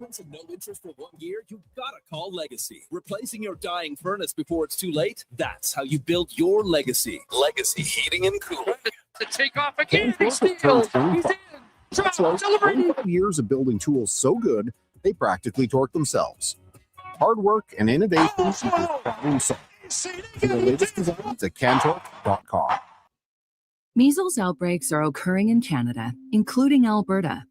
No interest for 1 year? You gotta call Legacy. Replacing your dying furnace before it's too late? That's how you build your legacy. Legacy Heating and Cooling. To take off again. He steals. He's in. Drop. Celebrating. 25 years of building tools so good, they practically torque themselves. Hard work and innovation from the latest designs at cantork.com. Measles outbreaks are occurring in Canada, including Alberta.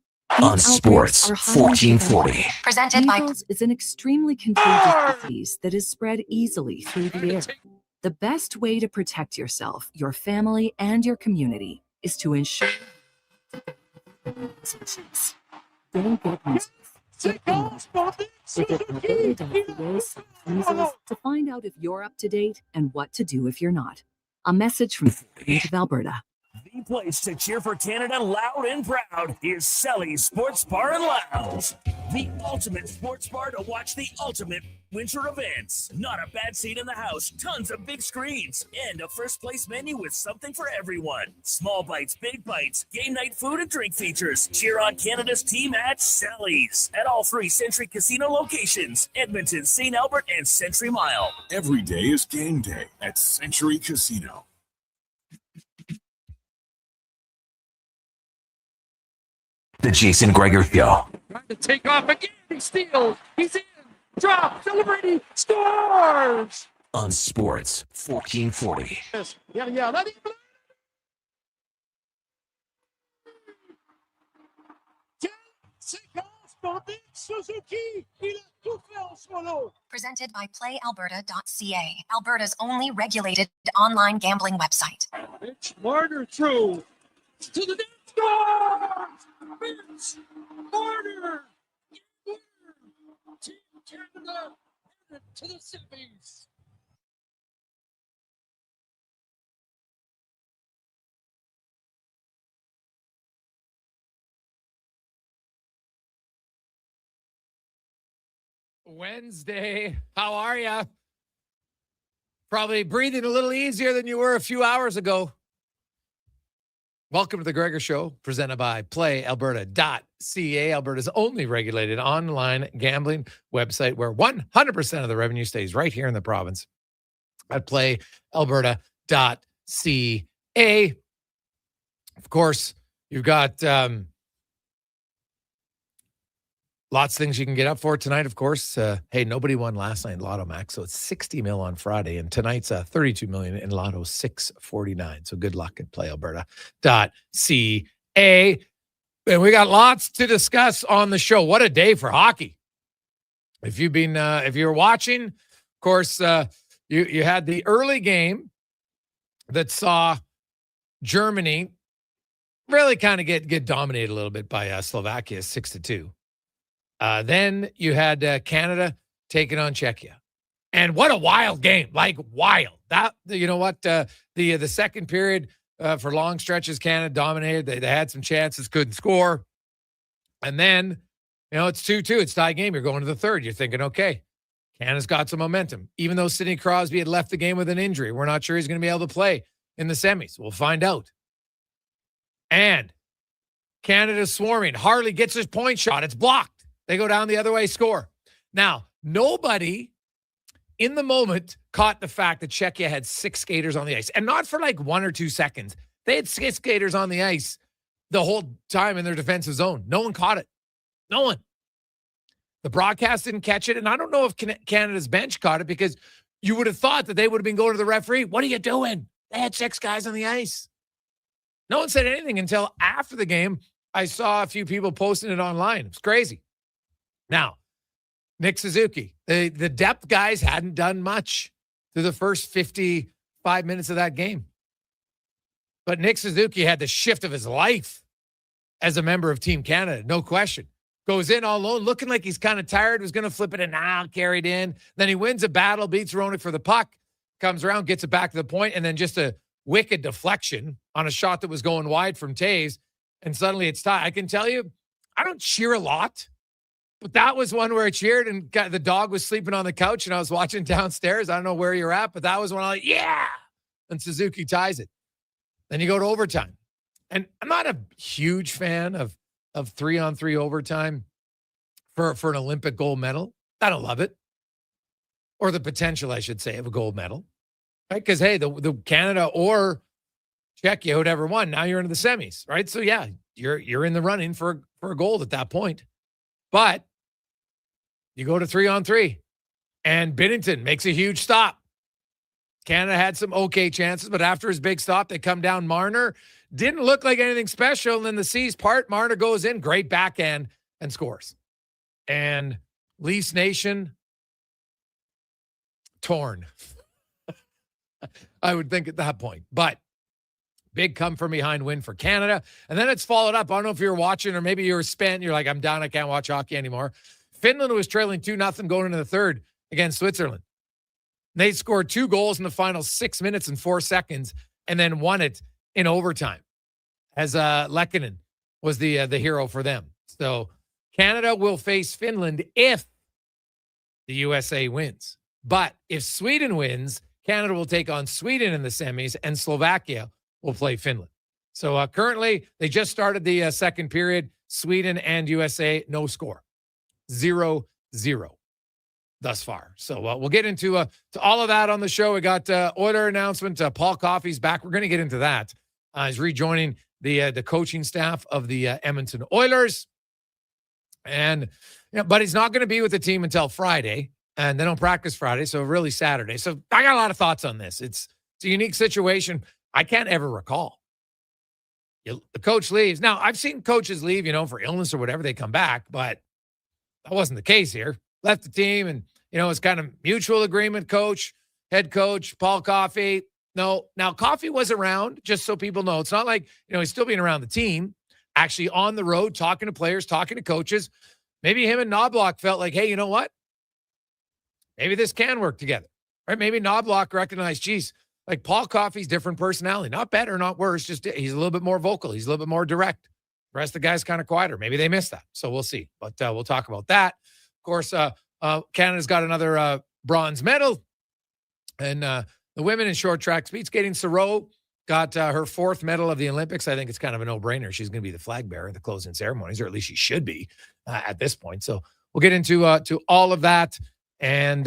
On Sports 1440. Presented by Measles is an extremely contagious disease that is spread easily through the air. The best way to protect yourself, your family, and your community is to ensure don't get measles. To find out if you're up to date and what to do if you're not. A message from Alberta. The place to cheer for Canada loud and proud is Selly's Sports Bar and Lounge. The ultimate sports bar to watch the ultimate winter events. Not a bad seat in the house, tons of big screens, and a first place menu with something for everyone. Small bites, big bites, game night food and drink features. Cheer on Canada's team at Selly's. At all 3 Century Casino locations, Edmonton, St. Albert, and Century Mile. Every day is game day at Century Casino. The Jason Gregor Show. Trying to take off again. He steals. He's in. Drop. Celebrating. Scores. On Sports 1440. Yeah. Let him play. Presented by PlayAlberta.ca, Alberta's only regulated online gambling website. Mitch Marner through to the net. Scores! Mitch Marner! Team Canada headed to the semis. Wednesday. How are you? Probably breathing a little easier than you were a few hours ago. Welcome to the Gregor Show, presented by PlayAlberta.ca, Alberta's only regulated online gambling website where 100% of the revenue stays right here in the province at PlayAlberta.ca. Of course, you've got lots of things you can get up for tonight, of course. Hey, nobody won last night in Lotto Max, so it's 60 mil on Friday, and tonight's 32 million in Lotto 649. So good luck at PlayAlberta.ca. And we got lots to discuss on the show. What a day for hockey. If you're watching, of course, you had the early game that saw Germany really kind of get dominated a little bit by Slovakia 6-2. Then you had Canada taking on Czechia. And what a wild game, like wild. That, you know what, the second period for long stretches, Canada dominated. They had some chances, couldn't score. And then, it's 2-2. It's tie game. You're going to the third. You're thinking, okay, Canada's got some momentum. Even though Sidney Crosby had left the game with an injury, we're not sure he's going to be able to play in the semis. We'll find out. And Canada's swarming. Harley gets his point shot. It's blocked. They go down the other way, score. Now, nobody in the moment caught the fact that Czechia had 6 skaters on the ice. And not for like 1 or 2 seconds. They had 6 skaters on the ice the whole time in their defensive zone. No one caught it. No one. The broadcast didn't catch it. And I don't know if Canada's bench caught it, because you would have thought that they would have been going to the referee. What are you doing? They had 6 guys on the ice. No one said anything until after the game. I saw a few people posting it online. It was crazy. Now, Nick Suzuki, the depth guys hadn't done much through the first 55 minutes of that game. But Nick Suzuki had the shift of his life as a member of Team Canada, no question. Goes in all alone, looking like he's kind of tired, was going to flip it and carried in. Then he wins a battle, beats Ronick for the puck, comes around, gets it back to the point, and then just a wicked deflection on a shot that was going wide from Taves, and suddenly it's tied. I can tell you, I don't cheer a lot, but that was one where I cheered, and the dog was sleeping on the couch, and I was watching downstairs. I don't know where you're at, but that was when I was like, yeah! And Suzuki ties it. Then you go to overtime. And I'm not a huge fan of 3-on-3 overtime for an Olympic gold medal. I don't love it. Or the potential, I should say, of a gold medal. Right? Because, hey, the Canada or Czechia, whatever won, now you're into the semis, right? So, yeah, you're in the running for a gold at that point. But you go to 3-on-3, and Binnington makes a huge stop. Canada had some okay chances, but after his big stop, they come down. Marner didn't look like anything special, and then the C's part, Marner goes in, great backhand, and scores. And Leafs Nation, torn. I would think at that point. But big come from behind win for Canada. And then it's followed up. I don't know if you were watching or maybe you were spent. You're like, I'm done. I can't watch hockey anymore. Finland was trailing 2-0 going into the third against Switzerland. They scored 2 goals in the final 6 minutes and 4 seconds and then won it in overtime as Lehkonen was the hero for them. So Canada will face Finland if the USA wins. But if Sweden wins, Canada will take on Sweden in the semis, and Slovakia will play Finland. So currently, they just started the second period. Sweden and USA, no score. 0-0 thus far. So we'll get into to all of that on the show. We got Oiler announcement. Paul Coffey's back. We're going to get into that. He's rejoining the coaching staff of the Edmonton Oilers. And but he's not going to be with the team until Friday. And they don't practice Friday, so really Saturday. So I got a lot of thoughts on this. It's a unique situation. I can't ever recall. The coach leaves. Now, I've seen coaches leave, for illness or whatever. They come back, but that wasn't the case here. Left the team, and, it's kind of mutual agreement, head coach, Paul Coffey. No, now Coffey was around, just so people know. It's not like, he's still being around the team, actually on the road, talking to players, talking to coaches. Maybe him and Knobloch felt like, hey, you know what? Maybe this can work together, right? Maybe Knobloch recognized, geez, like Paul Coffey's different personality, not better, not worse, just he's a little bit more vocal. He's a little bit more direct. The rest of the guy's kind of quieter. Maybe they missed that. So we'll see, but we'll talk about that. Of course, Canada's got another bronze medal, and the women in short track speed skating, Saros got her 4th medal of the Olympics. I think it's kind of a no-brainer. She's going to be the flag bearer at the closing ceremonies, or at least she should be at this point. So we'll get into to all of that and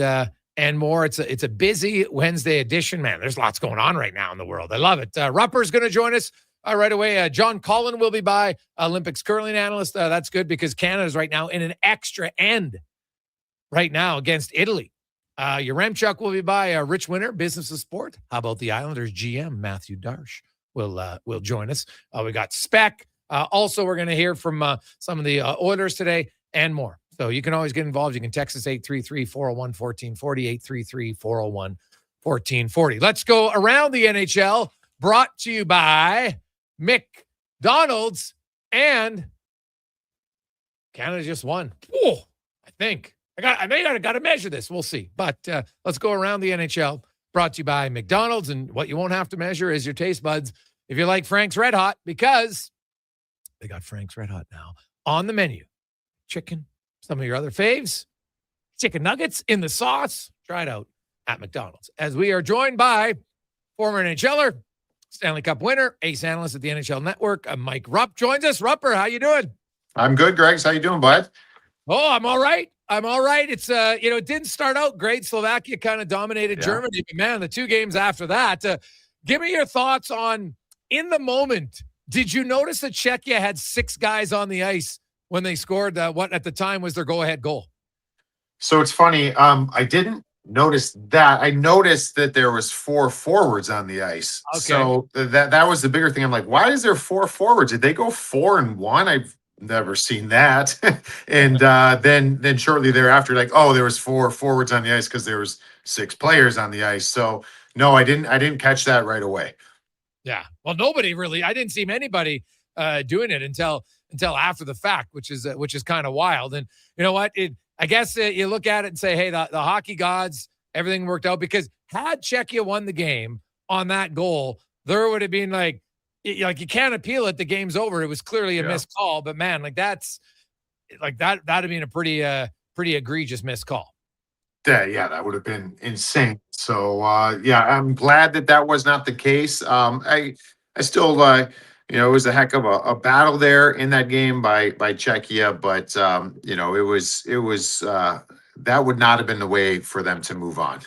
more. It's a busy Wednesday edition, man. There's lots going on right now in the world. I love it. Rupper's going to join us right away. John Cullen will be by, Olympics curling analyst. That's good because Canada's right now in an extra end right now against Italy. Yaremchuk will be by. Ritch Winter, Business of Sport. How about the Islanders GM Matthew Darche will join us. We got Speck. Also, we're going to hear from some of the Oilers today and more. So you can always get involved. You can text us 833-401-1440, 833-401-1440. Let's go around the NHL, brought to you by McDonald's, and Canada just won. Ooh, I think. I got to measure this. We'll see. But let's go around the NHL, brought to you by McDonald's. And what you won't have to measure is your taste buds if you like Frank's Red Hot, because they got Frank's Red Hot now on the menu. Chicken, some of your other faves, chicken nuggets in the sauce. Try it out at McDonald's. As we are joined by former NHLer, Stanley Cup winner, ace analyst at the NHL Network, Mike Rupp joins us. Rupper, how you doing? I'm good, Greg. How you doing, bud? Oh, I'm all right. It's, it didn't start out great. Slovakia kind of dominated Germany, but man, the 2 games after that, give me your thoughts on, in the moment, did you notice that Czechia had 6 guys on the ice when they scored what at the time was their go-ahead goal? So it's funny. I didn't notice that. I noticed that there was 4 forwards on the ice. Okay. So that was the bigger thing. I'm like, why is there 4 forwards? Did they go 4-1? I've never seen that. And then shortly thereafter, like, oh, there was 4 forwards on the ice because there was 6 players on the ice. So no, I didn't catch that right away. Yeah. Well, nobody really. I didn't see anybody doing it until after the fact, which is kind of wild. And you know what? I guess you look at it and say, hey, the hockey gods, everything worked out, because had Czechia won the game on that goal, there would have been like you can't appeal it. The game's over. It was clearly a missed call, but man, that'd have been a pretty egregious missed call. Yeah, that would have been insane. So I'm glad that was not the case. I still it was a heck of a battle there in that game by Czechia, but it was that would not have been the way for them to move on.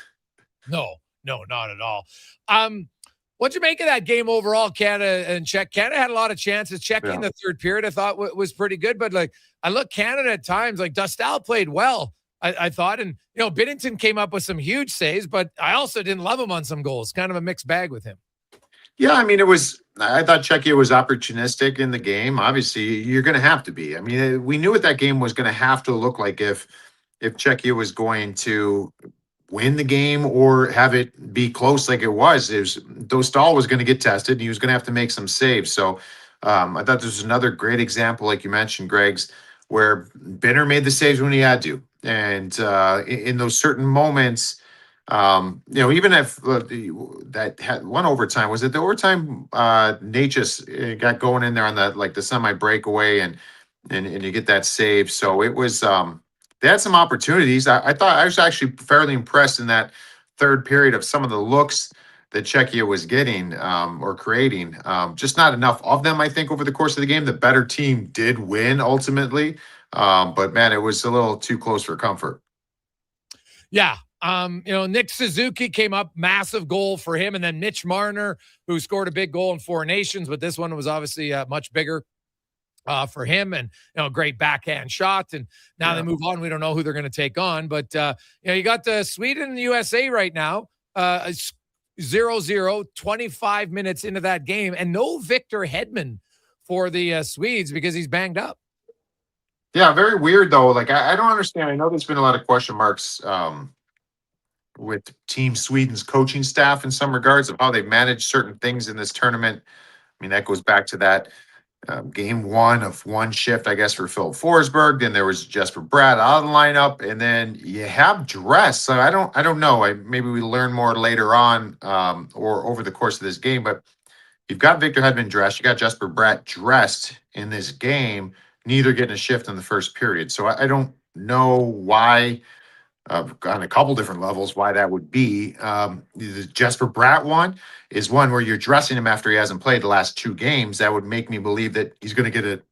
No, not at all. What'd you make of that game overall, Canada and Czech? Canada had a lot of chances. Czechia in the third period, I thought was pretty good. But I look Canada at times, Dostal played well, I thought. And, Binnington came up with some huge saves, but I also didn't love him on some goals. Kind of a mixed bag with him. Yeah, I thought Czechia was opportunistic in the game. Obviously, you're going to have to be. We knew what that game was going to have to look like if Czechia was going to win the game or have it be close like it was. Dostal was going to get tested and he was going to have to make some saves. So I thought this was another great example, like you mentioned, Greg's, where Binner made the saves when he had to. And in those certain moments, even if that had one overtime, was it the overtime? Natchez got going in there on the semi breakaway and you get that save. So it was, they had some opportunities. I thought I was actually fairly impressed in that third period of some of the looks that Czechia was getting or creating. Just not enough of them, I think, over the course of the game. The better team did win ultimately. But man, it was a little too close for comfort. Yeah. Nick Suzuki came up, massive goal for him. And then Mitch Marner, who scored a big goal in Four Nations, but this one was obviously much bigger for him, and great backhand shot. And now they move on. We don't know who they're going to take on, but you got the Sweden and the USA right now, 0-0, 25 minutes into that game, and no Victor Hedman for the Swedes because he's banged up. Yeah, very weird though. I don't understand. I know there's been a lot of question marks with Team Sweden's coaching staff in some regards of how they manage certain things in this tournament. That goes back to that game one of one shift, I guess, for Phil Forsberg. Then there was Jesper Bratt out of the lineup, and then you have Dress. So I don't know. Maybe we learn more later on or over the course of this game. But you've got Victor Hedman dressed. You got Jesper Bratt dressed in this game. Neither getting a shift in the first period. So I don't know why. On a couple different levels, why that would be. The Jesper Bratt one is one where you're dressing him after he hasn't played the last two games. That would make me believe that he's going to get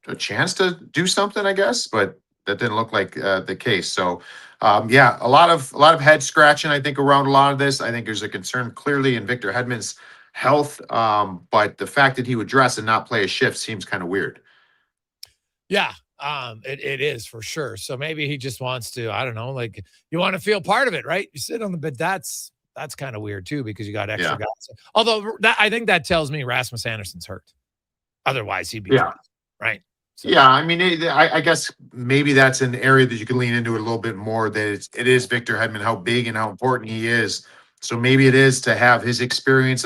a chance to do something, I guess, but that didn't look like the case. So, a lot of head scratching, I think, around a lot of this. I think there's a concern clearly in Victor Hedman's health, but the fact that he would dress and not play a shift seems kind of weird. Yeah. It is for sure. So maybe he just wants to, I don't know, you want to feel part of it, right? You sit on the bed. That's kind of weird too, because you got extra guys. Although I think that tells me Rasmus Anderson's hurt. Otherwise he'd be fine, right? So. Yeah. I guess maybe that's an area that you can lean into it a little bit more, that it is Victor Hedman, how big and how important he is. So maybe it is to have his experience.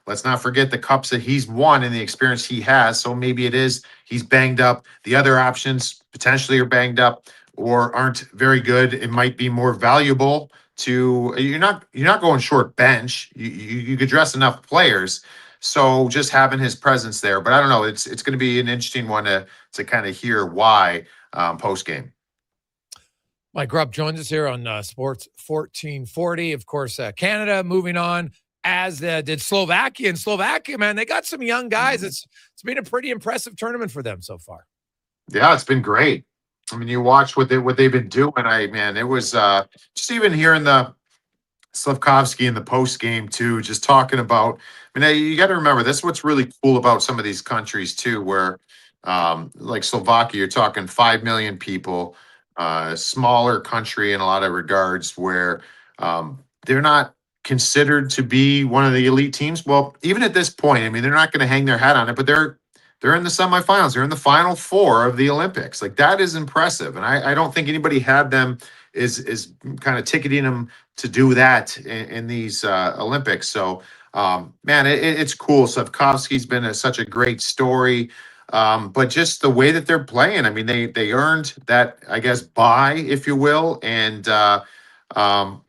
Let's not forget the cups that he's won and the experience he has. So maybe it is he's banged up. The other options potentially are banged up or aren't very good. It might be more valuable to you're not going short bench. You could dress enough players. So just having his presence there. But I don't know. It's going to be an interesting one to kind of hear why post game. Mike Rupp joins us here on Sports 1440. Of course, Canada moving on, as did Slovakia. And Slovakia, man, they got some young guys. It's been a pretty impressive tournament for them so far. Yeah, it's been great. You watch what they've been doing. It was just even hearing the Slavkovsky in the post game too, just talking about. You got to remember, this is what's really cool about some of these countries too, where like Slovakia, you're talking 5 million people. Smaller country in a lot of regards, where they're not considered to be one of the elite teams. Well, even at this point, they're not going to hang their hat on it, but they're in the semifinals. They're in the final four of the Olympics. That is impressive. And I don't think anybody had them is kind of ticketing them to do that in these Olympics. So, it's cool. Slavkovsky's been such a great story. But just the way that they're playing, they earned that, I guess, bye, if you will. And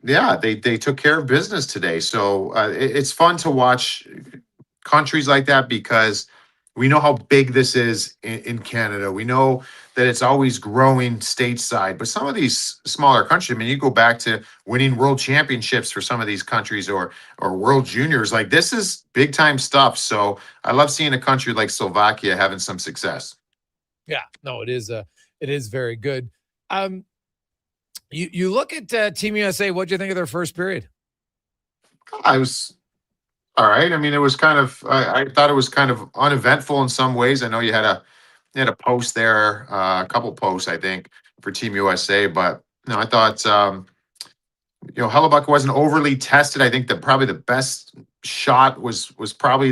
they took care of business today. So it's fun to watch countries like that, because we know how big this is in Canada. We know that it's always growing stateside. But some of these smaller countries, I mean, you go back to winning world championships for some of these countries, or world juniors. Like, this is big time stuff. So I love seeing a country like Slovakia having some success. Yeah, no, it is very good. You look at Team USA. What do you think of their first period? I was all right. I mean, it was kind of, I thought it was kind of uneventful in some ways. I know you had a post there, a couple posts, I think, for Team USA, but I thought, Hellebuck wasn't overly tested. I think that probably the best shot was probably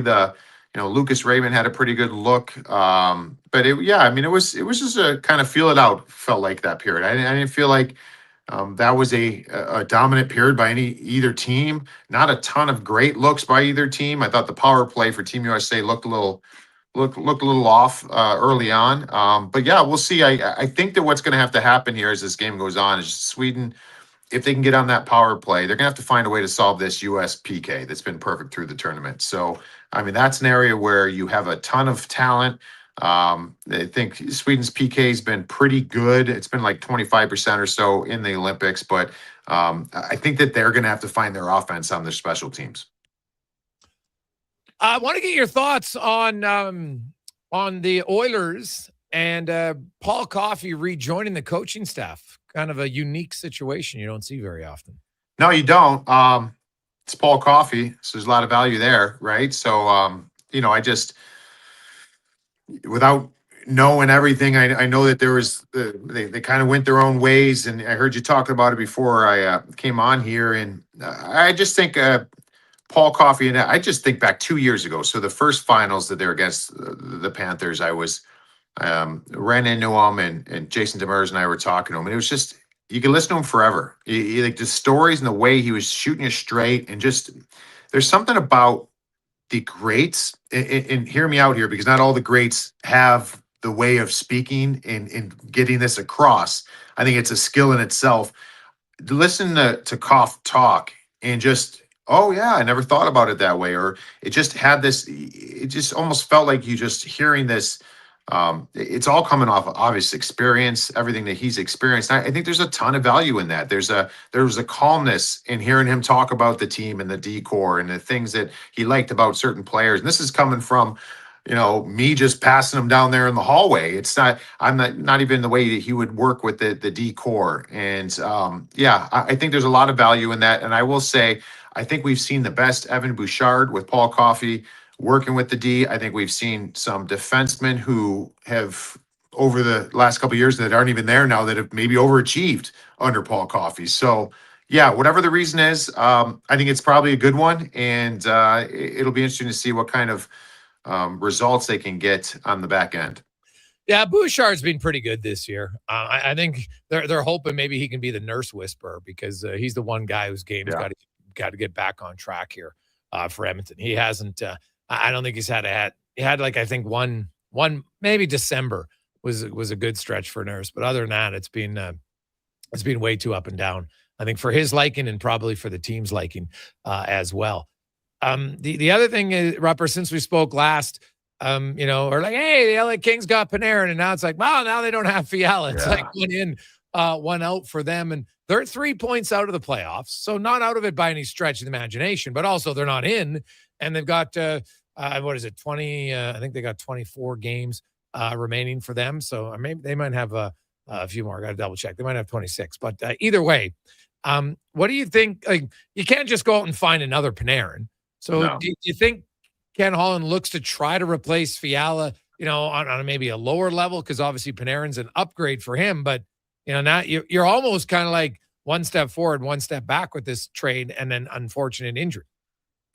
Lucas Raymond had a pretty good look. But it was just a kind of feel it out, felt like that period. I didn't feel like that was a dominant period by either team. Not a ton of great looks by either team. I thought the power play for Team USA looked a little off early on. But yeah, we'll see. I think that what's going to have to happen here as this game goes on is Sweden, if they can get on that power play, they're going to have to find a way to solve this US PK that's been perfect through the tournament. So, I mean, that's an area where you have a ton of talent. I think Sweden's PK has been pretty good. It's been like 25% or so in the Olympics, but I think that they're going to have to find their offense on their special teams. I want to get your thoughts on the Oilers and Paul Coffey rejoining the coaching staff. Kind of a unique situation you don't see very often. No, you don't. It's Paul Coffey, so there's a lot of value there, right? So, I just, without knowing everything, I know that there was they kind of went their own ways, and I heard you talking about it before I came on here, and I just think Paul Coffey, and I just think back 2 years ago. So the first finals that they're against the Panthers, I was ran into him, and Jason Demers and I were talking to him, and it was just, you could listen to him forever. You like the stories and the way he was shooting you straight, and just there's something about the greats, and hear me out here, because not all the greats have the way of speaking and getting this across. I think it's a skill in itself. To listen to Koff talk and just, oh yeah, I never thought about it that way, or it just had this, it just almost felt like you just hearing this. It's all coming off of obvious experience, everything that he's experienced. I think there's a ton of value in that. There was a calmness in hearing him talk about the team and the decor and the things that he liked about certain players. And this is coming from, me just passing him down there in the hallway. It's I'm not even the way that he would work with the decor. And I think there's a lot of value in that. And I will say, I think we've seen the best Evan Bouchard with Paul Coffey working with the D. I think we've seen some defensemen who have, over the last couple of years, that aren't even there now, that have maybe overachieved under Paul Coffey. So, yeah, whatever the reason is, I think it's probably a good one, and it'll be interesting to see what kind of results they can get on the back end. Yeah, Bouchard's been pretty good this year. I think they're hoping maybe he can be the nurse whisperer, because he's the one guy whose game's got to get back on track here for Edmonton. He hasn't. I don't think he's had he had like, I think one maybe December was a good stretch for Nurse, but other than that, it's been way too up and down, I think, for his liking and probably for the team's liking as well. The other thing is, Rupper, since we spoke last, or like, hey, the LA Kings got Panarin, and now it's like, wow, now they don't have Fiala. It's like one in, one out for them, and they're 3 points out of the playoffs, so not out of it by any stretch of the imagination, but also they're not in. And they've got, 20? I think they got 24 games remaining for them. So maybe they might have a few more. I got to double check. They might have 26. But either way, what do you think? Like, you can't just go out and find another Panarin. So do you think Ken Holland looks to try to replace Fiala, on maybe a lower level? Because obviously Panarin's an upgrade for him. But, now you're almost kind of like one step forward, one step back with this trade, and then unfortunate injury.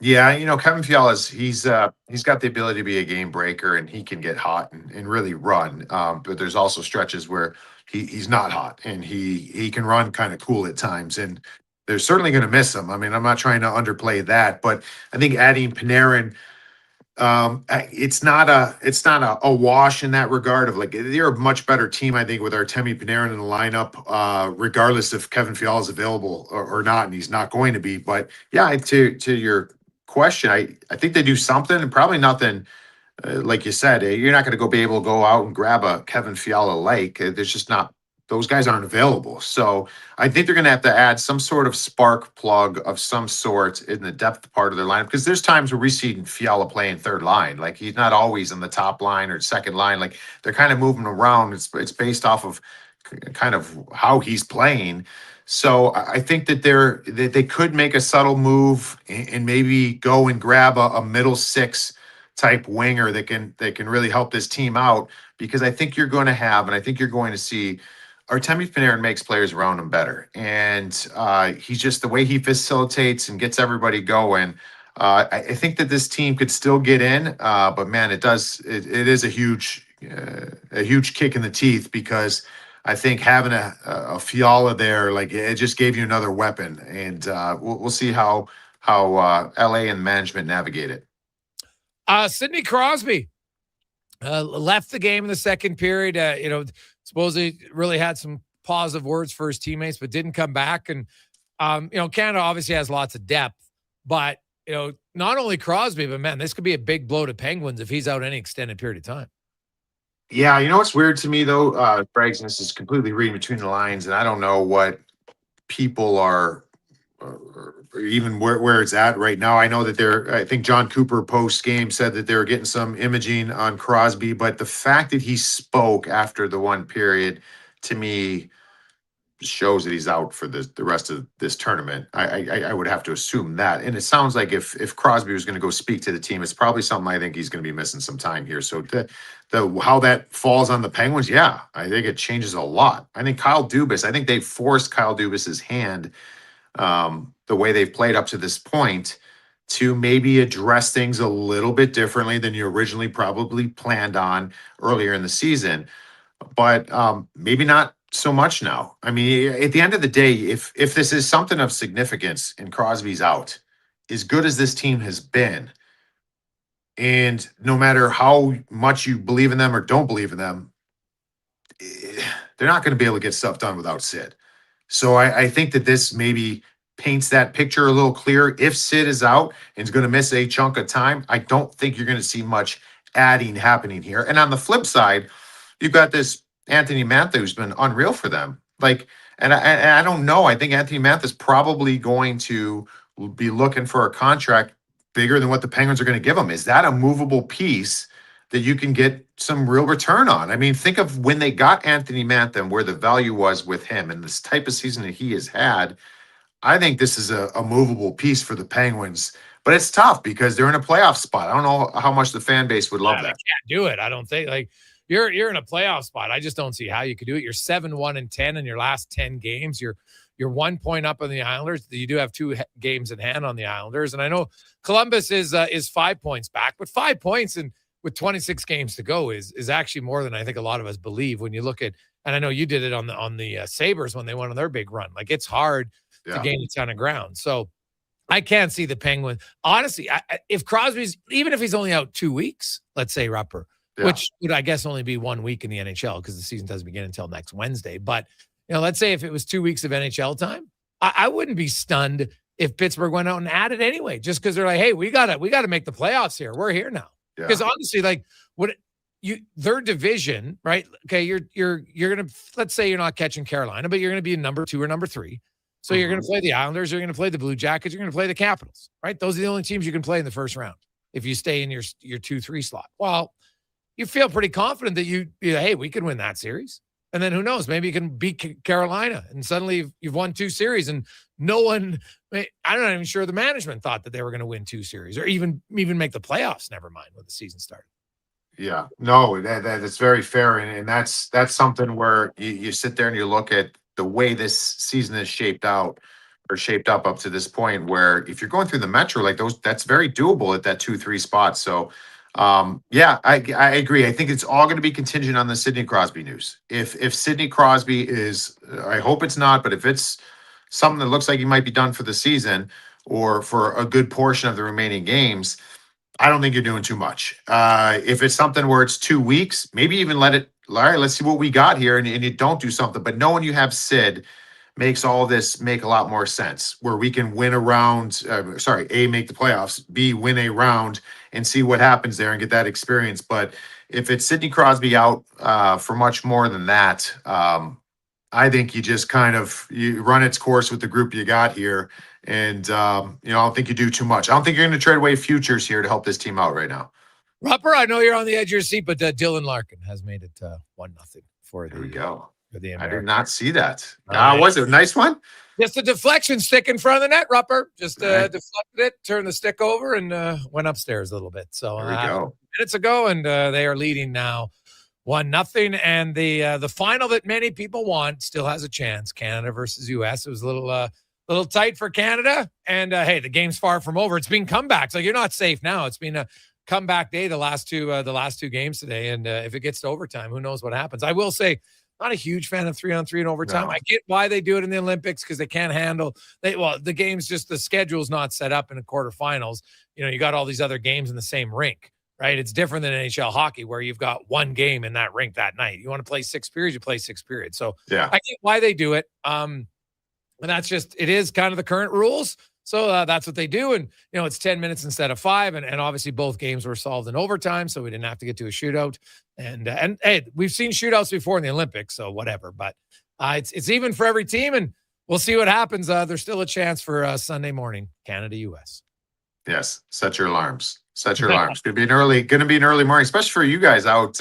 Yeah, Kevin Fiala he's got the ability to be a game breaker, and he can get hot and really run. But there's also stretches where he's not hot, and he can run kind of cool at times. And they're certainly going to miss him. I mean, I'm not trying to underplay that, but I think adding Panarin, it's not a wash in that regard. Of like, they're a much better team, I think, with Artemi Panarin in the lineup, regardless if Kevin Fiala is available or not, and he's not going to be. But yeah, to your question, I think they do something, and probably nothing like you said, you're not going to be able to go out and grab a Kevin Fiala-like. There's just not, those guys aren't available. So I think they're going to have to add some sort of spark plug of some sort in the depth part of their lineup, because there's times where we see Fiala playing third line. Like, he's not always on the top line or second line. Like, they're kind of moving around. It's based off of kind of how he's playing. So I think that they could make a subtle move and maybe go and grab a middle six type winger that can really help this team out, because I think you're going to see Artemi Panarin makes players around him better. And he's just, the way he facilitates and gets everybody going. I think that this team could still get in, but man, it is a huge kick in the teeth, because I think having a Fiala there, like, it just gave you another weapon. And we'll see how LA and management navigate it. Sidney Crosby left the game in the second period. Supposedly really had some positive words for his teammates, but didn't come back. And, Canada obviously has lots of depth, but, not only Crosby, but man, this could be a big blow to Penguins if he's out any extended period of time. Yeah, what's weird to me, though, Braggs, and this is completely reading between the lines, and I don't know what people are, or even where it's at right now. I know that I think John Cooper post-game said that they were getting some imaging on Crosby, but the fact that he spoke after the one period, to me, shows that he's out for the rest of this tournament. I would have to assume that. And it sounds like if Crosby was going to go speak to the team, it's probably something I think he's going to be missing some time here. So how that falls on the Penguins, yeah, I think it changes a lot. I think they forced Kyle Dubas's hand, the way they've played up to this point, to maybe address things a little bit differently than you originally probably planned on earlier in the season. But maybe not so much now. I mean, at the end of the day, if this is something of significance and Crosby's out, as good as this team has been, and no matter how much you believe in them or don't believe in them, they're not going to be able to get stuff done without Sid. So I think that this maybe paints that picture a little clearer. If Sid is out and is going to miss a chunk of time, I don't think you're going to see much adding happening here. And on the flip side, you've got this Anthony Mantha, who's been unreal for them. Like, and I don't know. I think Anthony Mantha is probably going to be looking for a contract bigger than what the Penguins are going to give him. Is that a movable piece that you can get some real return on? I mean, think of when they got Anthony Mantha and where the value was with him and this type of season that he has had. I think this is a movable piece for the Penguins, but it's tough because they're in a playoff spot. I don't know how much the fan base would love that. They can't do it. I don't think. Like, you're in a playoff spot. I just don't see how you could do it. You're 7-1-10 in your last 10 games. You're 1 point up on the Islanders. You do have 2 games in hand on the Islanders, and I know Columbus is 5 points back, but 5 points and with 26 games to go is actually more than I think a lot of us believe when you look at. And I know you did it on the Sabres when they went on their big run. Like, it's hard to gain a ton of ground. So I can't see the Penguins. Honestly, if Crosby's, even if he's only out 2 weeks, let's say Rupper, which would, I guess, only be 1 week in the NHL because the season doesn't begin until next Wednesday. But, let's say if it was 2 weeks of NHL time, I wouldn't be stunned if Pittsburgh went out and added anyway, just because they're like, hey, we gotta make the playoffs here. We're here now. Because honestly, like, their division, right? Okay, you're gonna, let's say you're not catching Carolina, but you're gonna be in number 2 or number 3. So you're gonna play the Islanders, you're gonna play the Blue Jackets, you're gonna play the Capitals, right? Those are the only teams you can play in the first round if you stay in your 2-3 slot. Well, you feel pretty confident that hey, we can win that series. And then who knows, maybe you can beat Carolina and suddenly you've won 2 series and I'm not even sure the management thought that they were going to win 2 series or even make the playoffs, never mind when the season started. Yeah, no, that's very fair. And that's something where you sit there and you look at the way this season is shaped up to this point, where if you're going through the Metro, like that's very doable at that 2-3 spot. So I agree. I think it's all going to be contingent on the Sidney Crosby news. If Sidney Crosby is, I hope it's not, but if it's something that looks like he might be done for the season or for a good portion of the remaining games, I don't think you're doing too much. If it's something where it's 2 weeks, maybe even let it, all right, let's see what we got here, and you don't do something. But knowing you have Sid makes all this make a lot more sense, where we can win a round, make the playoffs, B, win a round, and see what happens there and get that experience. But if it's Sidney Crosby out for much more than that, I think you just you run its course with the group you got here. And, I don't think you do too much. I don't think you're going to trade away futures here to help this team out right now. Rupper, I know you're on the edge of your seat, but Dylan Larkin has made it 1-0 for the. There we go. For the I did not see that. Right. Was it a nice one? Just a deflection stick in front of the net, Rupper. Just deflected it, turned the stick over, and went upstairs a little bit. So there we go. Minutes ago, and they are leading now 1-0. And the final that many people want still has a chance. Canada versus U.S. It was a little tight for Canada. And hey, the game's far from over. It's been comebacks. Like, you're not safe now. It's been a comeback day the last two games today. And if it gets to overtime, who knows what happens? I will say, not a huge fan of 3-on-3 in overtime. No. I get why they do it in the Olympics, because they can't handle the game's just, the schedule's not set up in the quarterfinals. You got all these other games in the same rink, right? It's different than NHL hockey, where you've got one game in that rink that night. You want to play 6 periods, you play 6 periods. So I get why they do it. And that's just, it is kind of the current rules. So that's what they do. And, it's 10 minutes instead of 5. And obviously both games were solved in overtime, so we didn't have to get to a shootout. And hey, we've seen shootouts before in the Olympics, so whatever. But it's even for every team, and we'll see what happens. There's still a chance for Sunday morning, Canada-US. Yes, set your alarms. Set your alarms. Going to be an early morning, especially for you guys out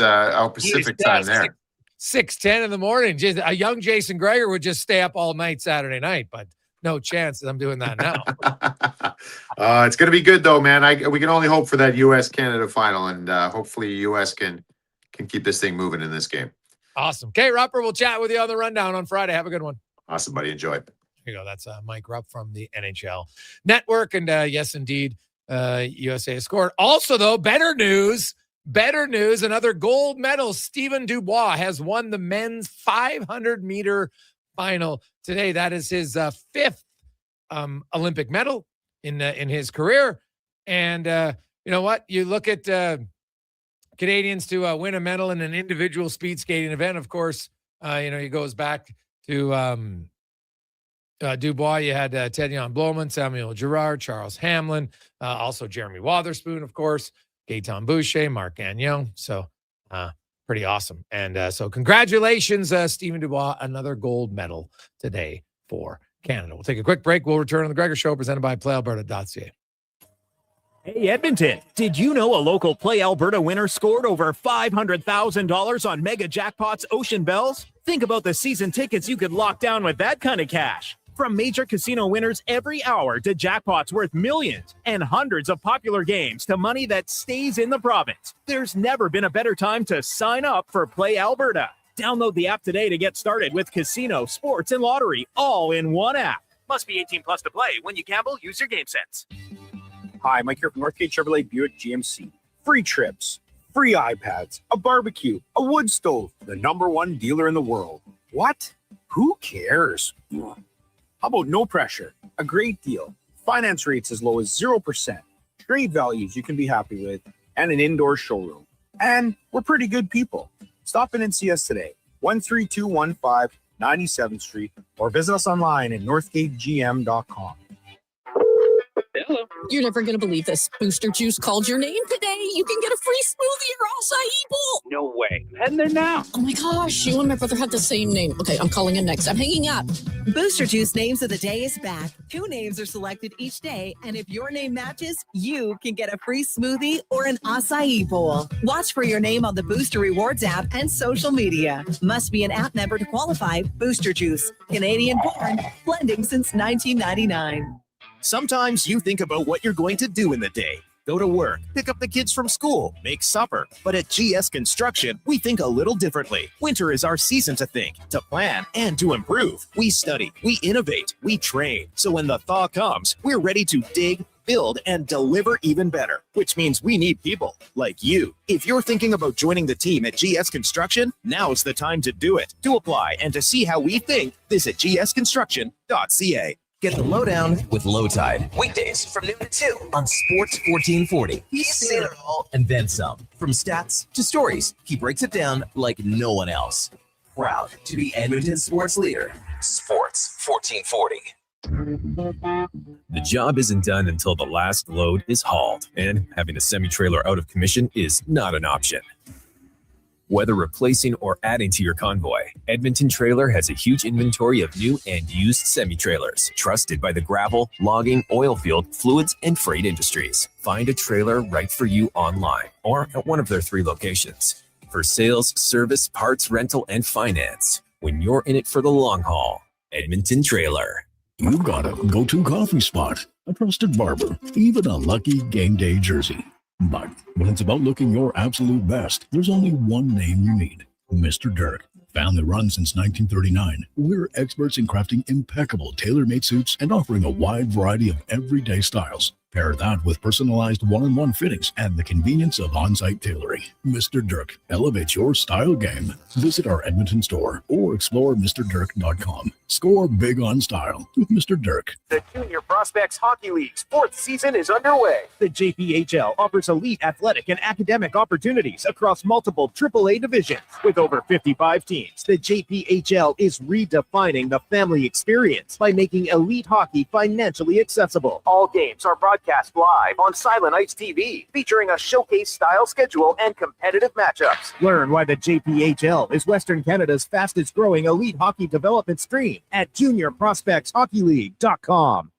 Pacific time there. 6:10 in the morning. A young Jason Gregor would just stay up all night Saturday night, but no chance that I'm doing that now. It's going to be good, though, man. We can only hope for that U.S.-Canada final, and hopefully U.S. can keep this thing moving in this game. Awesome. Okay, Rupper, we'll chat with you on the rundown on Friday. Have a good one. Awesome, buddy. Enjoy. There you go. That's Mike Rupp from the NHL Network. And yes, indeed, USA has scored. Also, though, better news, another gold medal. Stephen Dubois has won the men's 500-meter final today. That is his 5th Olympic medal in his career. And you know what? You look at Canadians to win a medal in an individual speed skating event. Of course, he goes back to Dubois. You had Ted-Jan Bloemen, Samuel Girard, Charles Hamlin, also Jeremy Wotherspoon, of course, Gaetan Boucher, Marc Gagnon. So pretty awesome. And so congratulations, Stephen Dubois, another gold medal today for Canada. We'll take a quick break. We'll return on the Gregor Show, presented by PlayAlberta.ca. Hey, Edmonton, did you know a local Play Alberta winner scored over $500,000 on Mega Jackpots Ocean Bells? Think about the season tickets you could lock down with that kind of cash. From major casino winners every hour to jackpots worth millions and hundreds of popular games to money that stays in the province, there's never been a better time to sign up for Play Alberta. Download the app today to get started with casino, sports, and lottery all in one app. Must be 18 plus to play. When you gamble, use your game sense. Hi, Mike here from Northgate Chevrolet Buick GMC. Free trips, free iPads, a barbecue, a wood stove, the #1 dealer in the world. What? Who cares? How about no pressure, a great deal, finance rates as low as 0%, trade values you can be happy with, and an indoor showroom. And we're pretty good people. Stop in and see us today, 13215 97th Street, or visit us online at northgategm.com. Hello. You're never going to believe this. Booster Juice called your name today. You can get a free smoothie or acai bowl. No way. Heading there now. Oh my gosh, you and my brother have the same name. Okay, I'm calling him next. I'm hanging up. Booster Juice Names of the Day is back. 2 names are selected each day, and if your name matches, you can get a free smoothie or an acai bowl. Watch for your name on the Booster Rewards app and social media. Must be an app member to qualify. Booster Juice, Canadian born, blending since 1999. Sometimes you think about what you're going to do in the day. Go to work, pick up the kids from school, make supper. But at GS Construction, we think a little differently. Winter is our season to think, to plan, and to improve. We study, we innovate, we train. So when the thaw comes, we're ready to dig, build, and deliver even better, which means we need people like you. If you're thinking about joining the team at GS Construction, now's the time to do it. To apply and to see how we think, visit gsconstruction.ca. Get the lowdown with Low Tide. Weekdays from noon to 2 on Sports 1440. He's seen it all and then some. From stats to stories, he breaks it down like no one else. Proud to be Edmonton sports leader. Sports 1440. The job isn't done until the last load is hauled, and having a semi-trailer out of commission is not an option. Whether replacing or adding to your convoy, Edmonton Trailer has a huge inventory of new and used semi-trailers, trusted by the gravel, logging, oil field, fluids, and freight industries. Find a trailer right for you online or at one of their 3 locations. For sales, service, parts, rental, and finance, when you're in it for the long haul, Edmonton Trailer. You've got a go-to coffee spot, a trusted barber, even a lucky game day jersey. But when it's about looking your absolute best, there's only one name you need, Mr. Dirk. Family run since 1939, we're experts in crafting impeccable tailor-made suits and offering a wide variety of everyday styles. Pair that with personalized one-on-one fittings and the convenience of on-site tailoring. Mr. Dirk elevates your style game. Visit our Edmonton store or explore MrDirk.com. Score big on style with Mr. Dirk. The Junior Prospects Hockey League's 4th season is underway. The JPHL offers elite athletic and academic opportunities across multiple AAA divisions. With over 55 teams, the JPHL is redefining the family experience by making elite hockey financially accessible. All games are broadcast live on Silent Ice TV, featuring a showcase-style schedule and competitive matchups. Learn why the JPHL is Western Canada's fastest-growing elite hockey development stream at JuniorProspectsHockeyLeague.com.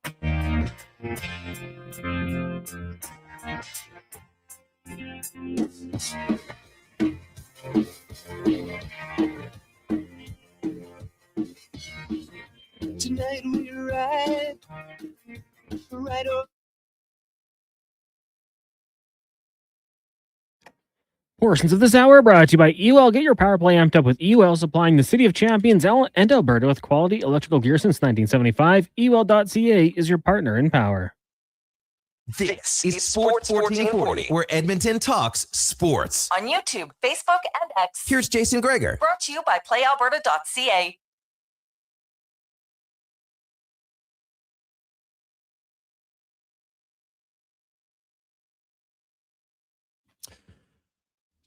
Tonight we're right over. Portions of this hour are brought to you by EUL. Get your power play amped up with EUL, supplying the City of Champions and Alberta with quality electrical gear since 1975. EUL.ca is your partner in power. This is Sports 1440, where Edmonton talks sports. On YouTube, Facebook, and X. Here's Jason Gregor. Brought to you by PlayAlberta.ca.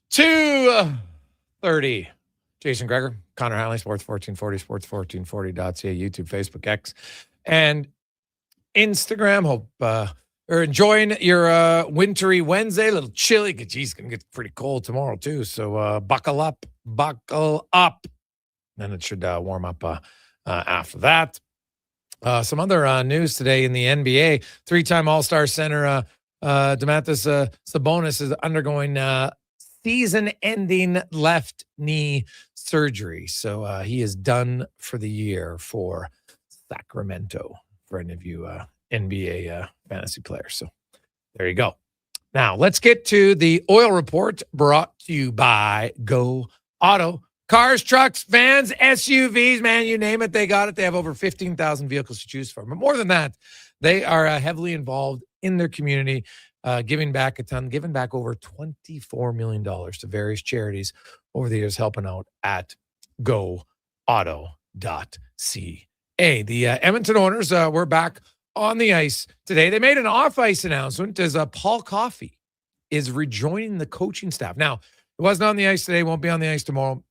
$2:30. Jason Gregor, Connor Halley, Sports 1440, Sports1440.ca, YouTube, Facebook, X, and Instagram. Hope you're enjoying your wintry Wednesday. A little chilly. Geez, it's going to get pretty cold tomorrow, too. So buckle up. Then it should warm up after that. Some other news today in the NBA. 3-time All-Star center Domantas Sabonis is undergoing season-ending left knee surgery. So he is done for the year for Sacramento, for any of you NBA fantasy players. So there you go. Now, let's get to the oil report brought to you by Go Auto. Cars, trucks, vans, SUVs, man, you name it, they got it. They have over 15,000 vehicles to choose from. But more than that, they are heavily involved in their community, giving back a ton, giving back over $24 million to various charities over the years, helping out at goauto.ca. The Edmonton owners were back on the ice today. They made an off-ice announcement as Paul Coffey is rejoining the coaching staff. Now, it wasn't on the ice today, won't be on the ice tomorrow.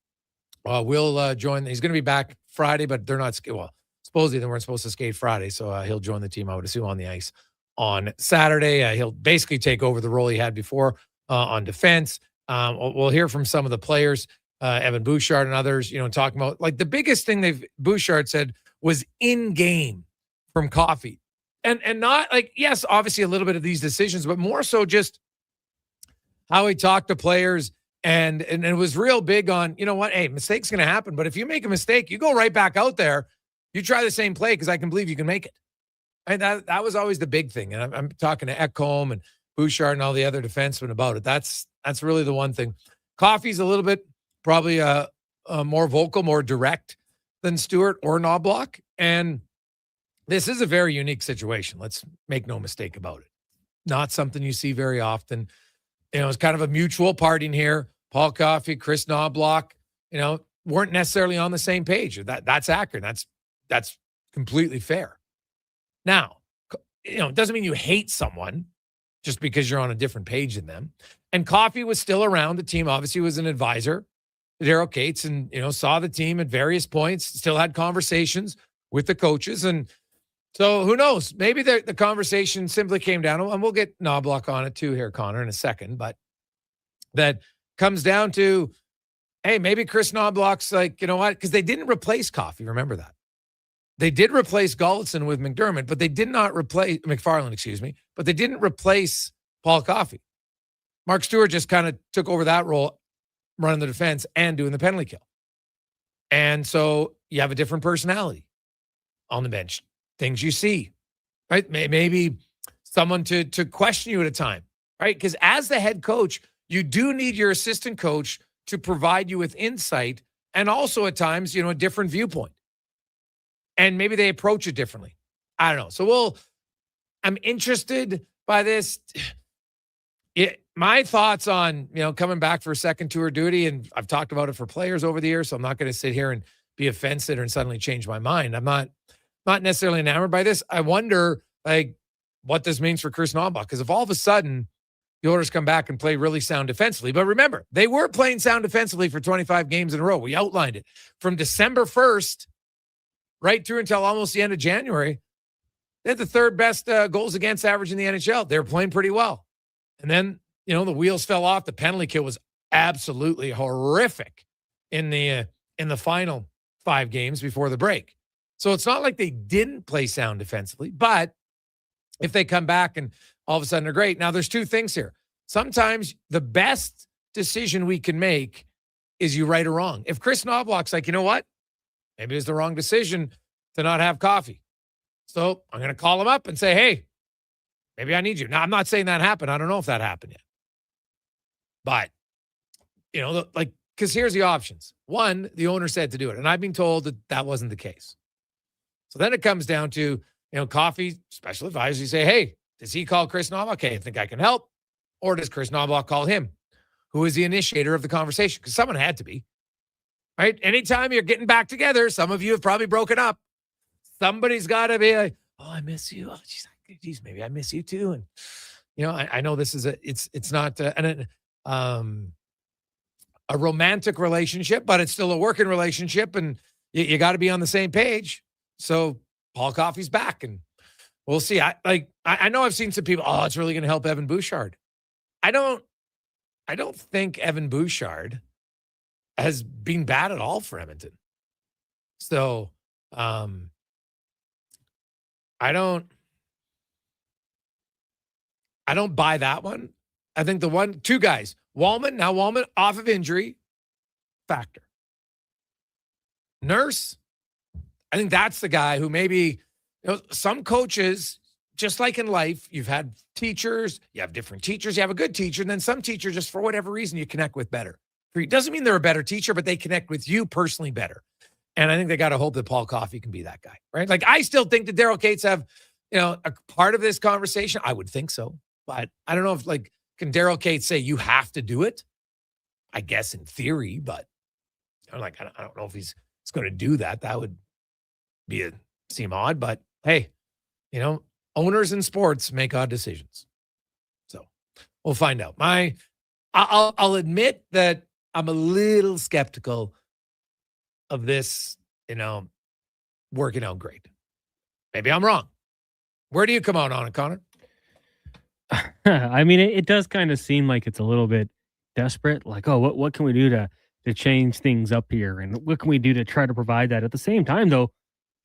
Will join. He's going to be back Friday, but they're not, well, supposedly they weren't supposed to skate Friday, so he'll join the team, I would assume, on the ice on Saturday. He'll basically take over the role he had before on defense. We'll hear from some of the players, Evan Bouchard and others, talking about, like, the biggest thing Bouchard said was in game from Coffey. And not like, yes, obviously a little bit of these decisions, but more so just how he talked to players. And it was real big on, you know what, hey, mistakes going to happen. But if you make a mistake, you go right back out there. You try the same play because I can believe you can make it. And that was always the big thing. And I'm talking to Ekholm and Bouchard and all the other defensemen about it. That's really the one thing. Coffey's a little bit probably more vocal, more direct than Stewart or Knobloch. And this is a very unique situation. Let's make no mistake about it. Not something you see very often. It's kind of a mutual parting here. Paul Coffey, Chris Knobloch, weren't necessarily on the same page. That's accurate. That's completely fair. Now, it doesn't mean you hate someone just because you're on a different page than them. And Coffey was still around the team. Obviously, was an advisor to Daryl Cates and, saw the team at various points, still had conversations with the coaches. And So who knows? Maybe the conversation simply came down, and we'll get Knobloch on it too here, Connor, in a second, but that comes down to, hey, maybe Chris Knobloch's like, you know what? Because they didn't replace Coffey. Remember that. They did replace Gulletson with McDermott, but they did not replace McFarland, but they didn't replace Paul Coffey. Mark Stewart just kind of took over that role, running the defense and doing the penalty kill. And so you have a different personality on the bench. Things you see, right? Maybe someone to question you at a time, right? Because as the head coach, you do need your assistant coach to provide you with insight and also at times, a different viewpoint. And maybe they approach it differently. I don't know. So I'm interested by this. My thoughts on, coming back for a second tour duty, and I've talked about it for players over the years, so I'm not going to sit here and be offensive and suddenly change my mind. I'm not necessarily enamored by this. I wonder, what this means for Chris Knobloch. Because if all of a sudden the Oilers come back and play really sound defensively, but remember, they were playing sound defensively for 25 games in a row. We outlined it. From December 1st right through until almost the end of January, they had the third best goals against average in the NHL. They were playing pretty well. And then, the wheels fell off. The penalty kill was absolutely horrific in the final 5 games before the break. So it's not like they didn't play sound defensively, but if they come back and all of a sudden they're great. Now, there's 2 things here. Sometimes the best decision we can make is you right or wrong. If Chris Knobloch's like, you know what? Maybe it's the wrong decision to not have Coffey. So I'm going to call him up and say, hey, maybe I need you. Now, I'm not saying that happened. I don't know if that happened yet. But, because here's the options. 1, the owner said to do it, and I've been told that wasn't the case. So then it comes down to, Coffey, special advisor, you say, hey, does he call Chris Knobloch? Okay, I think I can help. Or does Chris Knobloch call him? Who is the initiator of the conversation? Because someone had to be. Right? Anytime you're getting back together, some of you have probably broken up. Somebody's got to be like, oh, I miss you. Oh, geez, maybe I miss you too. And, I know this is it's not a romantic relationship, but it's still a working relationship, and you got to be on the same page. So Paul Coffey's back, and we'll see. I know I've seen some people, oh, it's really going to help Evan Bouchard. I don't think Evan Bouchard has been bad at all for Edmonton. So I don't buy that one. I think 2 guys, Wallman off of injury, factor. Nurse, I think that's the guy who maybe, some coaches, just like in life, you've had teachers, you have different teachers, you have a good teacher, and then some teacher, just for whatever reason, you connect with better. It doesn't mean they're a better teacher, but they connect with you personally better. And I think they got to hope that Paul Coffey can be that guy, right? I still think that Daryl Cates have, a part of this conversation. I would think so, but I don't know if can Daryl Cates say you have to do it? I guess in theory, but I don't know if he's going to do that. That would seem odd, but hey, owners in sports make odd decisions. So we'll find out. I'll admit that I'm a little skeptical of this, working out great. Maybe I'm wrong. Where do you come out on it, Connor? I mean, it does kind of seem like it's a little bit desperate. Like, oh, what can we do to change things up here? And what can we do to try to provide that? At the same time, though,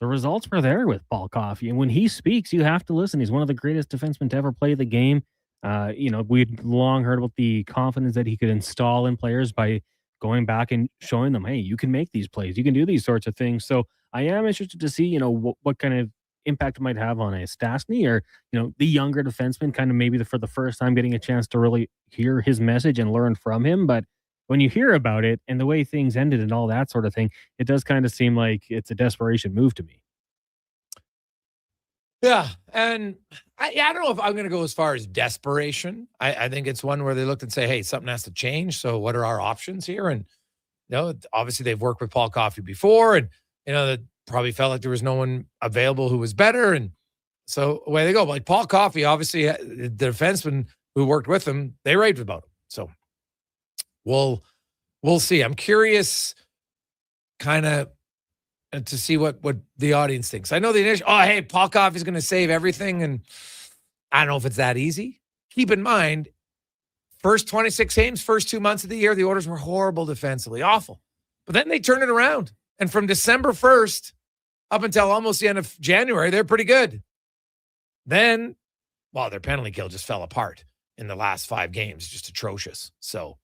the results were there with Paul Coffey. And when he speaks, you have to listen. He's one of the greatest defensemen to ever play the game. We'd long heard about the confidence that he could install in players by going back and showing them, hey, you can make these plays. You can do these sorts of things. So I am interested to see, what kind of impact it might have on a Stastny or, the younger defenseman, kind of maybe for the first time getting a chance to really hear his message and learn from him. But when you hear about it and the way things ended and all that sort of thing, it does kind of seem like it's a desperation move to me. Yeah. And I don't know if I'm going to go as far as desperation. I think it's one where they looked and say, hey, something has to change. So what are our options here? And, obviously they've worked with Paul Coffey before, and, they probably felt like there was no one available who was better. And so away they go. Like Paul Coffey, obviously the defenseman who worked with him, they raved about him. So we'll see. I'm curious kind of to see what the audience thinks. I know the initial, hey, Paul Coffey's going to save everything, and I don't know if it's that easy. Keep in mind, first 26 games, first 2 months of the year, the Oilers were horrible defensively, awful. But then they turned it around. And from December 1st up until almost the end of January, they're pretty good. Then, their penalty kill just fell apart in the last 5 games, just atrocious. So,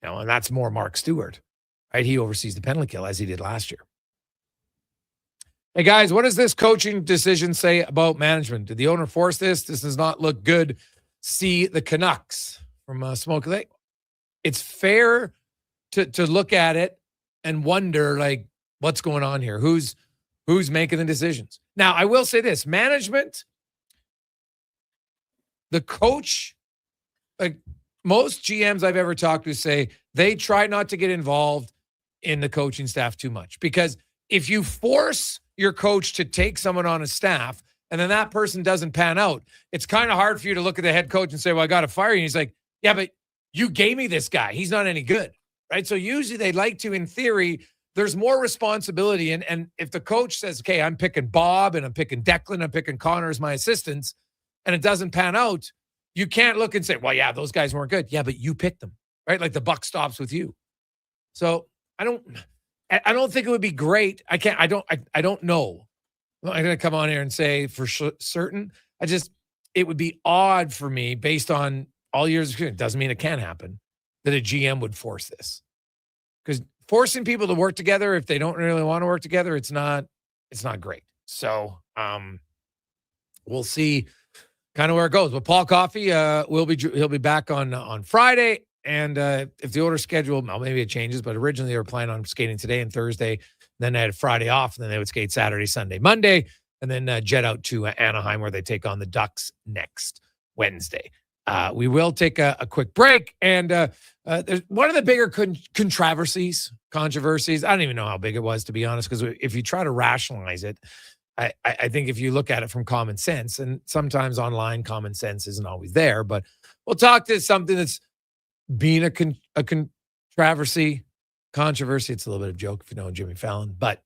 and that's more Mark Stewart, right? He oversees the penalty kill as he did last year. Hey, guys, what does this coaching decision say about management? Did the owner force this? This does not look good. See the Canucks from Smoky Lake. It's fair to look at it and wonder, like, what's going on here? Who's making the decisions? Now, I will say this. Management, the coach, like most GMs I've ever talked to say they try not to get involved in the coaching staff too much, because if you force your coach to take someone on a staff and then that person doesn't pan out, it's kind of hard for you to look at the head coach and say, well, I got to fire you. And he's like, yeah, but you gave me this guy. He's not any good, right? So usually they like to, in theory, there's more responsibility. And if the coach says, okay, I'm picking Bob and I'm picking Declan, I'm picking Connor as my assistants, and it doesn't pan out, you can't look and say, well, yeah, those guys weren't good. Yeah, but you picked them, right? Like the buck stops with you. So I don't think it would be great. I don't know. I'm going to come on here and say for certain. It would be odd for me based on all years of experience. Doesn't mean it can't happen that a GM would force this, because forcing people to work together, if they don't really want to work together, it's not great. So we'll see kind of where it goes. But Paul Coffey he'll be back on Friday. And if the order schedule, maybe it changes, but originally they were planning on skating today and Thursday. Then they had Friday off, and then they would skate Saturday, Sunday, Monday, and then jet out to Anaheim, where they take on the Ducks next Wednesday. We will take a quick break, and there's one of the bigger controversies. I don't even know how big it was, to be honest, because if you try to rationalize it, I think if you look at it from common sense, and sometimes online common sense isn't always there, but we'll talk to something that's being a controversy. It's a little bit of a joke if you know Jimmy Fallon, but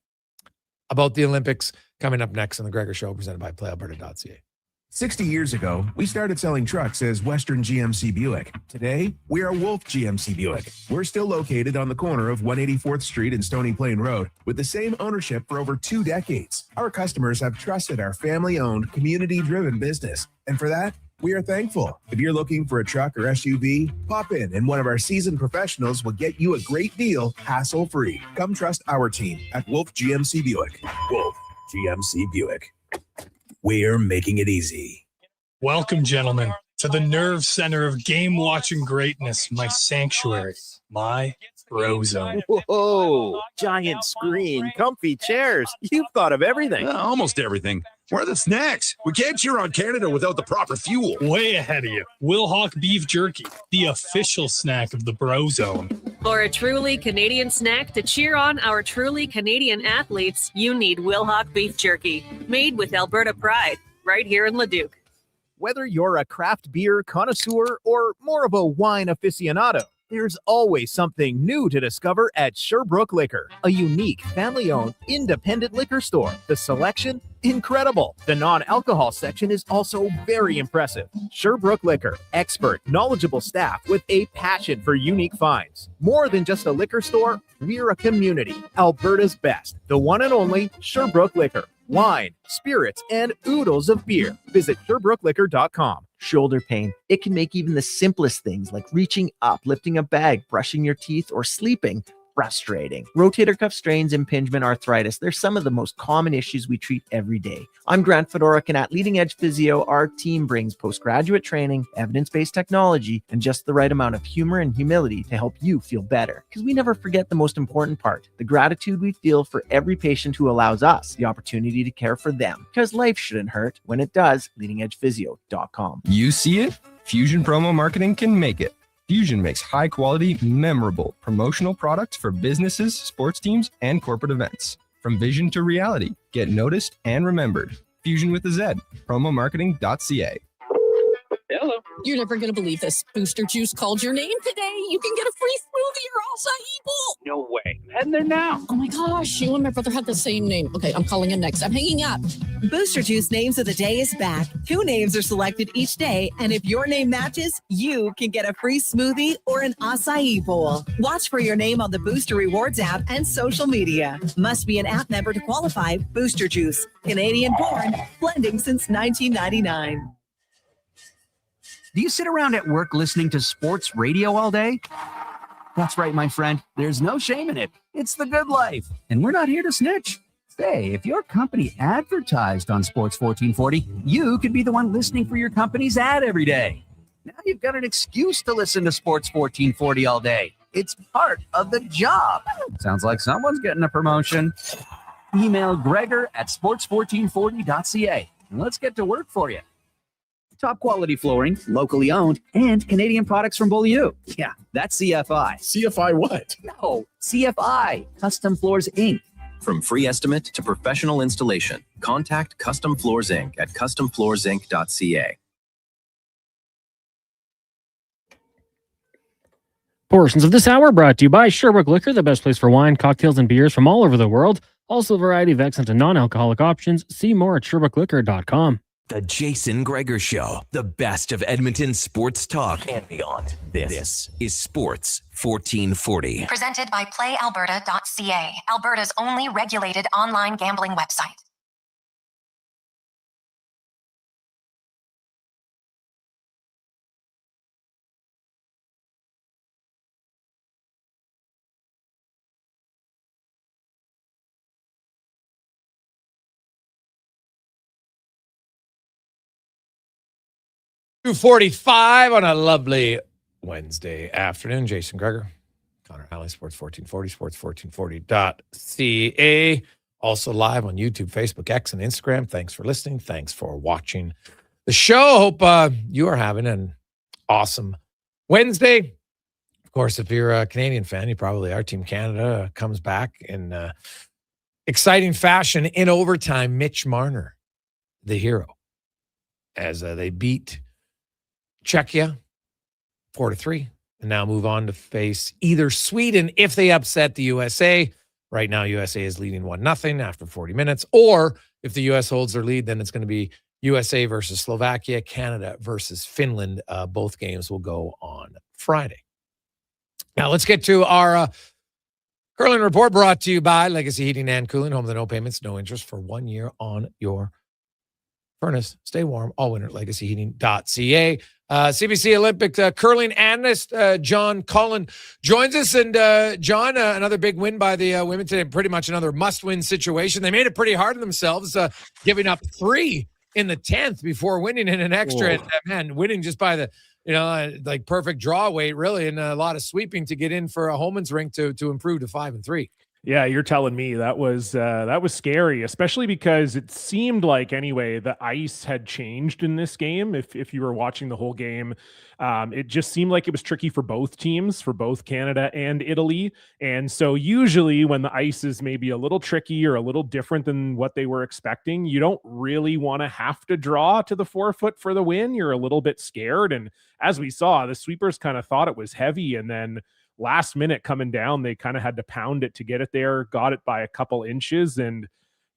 about the Olympics coming up next on the Gregor Show, presented by PlayAlberta.ca. 60 years ago, we started selling trucks as Western GMC Buick. Today, we are Wolf GMC Buick. We're still located on the corner of 184th Street and Stony Plain Road with the same ownership for over 2 decades. Our customers have trusted our family-owned, community-driven business, and for that, we are thankful. If you're looking for a truck or SUV, pop in and one of our seasoned professionals will get you a great deal, hassle-free. Come trust our team at Wolf GMC Buick. Wolf GMC Buick. We're making it easy. Welcome, gentlemen, to the nerve center of game-watching greatness, my sanctuary, my Bro Zone. Whoa, giant screen, comfy chairs. You've thought of everything. Almost everything. Where are the snacks? We can't cheer on Canada without the proper fuel. Way ahead of you. Wilhauk Beef Jerky, the official snack of the Bro Zone. For a truly Canadian snack to cheer on our truly Canadian athletes, you need Wilhauk Beef Jerky, made with Alberta pride, right here in Leduc. Whether you're a craft beer connoisseur or more of a wine aficionado, there's always something new to discover at Sherbrooke Liquor, a unique family-owned independent liquor store. The selection, incredible. The non-alcohol section is also very impressive. Sherbrooke Liquor, expert, knowledgeable staff with a passion for unique finds. More than just a liquor store, we're a community. Alberta's best, the one and only Sherbrooke Liquor. Wine, spirits, and oodles of beer. Visit SherbrookeLiquor.com. Shoulder pain. It can make even the simplest things like reaching up, lifting a bag, brushing your teeth, or sleeping frustrating. Rotator cuff strains, impingement, arthritis, they're some of the most common issues we treat every day. I'm Grant Fedorik, and at Leading Edge Physio, our team brings postgraduate training, evidence-based technology, and just the right amount of humor and humility to help you feel better. Because we never forget the most important part, the gratitude we feel for every patient who allows us the opportunity to care for them. Because life shouldn't hurt. When it does, leadingedgephysio.com. You see it? Fusion Promo Marketing can make it. Fusion makes high-quality, memorable promotional products for businesses, sports teams, and corporate events. From vision to reality, get noticed and remembered. Fusion with a Z. Promomarketing.ca. Hello. You're never going to believe this. Booster Juice called your name today. You can get a free smoothie or acai bowl. No way. Heading there now. Oh my gosh, you and my brother had the same name. Okay, I'm calling in next. I'm hanging up. Booster Juice Names of the Day is back. 2 names are selected each day, and if your name matches, you can get a free smoothie or an acai bowl. Watch for your name on the Booster Rewards app and social media. Must be an app member to qualify. Booster Juice, Canadian born, blending since 1999. Do you sit around at work listening to sports radio all day? That's right, my friend. There's no shame in it. It's the good life. And we're not here to snitch. Say, if your company advertised on Sports 1440, you could be the one listening for your company's ad every day. Now you've got an excuse to listen to Sports 1440 all day. It's part of the job. Sounds like someone's getting a promotion. Email Gregor at sports1440.ca and let's get to work for you. Top quality flooring, locally owned, and Canadian products from Beaulieu. Yeah, that's CFI. CFI what? No, CFI, Custom Floors Inc. From free estimate to professional installation, contact Custom Floors Inc. at customfloorsinc.ca. Portions of this hour brought to you by Sherbrooke Liquor, the best place for wine, cocktails, and beers from all over the world. Also a variety of excellent and non-alcoholic options. See more at SherbrookeLiquor.com. The Jason Gregor Show, the best of Edmonton sports talk and beyond. This is Sports 1440. Presented by PlayAlberta.ca, Alberta's only regulated online gambling website. .245 on a lovely Wednesday afternoon. Jason Gregor, Connor Halley, Sports 1440, sports1440.ca. Also live on YouTube, Facebook, X, and Instagram. Thanks for listening. Thanks for watching the show. Hope you are having an awesome Wednesday. Of course, if you're a Canadian fan, you probably are. Team Canada comes back in exciting fashion in overtime. Mitch Marner, the hero, as they beat Czechia 4-3, and now move on to face either Sweden if they upset the USA. Right now, USA is leading 1-0 after 40 minutes. Or if the US holds their lead, then it's going to be USA versus Slovakia, Canada versus Finland. Both games will go on Friday. Now let's get to our curling report, brought to you by Legacy Heating and Cooling, home of the no payments, no interest for 1 year on your furnace. Stay warm all winter. LegacyHeating.ca. CBC Olympic curling analyst John Cullen joins us. And John, another big win by the women today. Pretty much another must-win situation. They made it pretty hard on themselves, giving up 3 in the 10th before winning in an extra. And, man, winning just by the like perfect draw weight, really, and a lot of sweeping to get in for a Holman's rink to improve to 5-3. Yeah, you're telling me that was scary, especially because it seemed like anyway the ice had changed in this game. If you were watching the whole game, it just seemed like it was tricky for both teams, for both Canada and Italy. And so usually when the ice is maybe a little tricky or a little different than what they were expecting, you don't really want to have to draw to the forefoot for the win. You're a little bit scared. And as we saw, the sweepers kind of thought it was heavy, and then last minute coming down, they kind of had to pound it to get it there, got it by a couple inches. And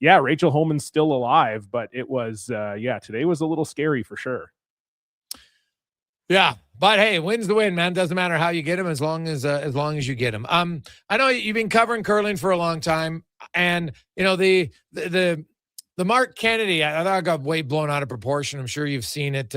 yeah, Rachel Holman's still alive, but it was, today was a little scary for sure. Yeah, but hey, win's the win, man. Doesn't matter how you get them, as long as you get them. I know you've been covering curling for a long time, and the Mark Kennedy, I thought I got way blown out of proportion. I'm sure you've seen it.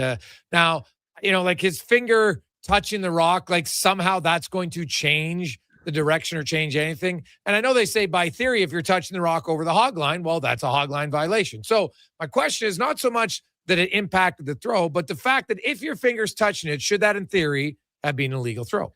Now, like his finger touching the rock, like somehow that's going to change the direction or change anything. And I know they say by theory, if you're touching the rock over the hog line, well, that's a hog line violation. So my question is not so much that it impacted the throw, but the fact that if your finger's touching it, should that in theory have been an illegal throw?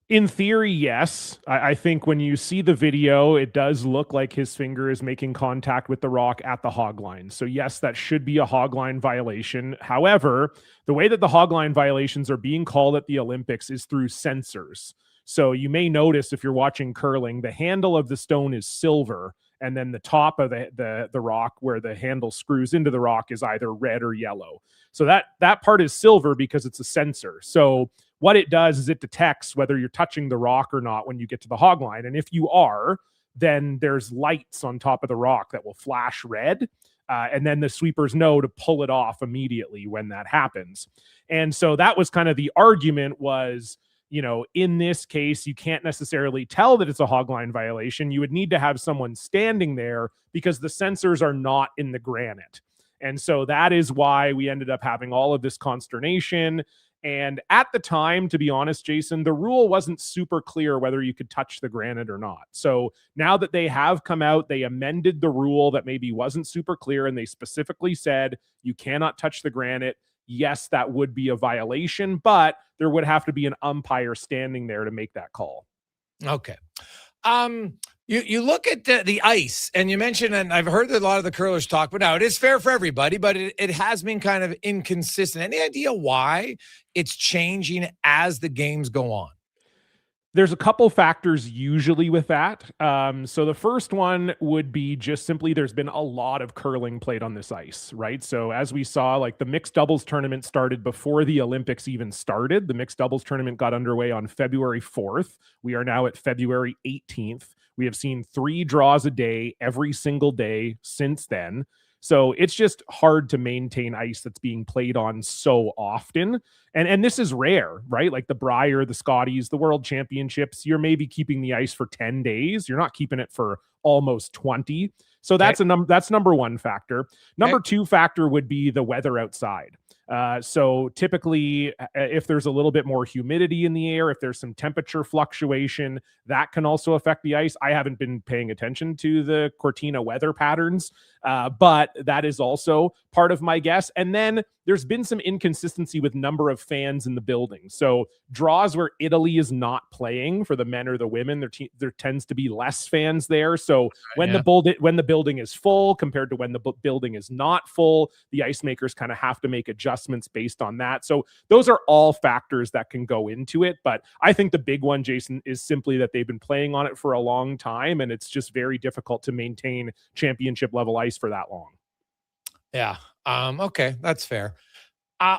In theory, yes. I think when you see the video, it does look like his finger is making contact with the rock at the hog line. So yes, that should be a hog line violation. However, the way that the hog line violations are being called at the Olympics is through sensors. So you may notice if you're watching curling, the handle of the stone is silver and then the top of the rock where the handle screws into the rock is either red or yellow. So that part is silver because it's a sensor. So what it does is it detects whether you're touching the rock or not when you get to the hog line. And if you are, then there's lights on top of the rock that will flash red. And then the sweepers know to pull it off immediately when that happens. And so that was kind of the argument was, in this case, you can't necessarily tell that it's a hogline violation. You would need to have someone standing there because the sensors are not in the granite. And so that is why we ended up having all of this consternation. And at the time, to be honest, Jason, the rule wasn't super clear whether you could touch the granite or not. So now that they have come out, they amended the rule that maybe wasn't super clear, and they specifically said you cannot touch the granite. Yes, that would be a violation, but there would have to be an umpire standing there to make that call. Okay. You look at the ice, and you mentioned, and I've heard a lot of the curlers talk, but now it is fair for everybody, but it has been kind of inconsistent. Any idea why it's changing as the games go on? There's a couple factors usually with that. So the first one would be just simply there's been a lot of curling played on this ice, right? So as we saw, like the mixed doubles tournament started before the Olympics even started. The mixed doubles tournament got underway on February 4th. We are now at February 18th. We have seen 3 draws a day every single day since then. So it's just hard to maintain ice that's being played on so often. And this is rare, right? Like the Brier, the Scotties, the World Championships, you're maybe keeping the ice for 10 days. You're not keeping it for almost 20. So that's number one factor. Number two factor would be the weather outside. So typically, if there's a little bit more humidity in the air, if there's some temperature fluctuation, that can also affect the ice. I haven't been paying attention to the Cortina weather patterns, but that is also part of my guess. And then there's been some inconsistency with number of fans in the building. So draws where Italy is not playing for the men or the women, there tends to be less fans there. So when the building is full compared to when the building is not full, the ice makers kind of have to make adjustments based on that. So those are all factors that can go into it. But I think the big one, Jason, is simply that they've been playing on it for a long time, and it's just very difficult to maintain championship level ice for that long. Yeah. Okay. That's fair.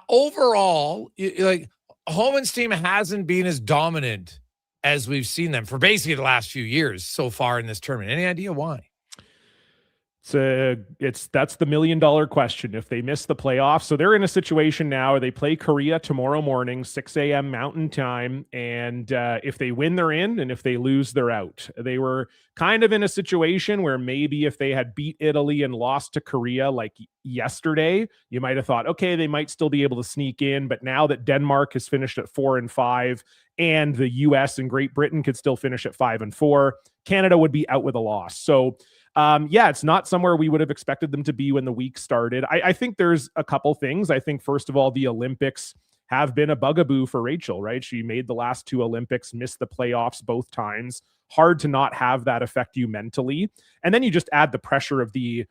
Overall, like Homan's team hasn't been as dominant as we've seen them for basically the last few years so far in this tournament. Any idea why? That's the $1 million question. If they miss the playoffs, so they're in a situation now where they play Korea tomorrow morning, 6 a.m. Mountain Time, and if they win, they're in, and if they lose, they're out. They were kind of in a situation where maybe if they had beat Italy and lost to Korea like yesterday, you might have thought, okay, they might still be able to sneak in. But now that Denmark has finished at 4-5, and the U.S. and Great Britain could still finish at 5-4, Canada would be out with a loss. So it's not somewhere we would have expected them to be when the week started. I think there's a couple things. I think, first of all, the Olympics have been a bugaboo for Rachel, right? She made the last 2 Olympics, missed the playoffs both times. Hard to not have that affect you mentally. And then you just add the pressure of the,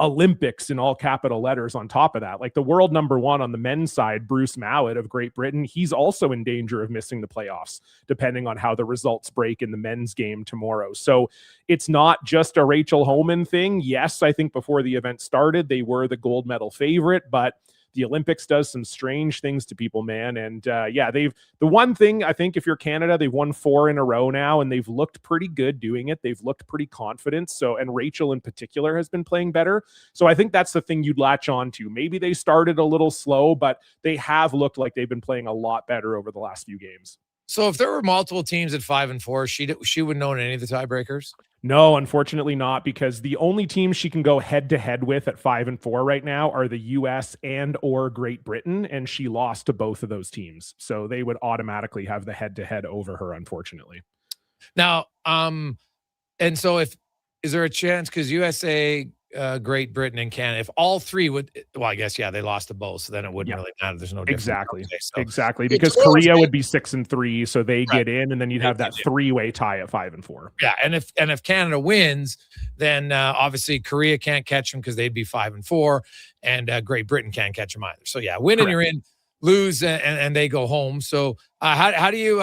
Olympics in all capital letters on top of that. Like the world number 1 on the men's side, Bruce Mowat of Great Britain, he's also in danger of missing the playoffs, depending on how the results break in the men's game tomorrow. So it's not just a Rachel Homan thing. Yes, I think before the event started, they were the gold medal favorite, but the Olympics does some strange things to people, man. And the one thing, I think, if you're Canada, they've won 4 in a row now, and they've looked pretty good doing it. They've looked pretty confident. So, and Rachel in particular has been playing better. So I think that's the thing you'd latch on to. Maybe they started a little slow, but they have looked like they've been playing a lot better over the last few games. So if there were multiple teams at 5-4, she wouldn't know any of the tiebreakers? No, unfortunately not, because the only teams she can go head-to-head with at 5-4 right now are the U.S. and or Great Britain, and she lost to both of those teams. So they would automatically have the head-to-head over her, unfortunately. Now, and so is there a chance, because USA, Great Britain, and Canada, if all 3 would, well, I guess, they lost to both, so then it wouldn't really matter. There's no difference. Exactly, because Korea would be 6-3, so they get in, and then you'd have that 3-way tie at 5-4. Yeah, and if Canada wins, then obviously Korea can't catch them because they'd be 5-4, and Great Britain can't catch them either. So win and you're in, lose and they go home. So how do you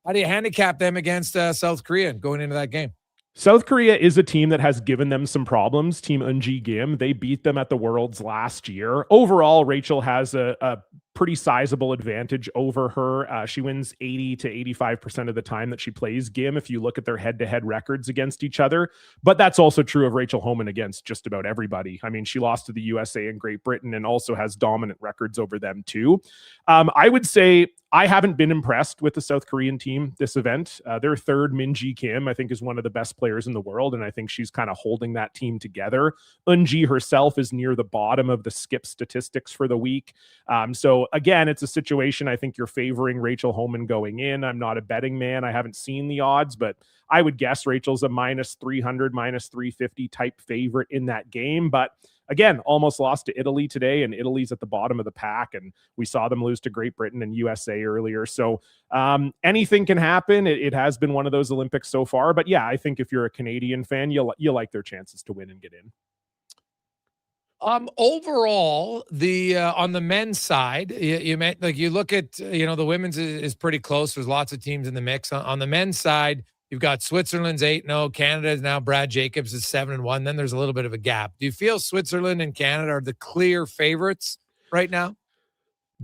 handicap them against South Korea going into that game? South Korea is a team that has given them some problems. Team Eunji Kim, they beat them at the Worlds last year. Overall, Rachel has a pretty sizable advantage over her. She wins 80 to 85% of the time that she plays Kim if you look at their head-to-head records against each other. But that's also true of Rachel Homan against just about everybody. I mean, she lost to the USA and Great Britain and also has dominant records over them too. I would say I haven't been impressed with the South Korean team this event. Their third, Minji Kim, I think is one of the best players in the world, and I think she's kind of holding that team together. Eunji herself is near the bottom of the skip statistics for the week. So again, it's a situation I think you're favoring Rachel Homan going in. I'm not a betting man. I haven't seen the odds, but I would guess Rachel's a minus 300, minus 350 type favorite in that game. But again, almost lost to Italy today, and Italy's at the bottom of the pack, and we saw them lose to Great Britain and USA earlier. So anything can happen. It has been one of those Olympics so far. But yeah, I think if you're a Canadian fan, you like their chances to win and get in. Overall, the on the men's side, you meant like you look at the women's is pretty close. There's lots of teams in the mix. On the men's side, you've got Switzerland's 8-0, Canada is now Brad Jacobs is 7-1. Then there's a little bit of a gap. Do you feel Switzerland and Canada are the clear favorites right now?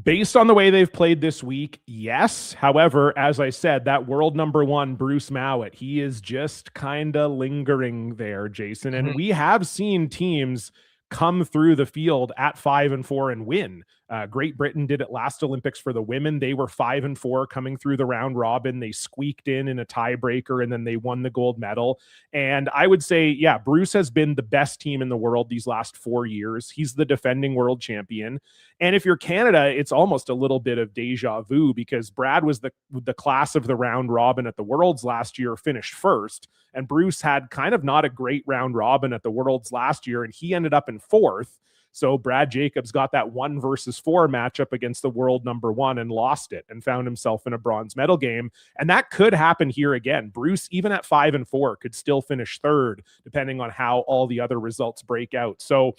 Based on the way they've played this week, yes. However, as I said, that world number one, Bruce Mowat, he is just kind of lingering there, Jason. And we have seen teams come through the field at 5-4 and win. Great Britain did it last Olympics for the women. They were 5-4 coming through the round robin. They squeaked in a tiebreaker, and then they won the gold medal. And I would say, yeah, Bruce has been the best team in the world these last 4 years. He's the defending world champion. And if you're Canada, it's almost a little bit of deja vu, because Brad was the class of the round robin at the Worlds last year, finished first. And Bruce had kind of not a great round robin at the Worlds last year, and he ended up in fourth. So Brad Jacobs got that 1 versus 4 matchup against the world number one and lost it and found himself in a bronze medal game. And that could happen here again. Bruce, even at 5-4, could still finish third, depending on how all the other results break out. So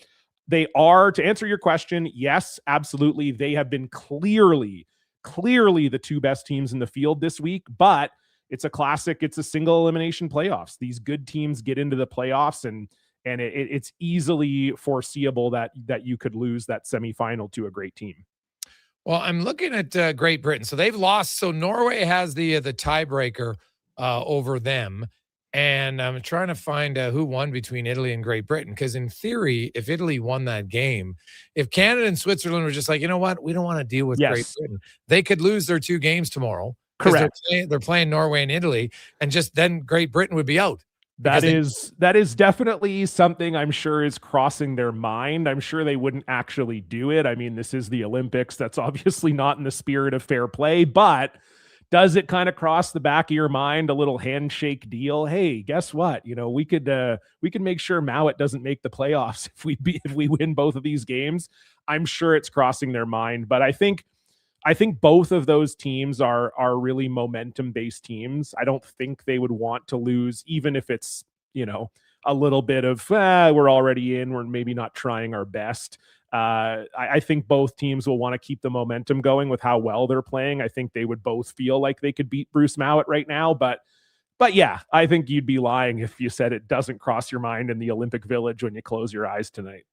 they are, to answer your question, yes, absolutely. They have been clearly the two best teams in the field this week, but it's a classic. It's a single elimination playoffs. These good teams get into the playoffs, and it's easily foreseeable that you could lose that semifinal to a great team. Well, I'm looking at Great Britain. So they've lost. So Norway has the tiebreaker over them. And I'm trying to find who won between Italy and Great Britain. Because in theory, if Italy won that game, if Canada and Switzerland were just like, you know what, we don't want to deal with Great Britain, they could lose their 2 games tomorrow. Correct. They're playing Norway and Italy, and just then Great Britain would be out. That is definitely something I'm sure is crossing their mind. I'm sure they wouldn't actually do it. I mean, this is the Olympics. That's obviously not in the spirit of fair play, but does it kind of cross the back of your mind, a little handshake deal? Hey, guess what? We could make sure Mowat doesn't make the playoffs if we win both of these games. I'm sure it's crossing their mind, but I think both of those teams are really momentum-based teams. I don't think they would want to lose, even if it's, a little bit of, we're already in, we're maybe not trying our best. I think both teams will want to keep the momentum going with how well they're playing. I think they would both feel like they could beat Bruce Mowat right now, but yeah, I think you'd be lying if you said it doesn't cross your mind in the Olympic Village when you close your eyes tonight.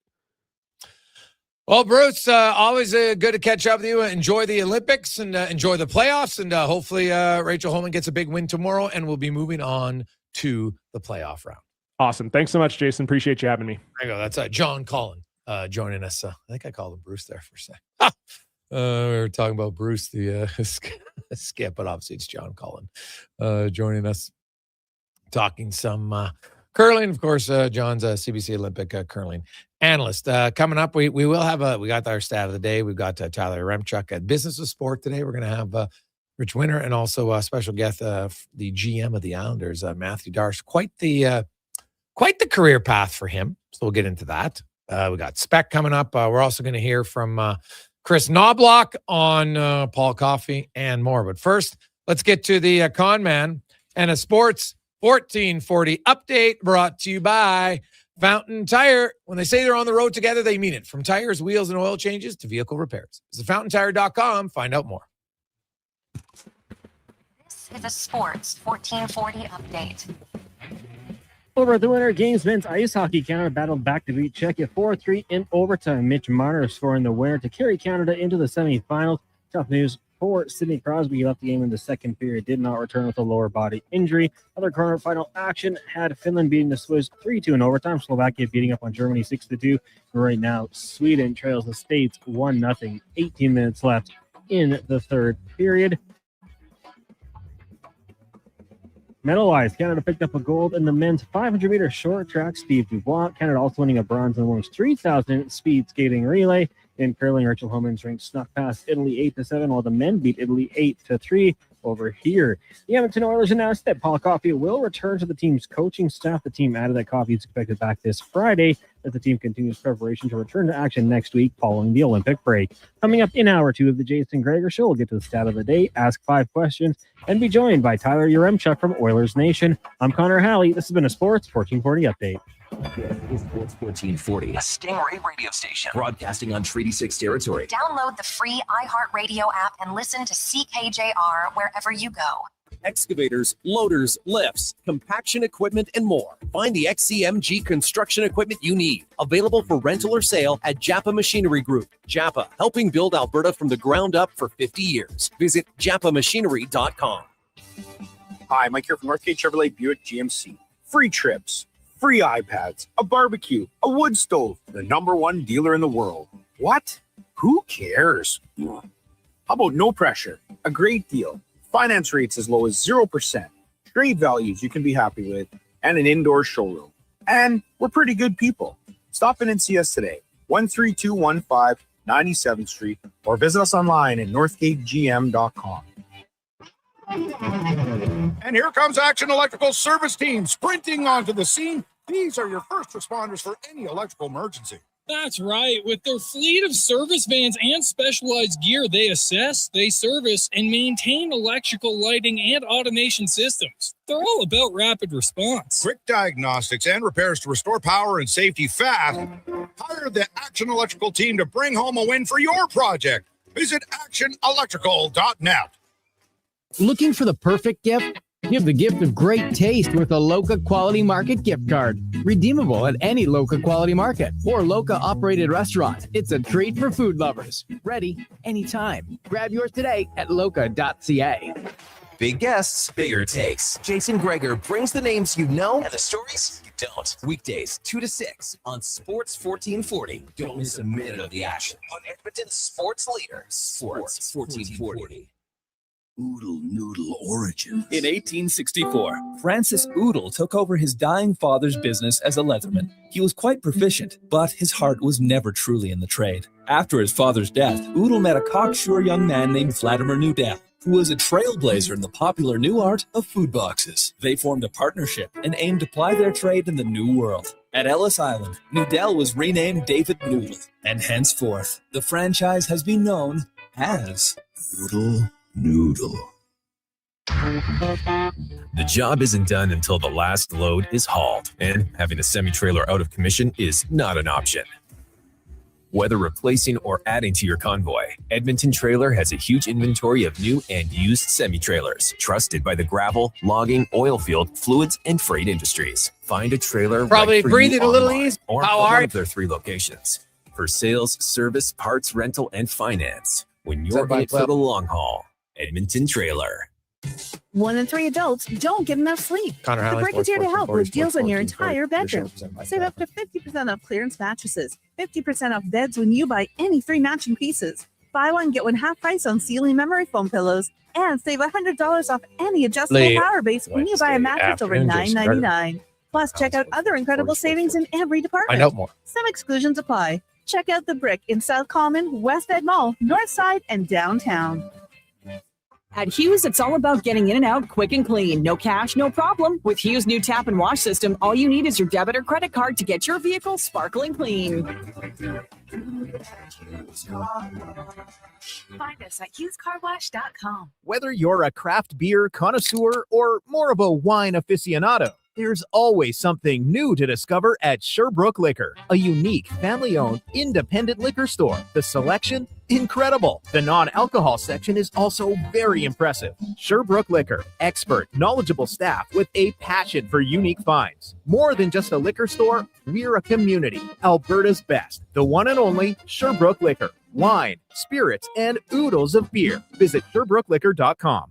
Well, Bruce, always good to catch up with you. Enjoy the Olympics and enjoy the playoffs. And hopefully Rachel Homan gets a big win tomorrow, and we'll be moving on to the playoff round. Awesome. Thanks so much, Jason. Appreciate you having me. There you go. That's John Cullen joining us. I think I called him Bruce there for a sec. We were talking about Bruce, the skip, but obviously it's John Cullen joining us, talking some curling. Of course, John's a CBC Olympic curling analyst. Coming up, we will have we got our stat of the day. We've got Tyler Remchuk at Business of Sport today. We're going to have Ritch Winter and also a special guest, the GM of the Islanders, Matthew Darche. Quite the career path for him. So we'll get into that. We got Spec coming up. We're also going to hear from Chris Knobloch on Paul Coffey and more. But first, let's get to the Con Man and a Sports 1440 update brought to you by Fountain Tire. When they say they're on the road together, they mean it. From tires, wheels, and oil changes to vehicle repairs. Visit fountaintire.com. Find out more. This is a Sports 1440 update. Over at the Winter Games men's ice hockey, Canada battled back to beat Czechia 4-3 in overtime. Mitch Marner scoring the winner to carry Canada into the semifinals. Tough news for Sidney Crosby. He left the game in the second period, did not return with a lower body injury. Other quarterfinal action had Finland beating the Swiss 3-2 in overtime. Slovakia beating up on Germany 6-2. Right now, Sweden trails the States 1-0. 18 minutes left in the third period. Medal-wise, Canada picked up a gold in the men's 500-meter short track. Steve Dubois. Canada also winning a bronze in the women's 3,000 speed skating relay. In curling, Rachel Homan's ranked snuck past Italy 8-7, while the men beat Italy 8-3 over here. The Edmonton Oilers announced that Paul Coffey will return to the team's coaching staff. The team added that Coffey is expected back this Friday as the team continues preparation to return to action next week following the Olympic break. Coming up in hour 2 of the Jason Gregor Show, we'll get to the stat of the day, ask 5 questions, and be joined by Tyler Yaremchuk from Oilers Nation. I'm Connor Halley. This has been a Sports 1440 update. Sports 1440, a Stingray radio station broadcasting on Treaty 6 territory. Download the free iHeartRadio app and listen to CKJR wherever you go. Excavators, loaders, lifts, compaction equipment, and more. Find the XCMG construction equipment you need. Available for rental or sale at Japa Machinery Group. Japa, helping build Alberta from the ground up for 50 years. Visit japamachinery.com. Hi, Mike here from Northgate Chevrolet Buick GMC. Free trips, free iPads, a barbecue, a wood stove, the #1 dealer in the world. What? Who cares? How about no pressure, a great deal, finance rates as low as 0%, trade values you can be happy with, and an indoor showroom. And we're pretty good people. Stop in and see us today, 13215 97th Street, or visit us online at northgategm.com. And here comes Action Electrical Service Team sprinting onto the scene. These are your first responders for any electrical emergency. That's right. With their fleet of service vans and specialized gear, they assess, they service, and maintain electrical lighting and automation systems. They're all about rapid response. Quick diagnostics and repairs to restore power and safety fast. Hire the Action Electrical team to bring home a win for your project. Visit actionelectrical.net. Looking for the perfect gift? Give the gift of great taste with a Loca Quality Market gift card. Redeemable at any Loca Quality Market or Loca operated restaurant. It's a treat for food lovers. Ready anytime. Grab yours today at loca.ca. Big guests, bigger takes. Jason Gregor brings the names you know and the stories you don't. Weekdays 2 to 6 on Sports 1440. Don't miss a minute of the action on Edmonton's sports leader, Sports 1440. Oodle Noodle origin. In 1864, Francis Oodle took over his dying father's business as a leatherman. He was quite proficient, but his heart was never truly in the trade. After his father's death, Oodle met a cocksure young man named Vladimir Nudel, who was a trailblazer in the popular new art of food boxes. They formed a partnership and aimed to ply their trade in the new world. At Ellis Island, Nudel was renamed David Noodle, and henceforth, the franchise has been known as Oodle Noodle. The job isn't done until the last load is hauled, and having a semi-trailer out of commission is not an option. Whether replacing or adding to your convoy, Edmonton Trailer has a huge inventory of new and used semi-trailers, trusted by the gravel, logging, oil field, fluids, and freight industries. Find a trailer Probably right for breathing you a little online easy. or How at are one you? of their 3 locations. For sales, service, parts, rental, and finance, when you're in it for the long haul, Edmonton Trailer. 1 in 3 adults don't get enough sleep. Connor The Halley, Brick is here to Sports help 1440, with deals on your Sports entire 1440. bedroom. Your show presented by Save up to 50% off clearance mattresses, 50% off beds when you buy any 3 matching pieces. Buy one, get one half price on ceiling memory foam pillows, and save $100 off any adjustable Late power base when you buy a mattress over afternoon, Jason Gregor. $9.99. Plus, check out other incredible savings in every department. Find out more. Some exclusions apply. Check out The Brick in South Common, West Ed Mall, North Side, and downtown. At Hughes, it's all about getting in and out quick and clean. No cash, no problem. With Hughes' new tap and wash system, all you need is your debit or credit card to get your vehicle sparkling clean. Find us at hughescarwash.com. Whether you're a craft beer connoisseur or more of a wine aficionado, There's always something new to discover at Sherbrooke Liquor, a unique, family-owned, independent liquor store. The selection? Incredible. The non-alcohol section is also very impressive. Sherbrooke Liquor, expert, knowledgeable staff with a passion for unique finds. More than just a liquor store, we're a community. Alberta's best, the one and only Sherbrooke Liquor. Wine, spirits, and oodles of beer. Visit SherbrookeLiquor.com.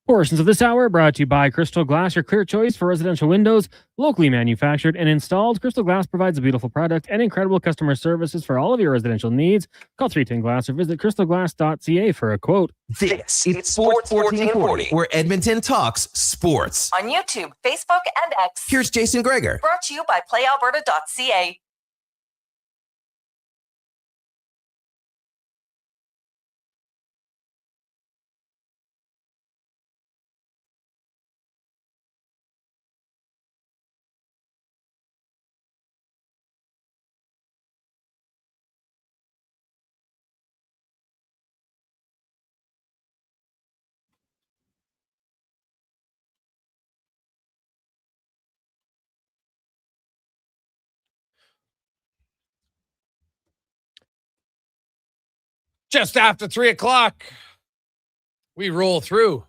Portions of this hour brought to you by Crystal Glass, your clear choice for residential windows, locally manufactured and installed. Crystal Glass provides a beautiful product and incredible customer services for all of your residential needs. Call 310 Glass or visit crystalglass.ca for a quote. This is Sports 1440, where Edmonton talks sports. On YouTube, Facebook, and X. Here's Jason Gregor. Brought to you by PlayAlberta.ca. Just after 3 o'clock, we roll through.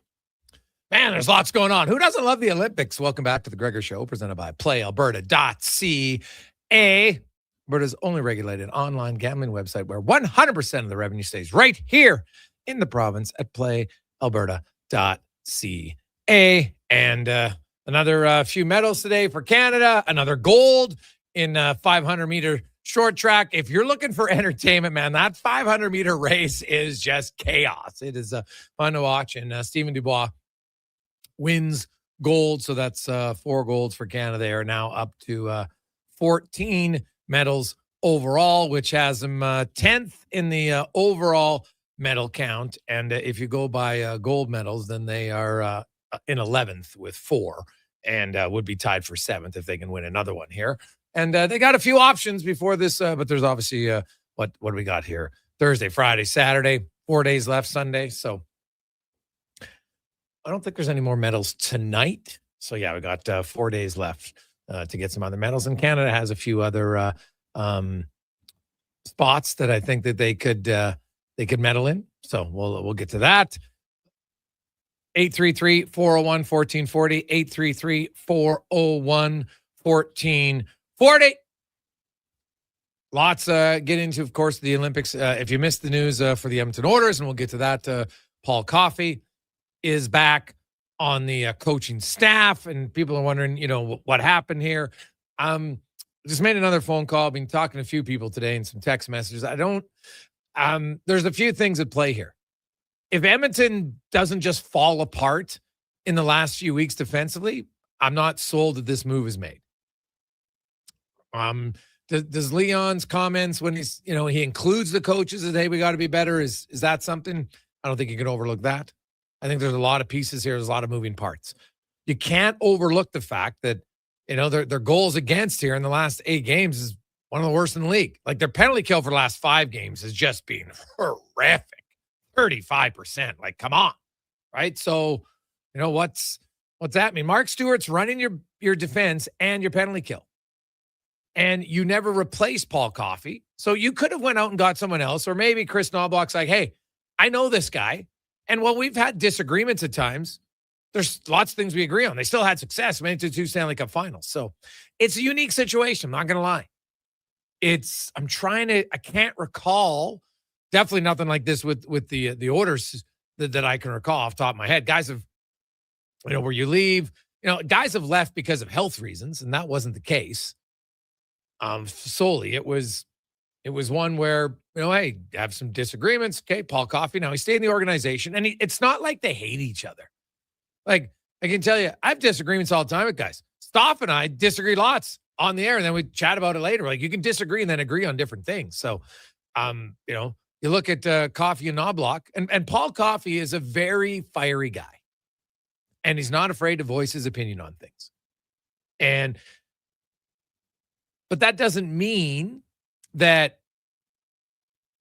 Man, there's lots going on. Who doesn't love the Olympics? Welcome back to the Gregor Show, presented by PlayAlberta.ca. Alberta's only regulated online gambling website where 100% of the revenue stays right here in the province at PlayAlberta.ca. And another few medals today for Canada, another gold in 500-meter short track. If you're looking for entertainment, man, that 500-meter race is just chaos. It is fun to watch. And Stephen Dubois wins gold. So that's 4 golds for Canada. They are now up to 14 medals overall, which has them 10th in the overall medal count. And if you go by gold medals, then they are in 11th with 4 and would be tied for 7th if they can win another one here. And they got a few options before this, but there's obviously, what do we got here? Thursday, Friday, Saturday, 4 days left, Sunday. So I don't think there's any more medals tonight. So yeah, we got 4 days left to get some other medals. And Canada has a few other spots that I think that they could medal in. So we'll get to that. 833-401-1440, 833-401-1440. Lots get into, of course, the Olympics. If you missed the news for the Edmonton Oilers, and we'll get to that, Paul Coffey is back on the coaching staff, and people are wondering, what happened here. Just made another phone call. Been talking to a few people today and some text messages. There's a few things at play here. If Edmonton doesn't just fall apart in the last few weeks defensively, I'm not sold that this move is made. Does Leon's comments when he's, he includes the coaches that, hey, we got to be better. Is that something? I don't think you can overlook that. I think there's a lot of pieces here. There's a lot of moving parts. You can't overlook the fact that, their goals against here in the last 8 games is one of the worst in the league. Like their penalty kill for the last 5 games has just been horrific. 35%. Like, come on. Right. So, what's that mean? Mark Stewart's running your defense and your penalty kill. And you never replace Paul Coffey. So you could have went out and got someone else, or maybe Chris Knobloch's like, hey, I know this guy. And while we've had disagreements at times, there's lots of things we agree on. They still had success, made it to 2 Stanley Cup finals. So it's a unique situation. I'm not going to lie. I can't recall, definitely nothing like this with the orders that I can recall off the top of my head. Guys have, where you leave, guys have left because of health reasons, and that wasn't the case. Solely. It was one where, hey, have some disagreements. Okay, Paul Coffey. Now he stayed in the organization, and it's not like they hate each other. Like, I can tell you, I have disagreements all the time with guys. Stoff and I disagree lots on the air, and then we chat about it later. Like, you can disagree and then agree on different things. So, you look at Coffey and Knobloch, and Paul Coffey is a very fiery guy, and he's not afraid to voice his opinion on things. And But that doesn't mean that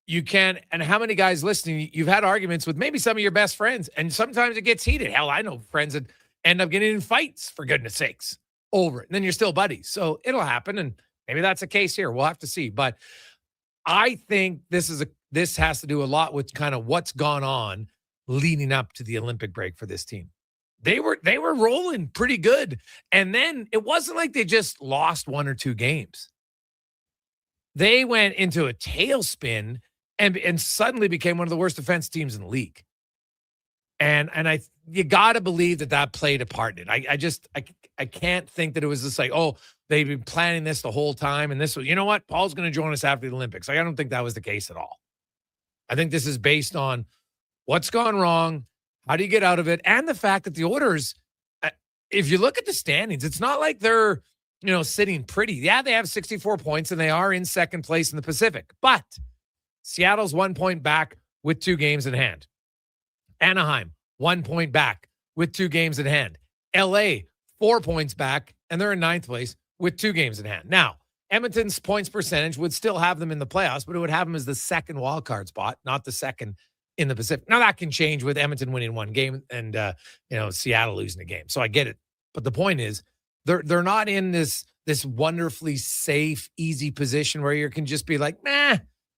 you can. And how many guys listening, you've had arguments with maybe some of your best friends, and sometimes it gets heated. Hell, I know friends that end up getting in fights, for goodness sakes, over it. And then you're still buddies. So it'll happen. And maybe that's the case here. We'll have to see. But I think this has to do a lot with kind of what's gone on leading up to the Olympic break for this team. They were rolling pretty good. And then it wasn't like they just lost one or two games. They went into a tailspin and suddenly became one of the worst defense teams in the league. And you got to believe that played a part in it. I can't think that it was just like, oh, they've been planning this the whole time. And this was, you know what? Paul's going to join us after the Olympics. I don't think that was the case at all. I think this is based on what's gone wrong. How do you get out of it? And the fact that the Oilers, if you look at the standings, it's not like they're, sitting pretty. Yeah, they have 64 points and they are in second place in the Pacific. But Seattle's 1 point back with 2 games in hand. Anaheim, 1 point back with 2 games in hand. LA, 4 points back, and they're in 9th place with 2 games in hand. Now, Edmonton's points percentage would still have them in the playoffs, but it would have them as the second wildcard spot, not the second in the Pacific. Now, that can change with Edmonton winning 1 game and Seattle losing a game. So I get it. But the point is, they're not in this wonderfully safe, easy position where you can just be like,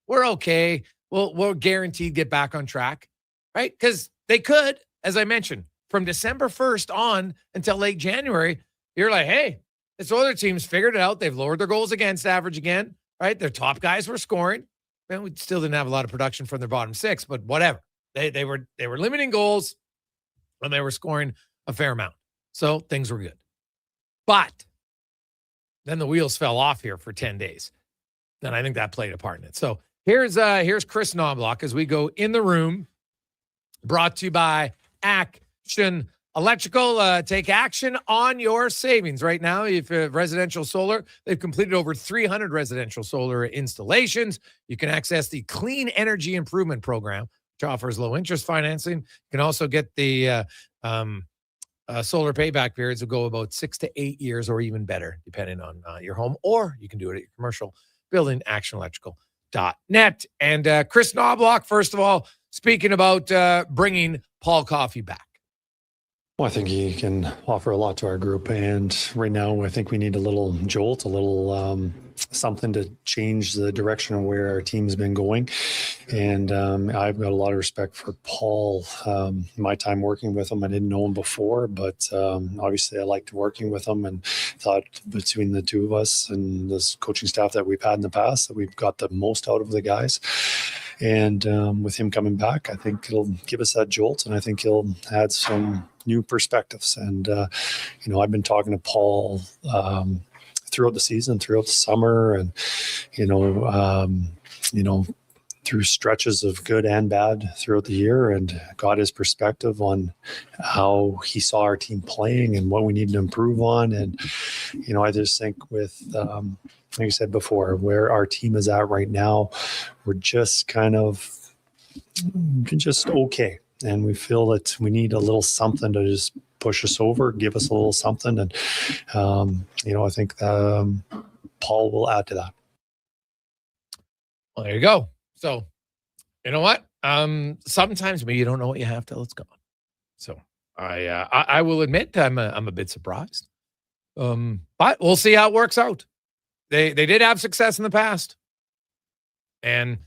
we're okay. We'll guaranteed get back on track, right? Because they could, as I mentioned, from December 1st on until late January, you're like, hey, this other team's figured it out. They've lowered their goals against average again, right? Their top guys were scoring. Man, we still didn't have a lot of production from their bottom 6, but whatever. They were limiting goals and they were scoring a fair amount. So things were good. But then the wheels fell off here for 10 days. And I think that played a part in it. So here's Chris Knobloch as we go in the room, brought to you by Action Electrical. Take action on your savings right now. If residential solar, they've completed over 300 residential solar installations. You can access the Clean Energy Improvement Program, which offers low interest financing. You can also get the solar payback periods will go about 6 to 8 years or even better, depending on your home, or you can do it at your commercial building, actionelectrical.net. And Chris Knobloch, first of all, speaking about bringing Paul Coffey back. Well, I think he can offer a lot to our group. And right now, I think we need a little jolt, a little something to change the direction of where our team's been going. And I've got a lot of respect for Paul. My time working with him, I didn't know him before, but obviously I liked working with him and thought between the two of us and this coaching staff that we've had in the past that we've got the most out of the guys. And with him coming back, I think it'll give us that jolt, and I think he'll add some new perspectives. And, I've been talking to Paul throughout the season, throughout the summer, and, through stretches of good and bad throughout the year, and got his perspective on how he saw our team playing and what we need to improve on. And, I just think with, like I said before, where our team is at right now, we're just kind of just okay. And we feel that we need a little something to just push us over, give us a little something. And, I think Paul will add to that. Well, there you go. So, you know what? Sometimes maybe you don't know what you have till it's gone. So I will admit I'm a bit surprised. But we'll see how it works out. They did have success in the past, and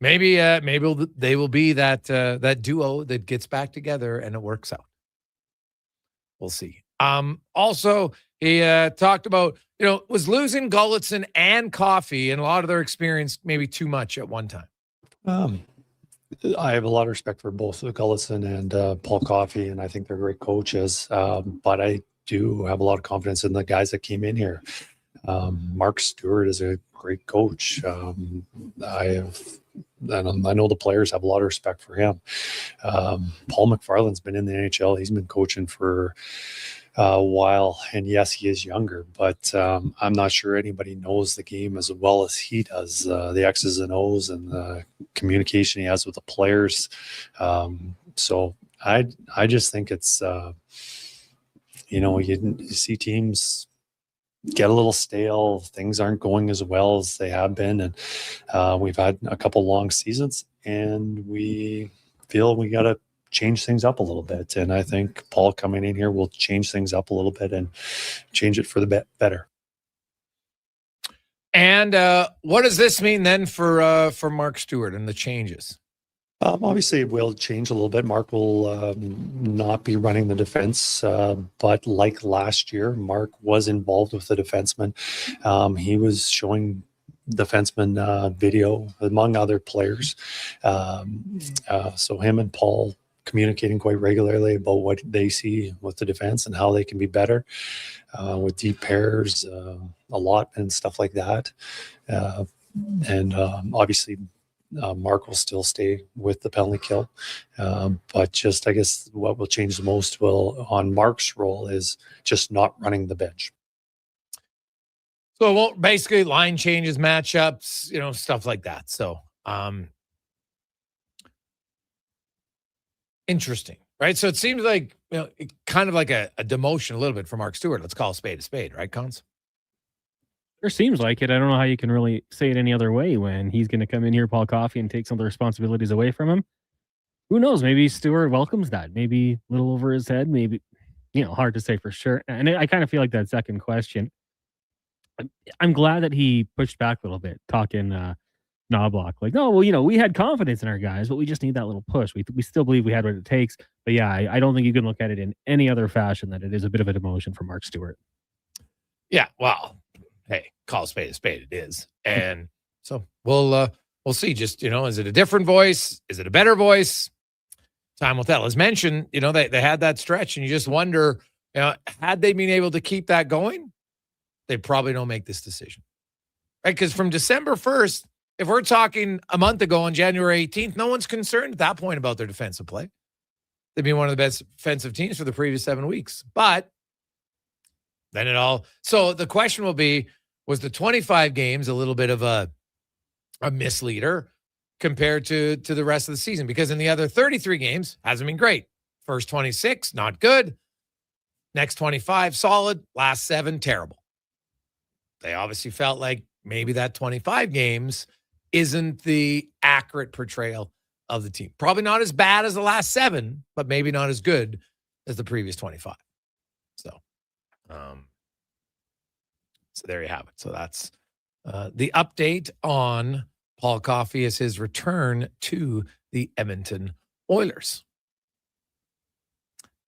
maybe they will be that duo that gets back together and it works out. We'll see. Also, he talked about was losing Gulletson and Coffey and a lot of their experience maybe too much at one time. I have a lot of respect for both Gulletson and Paul Coffey, and I think they're great coaches. But I do have a lot of confidence in the guys that came in here. Mark Stewart is a great coach. I know the players have a lot of respect for him. Paul McFarland's been in the NHL. He's been coaching for a while, and yes, he is younger, but I'm not sure anybody knows the game as well as he does. The X's and O's and the communication he has with the players. So I just think it's you see teams get a little stale. Things aren't going as well as they have been. And we've had a couple long seasons, and we feel we got to change things up a little bit. And I think Paul coming in here will change things up a little bit and change it for the better. And what does this mean then for Mark Stewart and the changes? Obviously, it will change a little bit. Mark will not be running the defense, but like last year, Mark was involved with the defenseman. He was showing defenseman video among other players. So him and Paul communicating quite regularly about what they see with the defense and how they can be better with deep pairs, allotment, stuff like that. And obviously, Mark will still stay with the penalty kill. But just, I guess, what will change the most on Mark's role is just not running the bench. So it won't basically line changes, matchups, stuff like that. So interesting, right? So it seems like, kind of like a demotion a little bit for Mark Stewart. Let's call a spade, right, Cons? Sure seems like it. I don't know how you can really say it any other way when he's going to come in here, Paul Coffey, and take some of the responsibilities away from him. Who knows? Maybe Stewart welcomes that. Maybe a little over his head. Maybe, hard to say for sure. And I kind of feel like that second question. I'm glad that he pushed back a little bit, talking Knobloch. Like, no, well, we had confidence in our guys, but we just need that little push. We still believe we had what it takes. But yeah, I don't think you can look at it in any other fashion that it is a bit of a demotion for Mark Stewart. Yeah, well, hey, call a spade, it is. And so we'll see. Just, is it a different voice? Is it a better voice? Time will tell. As mentioned, they had that stretch, and you just wonder, had they been able to keep that going, they probably don't make this decision. Right? Because from December 1st, if we're talking a month ago on January 18th, no one's concerned at that point about their defensive play. They've been one of the best defensive teams for the previous 7 weeks. But then so the question will be, was the 25 games a little bit of a misleader compared to the rest of the season? Because in the other 33 games, hasn't been great. First 26, not good. Next 25, solid. Last 7, terrible. They obviously felt like maybe that 25 games isn't the accurate portrayal of the team. Probably not as bad as the last 7, but maybe not as good as the previous 25. So there you have it. So that's the update on Paul Coffey as his return to the Edmonton Oilers.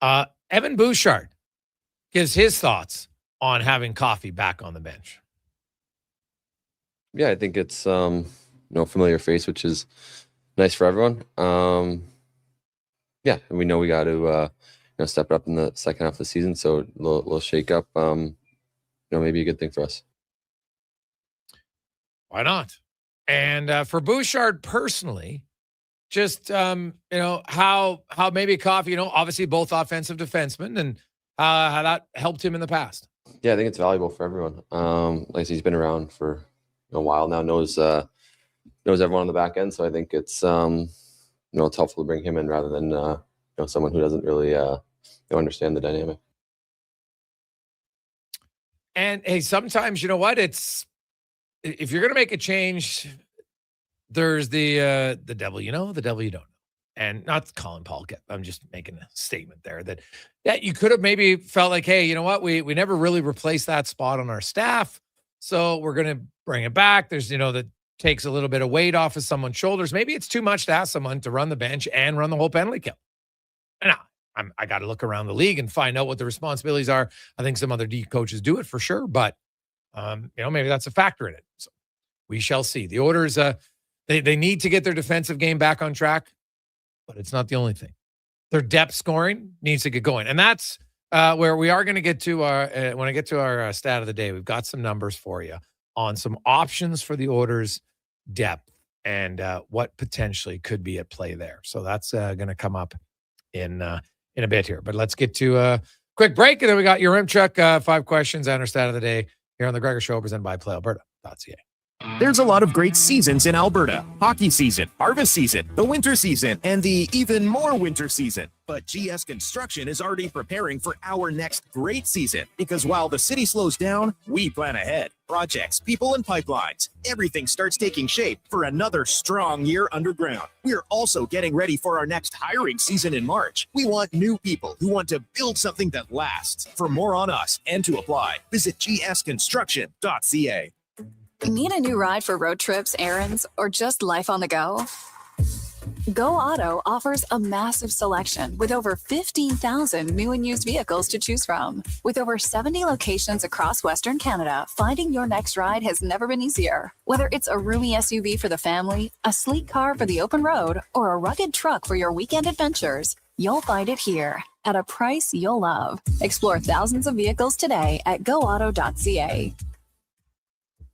Evan Bouchard gives his thoughts on having Coffey back on the bench. Yeah, I think it's familiar face, which is nice for everyone. Yeah, and we know we got to step it up in the second half of the season, so a little shake up. Maybe a good thing for us. Why not? And for Bouchard personally, just how maybe Coffey, obviously both offensive defensemen, and how that helped him in the past. Yeah, I think it's valuable for everyone. Like I said, he's been around for a while now, knows everyone on the back end. So I think it's it's helpful to bring him in rather than someone who doesn't really understand the dynamic. And hey, sometimes it's if you're gonna make a change, there's the devil the devil you don't know. And not calling Paul, I'm just making a statement there that you could have maybe felt like, hey, you know what, we never really replaced that spot on our staff, so we're gonna bring it back. There's that takes a little bit of weight off of someone's shoulders. Maybe it's too much to ask someone to run the bench and run the whole penalty kill. And I got to look around the league and find out what the responsibilities are. I think some other D coaches do it for sure, but maybe that's a factor in it. So we shall see. The Oilers, they need to get their defensive game back on track, but it's not the only thing. Their depth scoring needs to get going, and that's where we are going to get to our. When I get to our stat of the day, we've got some numbers for you on some options for the Oilers' depth and what potentially could be at play there. So that's going to come up in a bit here. But let's get to a quick break, and then we got your Rimchuck 5 questions and our stat of the day here on the Gregor Show, presented by PlayAlberta.ca. There's a lot of great seasons in Alberta. Hockey season, harvest season, the winter season, and the even more winter season. But GS Construction is already preparing for our next great season because while the city slows down, we plan ahead. Projects, people, and pipelines. Everything starts taking shape for another strong year underground. We're also getting ready for our next hiring season in March. We want new people who want to build something that lasts. For more on us and to apply, visit gsconstruction.ca. Need a new ride for road trips, errands, or just life on the go? Go Auto offers a massive selection with over 15,000 new and used vehicles to choose from. With over 70 locations across Western Canada, finding your next ride has never been easier. Whether it's a roomy SUV for the family, a sleek car for the open road, or a rugged truck for your weekend adventures, you'll find it here at a price you'll love. Explore thousands of vehicles today at goauto.ca.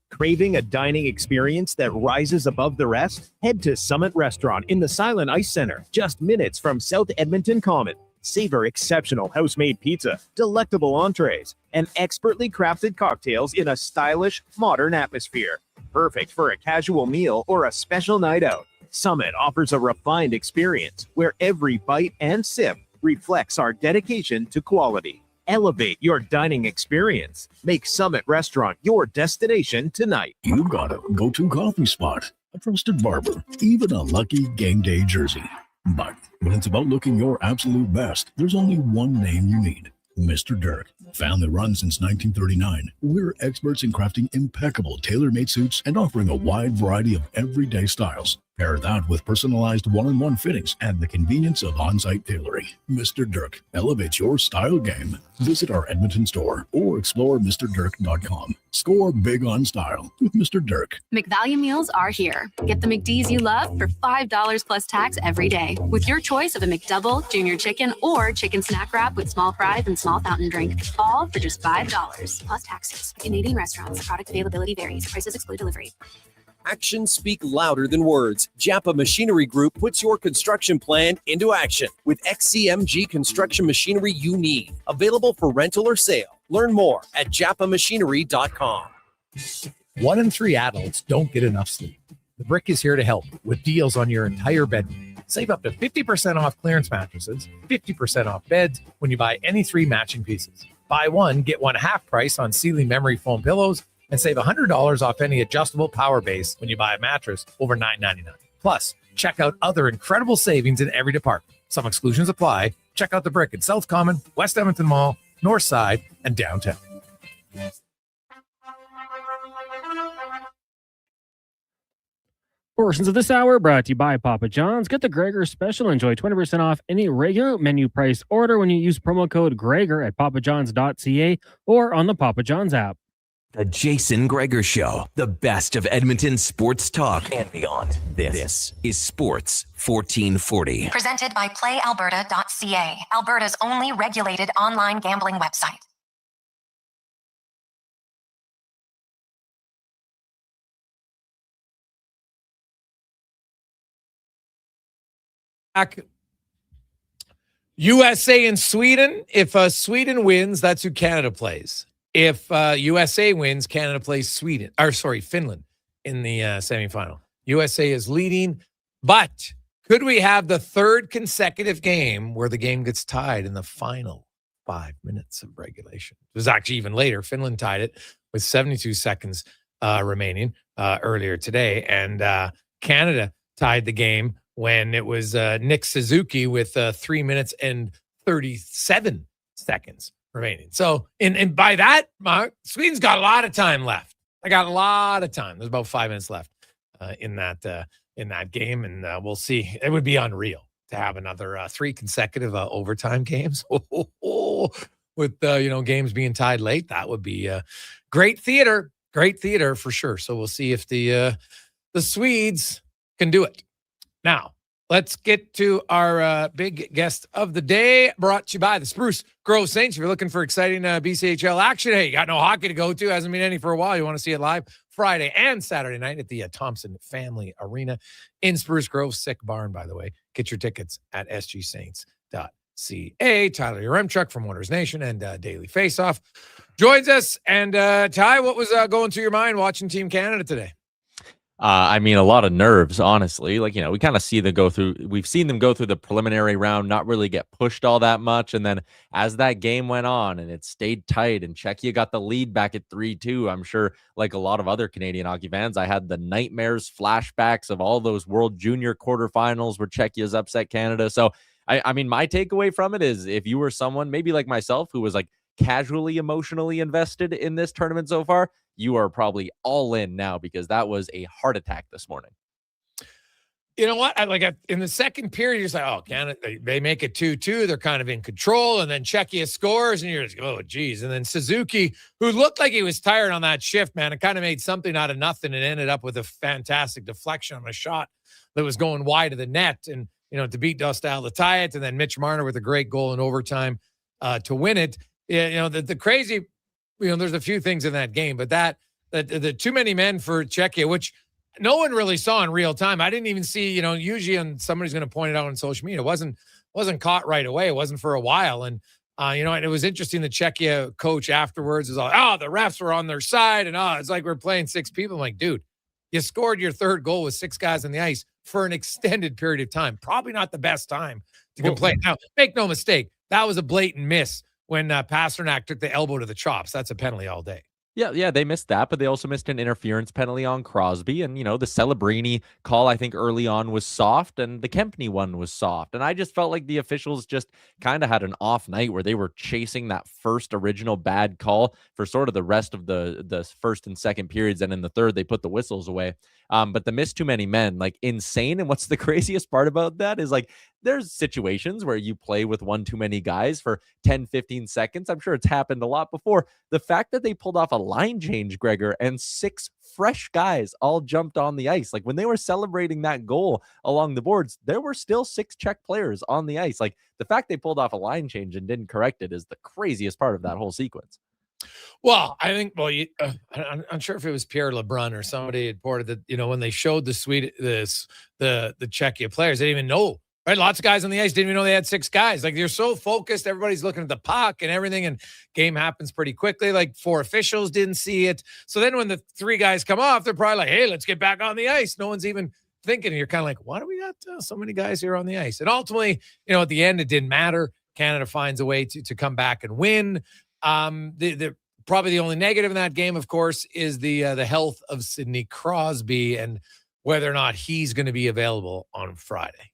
Craving a dining experience that rises above the rest? Head to Summit Restaurant in the Silent Ice Center, just minutes from South Edmonton Common. Savor exceptional house-made pizza, delectable entrees, and expertly crafted cocktails in a stylish, modern atmosphere. Perfect for a casual meal or a special night out. Summit offers a refined experience where every bite and sip reflects our dedication to quality. Elevate your dining experience. Make Summit Restaurant your destination tonight. You got a go-to coffee spot, a trusted barber, even a lucky game day jersey. But when it's about looking your absolute best, there's only one name you need: Mr. Dirk. Family run since 1939, we're experts in crafting impeccable tailor-made suits and offering a wide variety of everyday styles. Pair that with personalized one-on-one fittings and the convenience of on-site tailoring. Mr. Dirk elevates your style game. Visit our Edmonton store or explore MrDirk.com. Score big on style with Mr. Dirk. McValue meals are here. Get the McD's you love for $5 plus tax every day with your choice of a McDouble, junior chicken, or chicken snack wrap with small fries and small fountain drink. All for just $5 plus taxes. Canadian restaurants. Product availability varies. Prices exclude delivery. Actions speak louder than words. Japa Machinery Group puts your construction plan into action with XCMG construction machinery you need. Available for rental or sale. Learn more at japamachinery.com. 1 in 3 adults don't get enough sleep. The Brick is here to help with deals on your entire bedroom. Save up to 50% off clearance mattresses, 50% off beds when you buy any 3 matching pieces. Buy one, get one half price on ceiling memory foam pillows, and save $100 off any adjustable power base when you buy a mattress over $9.99. Plus, check out other incredible savings in every department. Some exclusions apply. Check out the Brick in South Common, West Edmonton Mall, North Side, and downtown. Portions of this hour brought to you by Papa John's. Get the Gregor special. Enjoy 20% off any regular menu price order when you use promo code Gregor at papajohns.ca or on the Papa John's app. The Jason Gregor Show, the best of Edmonton sports talk and beyond. This is Sports 1440. Presented by PlayAlberta.ca, Alberta's only regulated online gambling website. USA and Sweden. If Sweden wins, that's who Canada plays. If USA wins, Canada plays Finland in the semifinal. USA is leading, but could we have the third consecutive game where the game gets tied in the final 5 minutes of regulation? It was actually even later. Finland tied it with 72 seconds remaining earlier today, and Canada tied the game when it was Nick Suzuki with 3 minutes and 37 seconds remaining. So, and by that, Sweden's got a lot of time left. I got a lot of time. There's about 5 minutes left in that game, and we'll see. It would be unreal to have another 3 consecutive overtime games with games being tied late. That would be great theater for sure. So we'll see if the Swedes can do it. Now, let's get to our big guest of the day, brought to you by the Spruce Grove Saints. If you're looking for exciting BCHL action, hey, you got no hockey to go to, hasn't been any for a while. You want to see it live Friday and Saturday night at the Thompson Family Arena in Spruce Grove. Sick barn, by the way. Get your tickets at sgsaints.ca. Tyler Yaremchuk from Wonders Nation and Daily Faceoff joins us. And Ty, what was going through your mind watching Team Canada today? I mean, a lot of nerves, honestly. Like, we kind of see them go through. We've seen them go through the preliminary round, not really get pushed all that much. And then as that game went on and it stayed tight and Czechia got the lead back at 3-2, I'm sure, like a lot of other Canadian hockey fans, I had the nightmares, flashbacks of all those World Junior quarterfinals where Czechia's upset Canada. So, I mean, my takeaway from it is if you were someone maybe like myself who was like casually emotionally invested in this tournament so far, you are probably all in now because that was a heart attack this morning. You know what? In the second period, you're just like, oh, Canada, they make it 2-2. They're kind of in control. And then Czechia scores, and you're just, oh, geez. And then Suzuki, who looked like he was tired on that shift, man, it kind of made something out of nothing and ended up with a fantastic deflection on a shot that was going wide of the net. And, to beat Dostal to tie it. And then Mitch Marner with a great goal in overtime to win it. The crazy, there's a few things in that game, but the too many men for Czechia, which no one really saw in real time. I didn't even see, usually somebody's going to point it out on social media. It wasn't caught right away. It wasn't for a while. And, and it was interesting. The Czechia coach afterwards is like, the refs were on their side. And, it's like we're playing 6 people. I'm like, dude, you scored your third goal with 6 guys on the ice for an extended period of time. Probably not the best time to complain. Now, make no mistake. That was a blatant miss when Pasternak took the elbow to the chops. That's a penalty all day. Yeah, they missed that, but they also missed an interference penalty on Crosby. And, the Celebrini call, I think, early on was soft, and the Kempny one was soft. And I just felt like the officials just kind of had an off night where they were chasing that first original bad call for sort of the rest of the first and second periods. And in the third, they put the whistles away. But the miss too many men, like insane. And what's the craziest part about that is like, there's situations where you play with one too many guys for 10, 15 seconds. I'm sure it's happened a lot before. The fact that they pulled off a line change, Gregor, and 6 fresh guys all jumped on the ice. Like when they were celebrating that goal along the boards, there were still 6 Czech players on the ice. Like the fact they pulled off a line change and didn't correct it is the craziest part of that whole sequence. Well, I think, I'm sure if it was Pierre Lebrun or somebody had reported that, when they showed the Czechia players, they didn't even know, right? Lots of guys on the ice didn't even know they had 6 guys. Like they're so focused. Everybody's looking at the puck and everything, and game happens pretty quickly. Like 4 officials didn't see it. So then when the 3 guys come off, they're probably like, hey, let's get back on the ice. No one's even thinking. You're kind of like, why do we got so many guys here on the ice? And ultimately, at the end, it didn't matter. Canada finds a way to come back and win. Probably the only negative in that game, of course, is the health of Sidney Crosby and whether or not he's going to be available on Friday.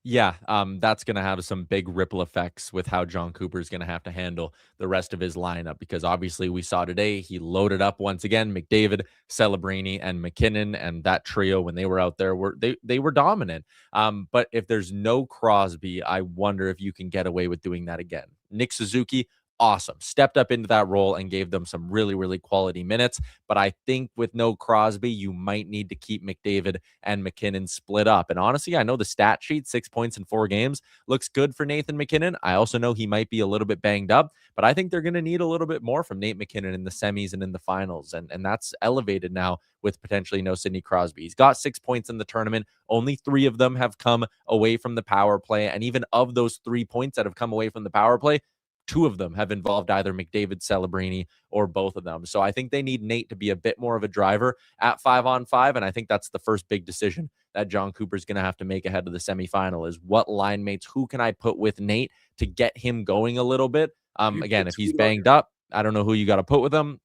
Yeah, that's going to have some big ripple effects with how John Cooper is going to have to handle the rest of his lineup, because obviously we saw today he loaded up once again McDavid, Celebrini, and McKinnon, and that trio when they were out there they were dominant. But if there's no Crosby, I wonder if you can get away with doing that again. Nick Suzuki, awesome, stepped up into that role and gave them some really, really quality minutes. But I think with no Crosby, you might need to keep McDavid and McKinnon split up. And honestly, I know the stat sheet, 6 points in 4 games, looks good for Nathan McKinnon. I also know he might be a little bit banged up, but I think they're going to need a little bit more from Nate McKinnon in the semis and in the finals. And that's elevated now with potentially no Sidney Crosby. He's got 6 points in the tournament. Only 3 of them have come away from the power play. And even of those 3 points that have come away from the power play, 2 of them have involved either McDavid, Celebrini, or both of them. So I think they need Nate to be a bit more of a driver at 5-on-5. And I think that's the first big decision that John Cooper's going to have to make ahead of the semifinal is what line mates, who can I put with Nate to get him going a little bit? Again, if he's banged up, I don't know who you got to put with him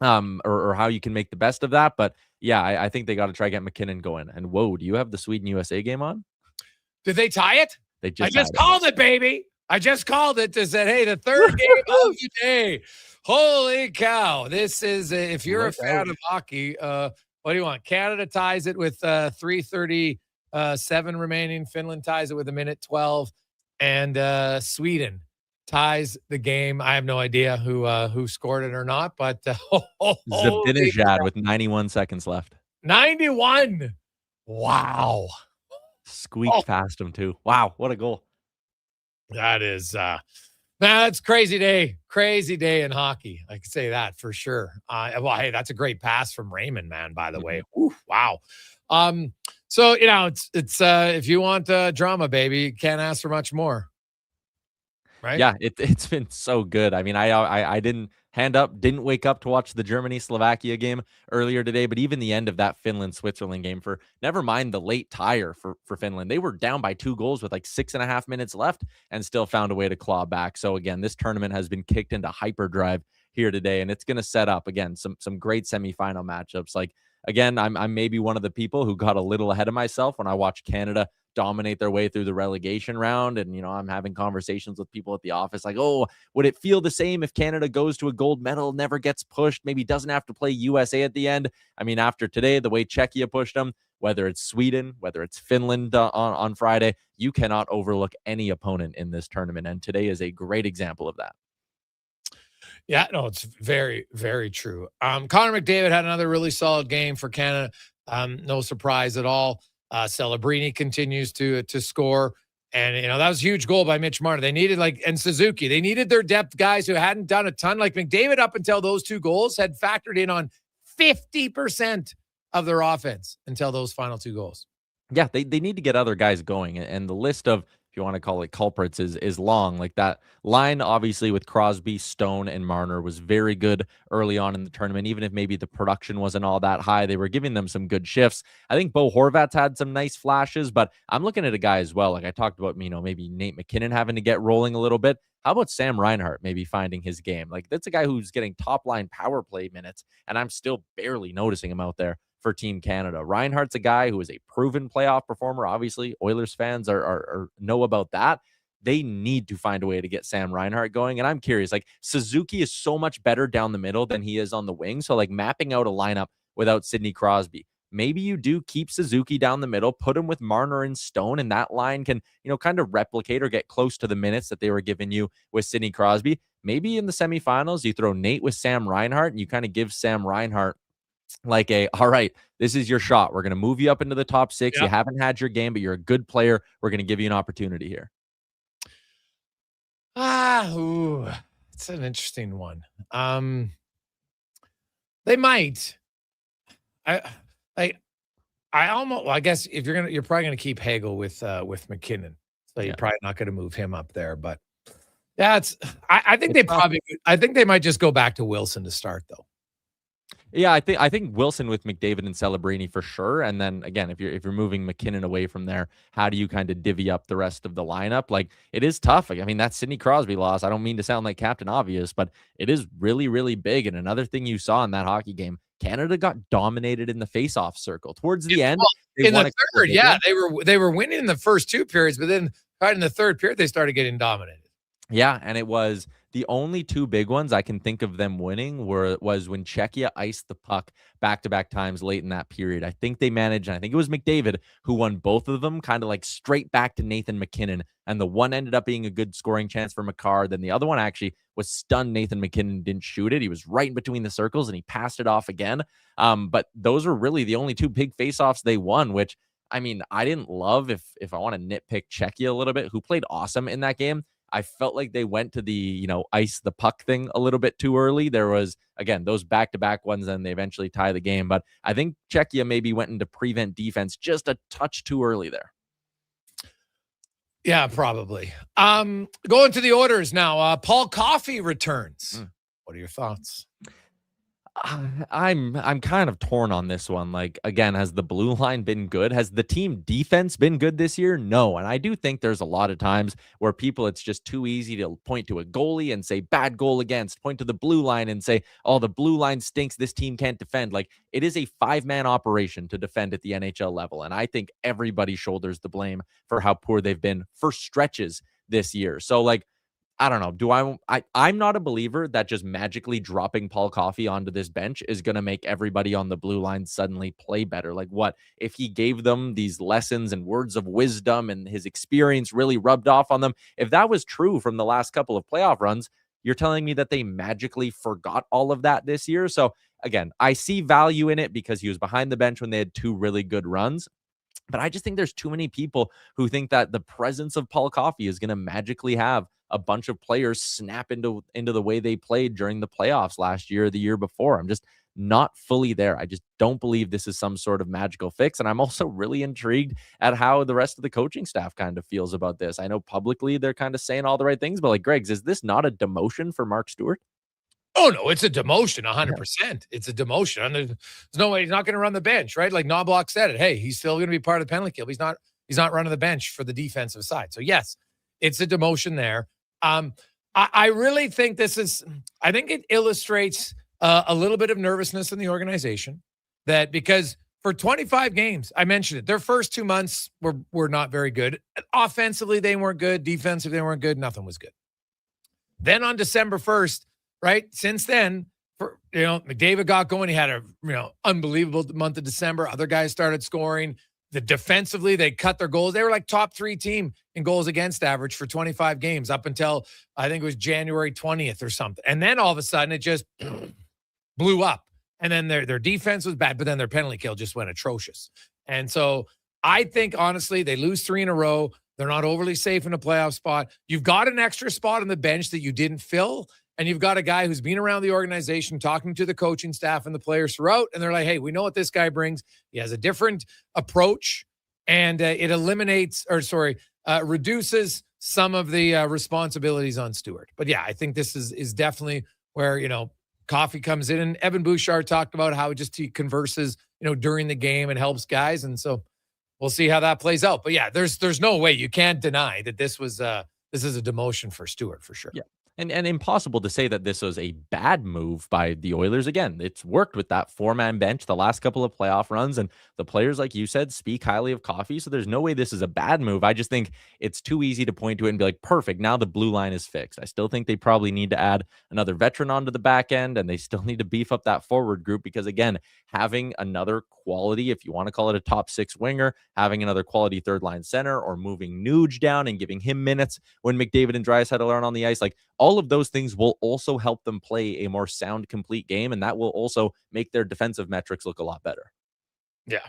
or how you can make the best of that. But yeah, I think they got to try to get McKinnon going. And whoa, do you have the Sweden-USA game on? Did they tie it? I just called it, baby. I just called it to say, hey, the third game of the day. Holy cow. This is, if you're a fan of hockey, what do you want? Canada ties it with 3:37 remaining. Finland ties it with 1:12. And Sweden ties the game. I have no idea who scored it or not, but Zabinajad with 91 seconds left. 91. Wow. Squeaked past him too. Wow, what a goal. That is, that's crazy day in hockey. I can say that for sure. Well, hey, that's a great pass from Raymond, man, by the way. Ooh, wow. So, it's if you want drama, baby, you can't ask for much more. right? Yeah, it's been so good. I mean, I didn't wake up to watch the Germany-Slovakia game earlier today, but even the end of that Finland-Switzerland game, for never mind the late tire for Finland, they were down by 2 goals with like 6.5 minutes left and still found a way to claw back. So again, this tournament has been kicked into hyperdrive here today, and it's going to set up again some great semifinal matchups. Like again, I'm maybe one of the people who got a little ahead of myself when I watched Canada dominate their way through the relegation round. And, I'm having conversations with people at the office like, oh, would it feel the same if Canada goes to a gold medal, never gets pushed, maybe doesn't have to play USA at the end? I mean, after today, the way Czechia pushed them, whether it's Sweden, whether it's Finland on Friday, you cannot overlook any opponent in this tournament. And today is a great example of that. Yeah, no, it's very, very true. Connor McDavid had another really solid game for Canada. No surprise at all. Celebrini continues to score. And, that was a huge goal by Mitch Marner. They needed and Suzuki, they needed their depth guys who hadn't done a ton. Like McDavid up until those 2 goals had factored in on 50% of their offense until those final 2 goals. Yeah, they need to get other guys going. And the list of, if you want to call it culprits, is long. Like that line, obviously, with Crosby, Stone, and Marner was very good early on in the tournament. Even if maybe the production wasn't all that high, they were giving them some good shifts. I think Bo Horvat's had some nice flashes, but I'm looking at a guy as well. Like I talked about, maybe Nate McKinnon having to get rolling a little bit. How about Sam Reinhart maybe finding his game? Like that's a guy who's getting top line power play minutes, and I'm still barely noticing him out there for Team Canada. Reinhart's a guy who is a proven playoff performer. Obviously, Oilers fans are know about that. They need to find a way to get Sam Reinhart going. And I'm curious, like Suzuki is so much better down the middle than he is on the wing. So like mapping out a lineup without Sidney Crosby, maybe you do keep Suzuki down the middle, put him with Marner and Stone, and that line can, kind of replicate or get close to the minutes that they were giving you with Sidney Crosby. Maybe in the semifinals, you throw Nate with Sam Reinhart and you kind of give Sam Reinhart like all right, this is your shot. We're going to move you up into the top 6. Yep. You haven't had your game, but you're a good player. We're going to give you an opportunity here. It's an interesting one. They might. I guess if you're probably going to keep Hagel with McKinnon. So you're probably not going to move him up there, but I think they might just go back to Wilson to start though. Yeah, I think Wilson with McDavid and Celebrini for sure. And then again, if you're moving McKinnon away from there, how do you kind of divvy up the rest of the lineup? Like it is tough. Like, I mean, that Sidney Crosby loss, I don't mean to sound like Captain Obvious, but it is really, really big. And another thing you saw in that hockey game, Canada got dominated in the face-off circle towards the end. In the third, they were winning in the first 2 periods, but then right in the third period, they started getting dominated. Yeah, and it was the only 2 big ones I can think of them winning was when Czechia iced the puck back-to-back times late in that period. I think they managed, and I think it was McDavid who won both of them, kind of like straight back to Nathan McKinnon. And the one ended up being a good scoring chance for Makar. Then the other one actually was stunned. Nathan McKinnon didn't shoot it. He was right in between the circles, and he passed it off again. But those were really the only 2 big faceoffs they won, which, I mean, I didn't love if I want to nitpick Czechia a little bit, who played awesome in that game. I felt like they went to the, ice the puck thing a little bit too early. There was, again, those back-to-back ones, and they eventually tie the game. But I think Czechia maybe went into prevent defense just a touch too early there. Yeah, probably. Going to the orders now. Paul Coffey returns. What are your thoughts? I'm kind of torn on this one. Like, again, has the blue line been good? Has the team defense been good this year? No. And I do think there's a lot of times where it's just too easy to point to a goalie and say bad goal against, point to the blue line and say, oh, the blue line stinks. This team can't defend. Like, it is a 5-man operation to defend at the NHL level. And I think everybody shoulders the blame for how poor they've been for stretches this year. So like, I don't know. I'm not a believer that just magically dropping Paul Coffey onto this bench is going to make everybody on the blue line suddenly play better. Like what if he gave them these lessons and words of wisdom and his experience really rubbed off on them? If that was true from the last couple of playoff runs, you're telling me that they magically forgot all of that this year. So again, I see value in it because he was behind the bench when they had 2 really good runs. But I just think there's too many people who think that the presence of Paul Coffey is going to magically have a bunch of players snap into the way they played during the playoffs last year or the year before. not fully there. I just don't believe this is some sort of magical fix. And I'm also really intrigued at how the rest of the coaching staff kind of feels about this. I know publicly they're kind of saying all the right things, but like, Greg's, is this not a demotion for Mark Stewart? Oh, no, it's a demotion, 100%. It's a demotion. And there's no way he's not going to run the bench, right? Like Knobloch said it. Hey, he's still going to be part of the penalty kill. He's not running the bench for the defensive side. So, yes, it's a demotion there. I really think I think it illustrates a little bit of nervousness in the organization that because for 25 games, I mentioned it, their first 2 months were not very good. Offensively, they weren't good. Defensively, they weren't good. Nothing was good. Then on December 1st, right? Since then, McDavid got going. He had a unbelievable month of December. Other guys started scoring. Defensively, they cut their goals. They were like top 3 team in goals against average for 25 games up until I think it was January 20th or something. And then all of a sudden, it just blew up. And then their defense was bad, but then their penalty kill just went atrocious. And so I think honestly, they lose 3 in a row. They're not overly safe in a playoff spot. You've got an extra spot on the bench that you didn't fill. And you've got a guy who's been around the organization, talking to the coaching staff and the players throughout. And they're like, hey, we know what this guy brings. He has a different approach. And it reduces some of the responsibilities on Stewart. But yeah, I think this is definitely where, Coffey comes in. And Evan Bouchard talked about how he converses, during the game and helps guys. And so we'll see how that plays out. But yeah, there's no way you can't deny that this is a demotion for Stewart for sure. Yeah. And impossible to say that this was a bad move by the Oilers. Again, it's worked with that 4-man bench the last couple of playoff runs, and the players, like you said, speak highly of Coffey. So there's no way this is a bad move. I just think it's too easy to point to it and be like, perfect, now the blue line is fixed. I still think they probably need to add another veteran onto the back end, and they still need to beef up that forward group because, again, having another quality, if you want to call it a top 6 winger, having another quality third line center, or moving Nuge down and giving him minutes when McDavid and Draisaitl are on the ice, like all of those things will also help them play a more sound, complete game, and that will also make their defensive metrics look a lot better. Yeah.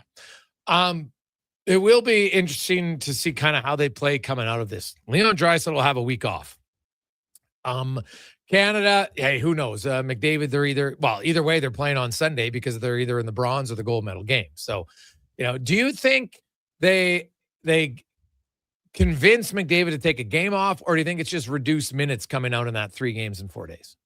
It will be interesting to see kind of how they play coming out of this. Leon Draisaitl will have a week off. Canada, hey, who knows? McDavid, they're either way, they're playing on Sunday because they're either in the bronze or the gold medal game. So, do you think they convince McDavid to take a game off, or do you think it's just reduced minutes coming out in that 3 games in 4 days?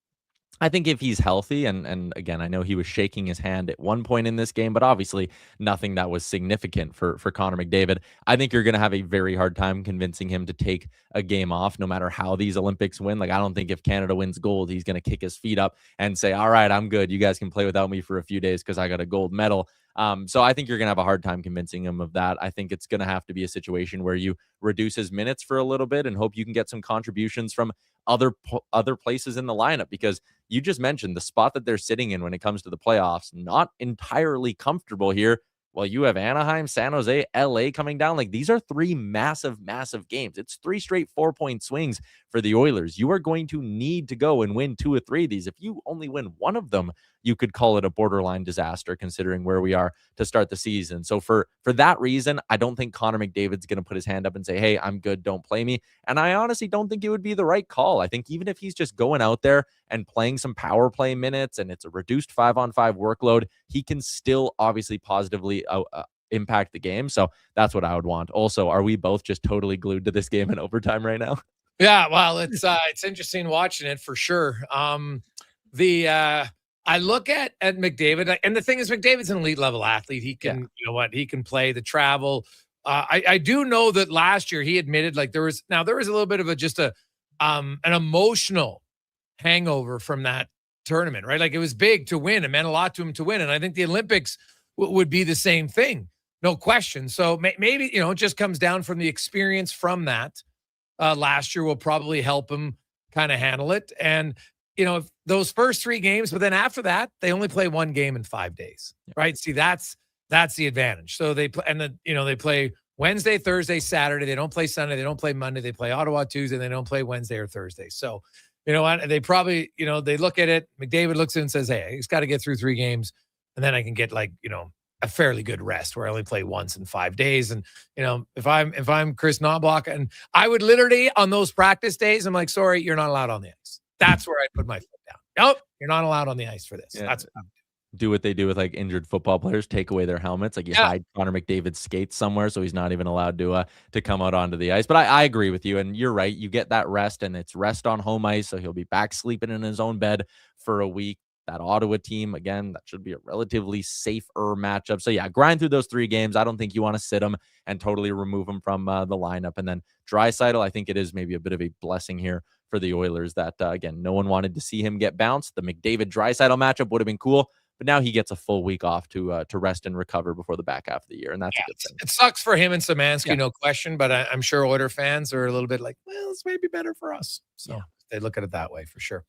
I think if he's healthy, and again, I know he was shaking his hand at one point in this game, but obviously nothing that was significant for Connor McDavid. I think you're going to have a very hard time convincing him to take a game off, no matter how these Olympics win. Like, I don't think if Canada wins gold, he's going to kick his feet up and say, all right, I'm good. You guys can play without me for a few days because I got a gold medal. So I think you're going to have a hard time convincing him of that. I think it's going to have to be a situation where you reduce his minutes for a little bit and hope you can get some contributions from other places in the lineup, because you just mentioned the spot that they're sitting in when it comes to the playoffs, not entirely comfortable here. Well, you have Anaheim, San Jose, LA coming down. Like, these are 3 massive, massive games. It's 3 straight 4-point swings for the Oilers. You are going to need to go and win 2 or 3 of these. If you only win 1 of them, you could call it a borderline disaster considering where we are to start the season. So for that reason, I don't think Connor McDavid's going to put his hand up and say, hey, I'm good, don't play me. And I honestly don't think it would be the right call. I think even if he's just going out there and playing some power play minutes and it's a reduced 5-on-5 workload, he can still obviously positively impact the game. So that's what I would want. Also, are we both just totally glued to this game in overtime right now? Yeah, well, it's interesting watching it for sure. I look at McDavid, and the thing is, McDavid's an elite level athlete. He can, he can play the travel. I do know that last year he admitted there was a little bit of an emotional hangover from that tournament, right? Like, it was big to win. It meant a lot to him to win. And I think the Olympics would be the same thing. No question. So maybe, it just comes down from the experience from that. Last year will probably help him kind of handle it. And, if those first 3 games, but then after that, they only play 1 game in 5 days, right? See, that's the advantage. So they play, and they play Wednesday, Thursday, Saturday. They don't play Sunday. They don't play Monday. They play Ottawa Tuesday. They don't play Wednesday or Thursday. So, you know what? They probably, they look at it. McDavid looks at it and says, hey, he's got to get through 3 games. And then I can get a fairly good rest where I only play once in 5 days. And, if I'm Chris Knobloch, and I would literally on those practice days, I'm like, sorry, you're not allowed on the ice. That's where I put my foot down. Nope, you're not allowed on the ice for this. Yeah. That's what I'm doing. do what they do with like injured football players, take away their helmets. Like you hide Connor McDavid's skates somewhere so he's not even allowed to come out onto the ice. But I agree with you, and you're right. You get that rest, and it's rest on home ice, so he'll be back sleeping in his own bed for a week. That Ottawa team, again, that should be a relatively safer matchup. So yeah, grind through those 3 games. I don't think you want to sit him and totally remove him from the lineup. And then Draisaitl, I think it is maybe a bit of a blessing here for the Oilers that, again, no one wanted to see him get bounced. The McDavid-Draisaitl matchup would have been cool, but now he gets a full week off to rest and recover before the back half of the year, and that's a good thing. It sucks for him and Szymanski, no question, but I'm sure Oilers fans are a little bit like, well, this may be better for us. So they look at it that way for sure.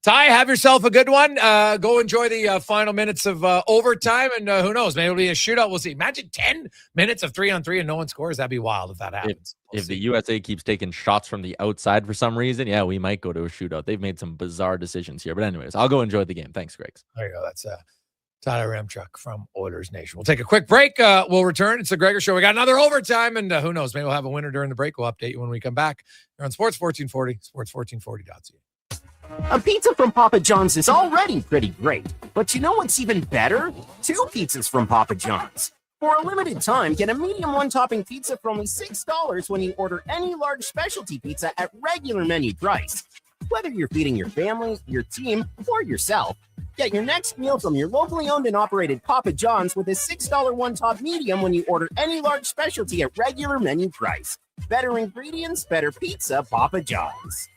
Ty, have yourself a good one. Go enjoy the final minutes of overtime, and who knows, maybe it'll be a shootout. We'll see. Imagine 10 minutes of 3-on-3 and no one scores. That'd be wild if that happens. If the USA keeps taking shots from the outside for some reason, we might go to a shootout. They've made some bizarre decisions here. But anyways, I'll go enjoy the game. Thanks, Greg. There you go. That's Tyler Remchuk from Oilers Nation. We'll take a quick break. We'll return. It's the Gregor Show. We got another overtime, and who knows, maybe we'll have a winner during the break. We'll update you when we come back. You're on Sports 1440, sports1440.ca. A pizza from Papa John's is already pretty great, but you know what's even better? 2 pizzas from Papa John's. For a limited time, get a medium 1-topping pizza for only $6 when you order any large specialty pizza at regular menu price. Whether you're feeding your family, your team, or yourself, get your next meal from your locally owned and operated Papa John's with a $6 1-top medium when you order any large specialty at regular menu price. Better ingredients, better pizza, Papa John's.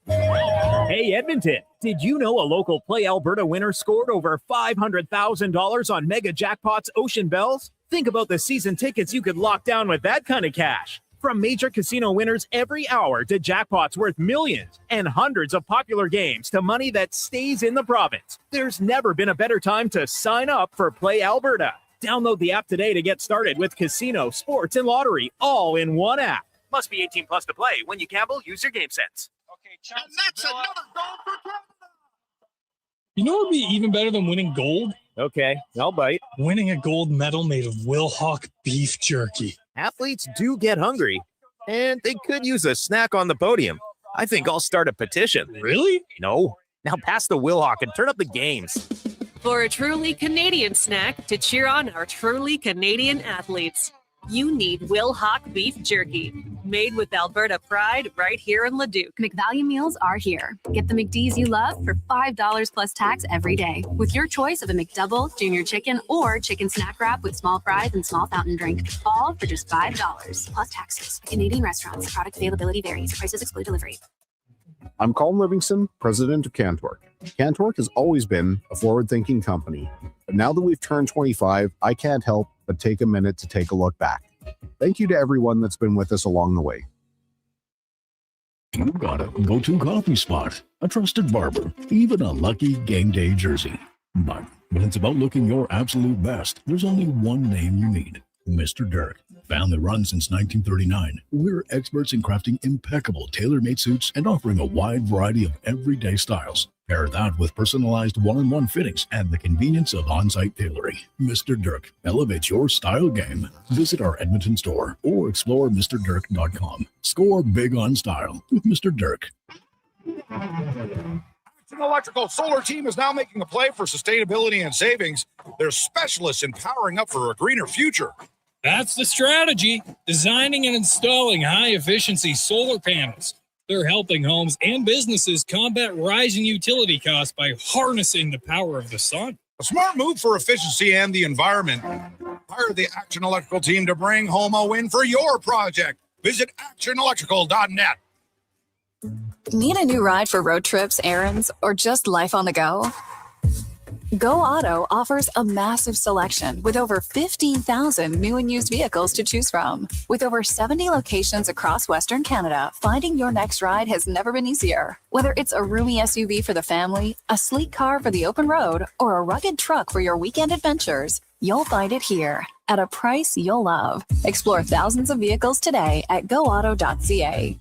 Hey, Edmonton, did you know a local Play Alberta winner scored over $500,000 on Mega Jackpots Ocean Bells? Think about the season tickets you could lock down with that kind of cash. From major casino winners every hour to jackpots worth millions and hundreds of popular games to money that stays in the province, there's never been a better time to sign up for Play Alberta. Download the app today to get started with casino, sports, and lottery all in one app. Must be 18 plus to play. When you gamble, use your game sense. And that's another goal for Canada. You know what would be even better than winning gold? Okay, I'll bite. Winning a gold medal made of Wilhauk beef jerky. Athletes do get hungry, and they could use a snack on the podium. I think I'll start a petition. Really? No. Now pass the Wilhauk and turn up the games. For a truly Canadian snack to cheer on our truly Canadian athletes, you need Wilhauk beef jerky, made with Alberta pride right here in Leduc. McValue meals are here. Get the McD's you love for $5 plus tax every day with your choice of a McDouble, junior chicken, or chicken snack wrap with small fries and small fountain drink. All for just $5 plus taxes. Canadian restaurants. Product availability varies. Prices exclude delivery. I'm Colin Livingston, president of Cantork. Cantork has always been a forward-thinking company, but now that we've turned 25, I can't help but take a minute to take a look back. Thank you to everyone that's been with us along the way. You got a go-to coffee spot, a trusted barber, even a lucky game day jersey. But when it's about looking your absolute best, there's only one name you need. Mr. Dirk. Family run since 1939. We're experts in crafting impeccable tailor-made suits and offering a wide variety of everyday styles. Pair that with personalized one-on-one fittings and the convenience of on-site tailoring. Mr. Dirk elevates your style game. Visit our Edmonton store or explore MrDirk.com. Score big on style with Mr. Dirk. Action Electrical Solar Team is now making a play for sustainability and savings. They're specialists in powering up for a greener future. That's the strategy. Designing and installing high-efficiency solar panels. They're helping homes and businesses combat rising utility costs by harnessing the power of the sun. A smart move for efficiency and the environment. Hire the Action Electrical team to bring home a win for your project. Visit actionelectrical.net. Need a new ride for road trips, errands, or just life on the go? Go Auto offers a massive selection with over 15,000 new and used vehicles to choose from. With over 70 locations across Western Canada, finding your next ride has never been easier. Whether it's a roomy SUV for the family, a sleek car for the open road, or a rugged truck for your weekend adventures, you'll find it here at a price you'll love. Explore thousands of vehicles today at goauto.ca.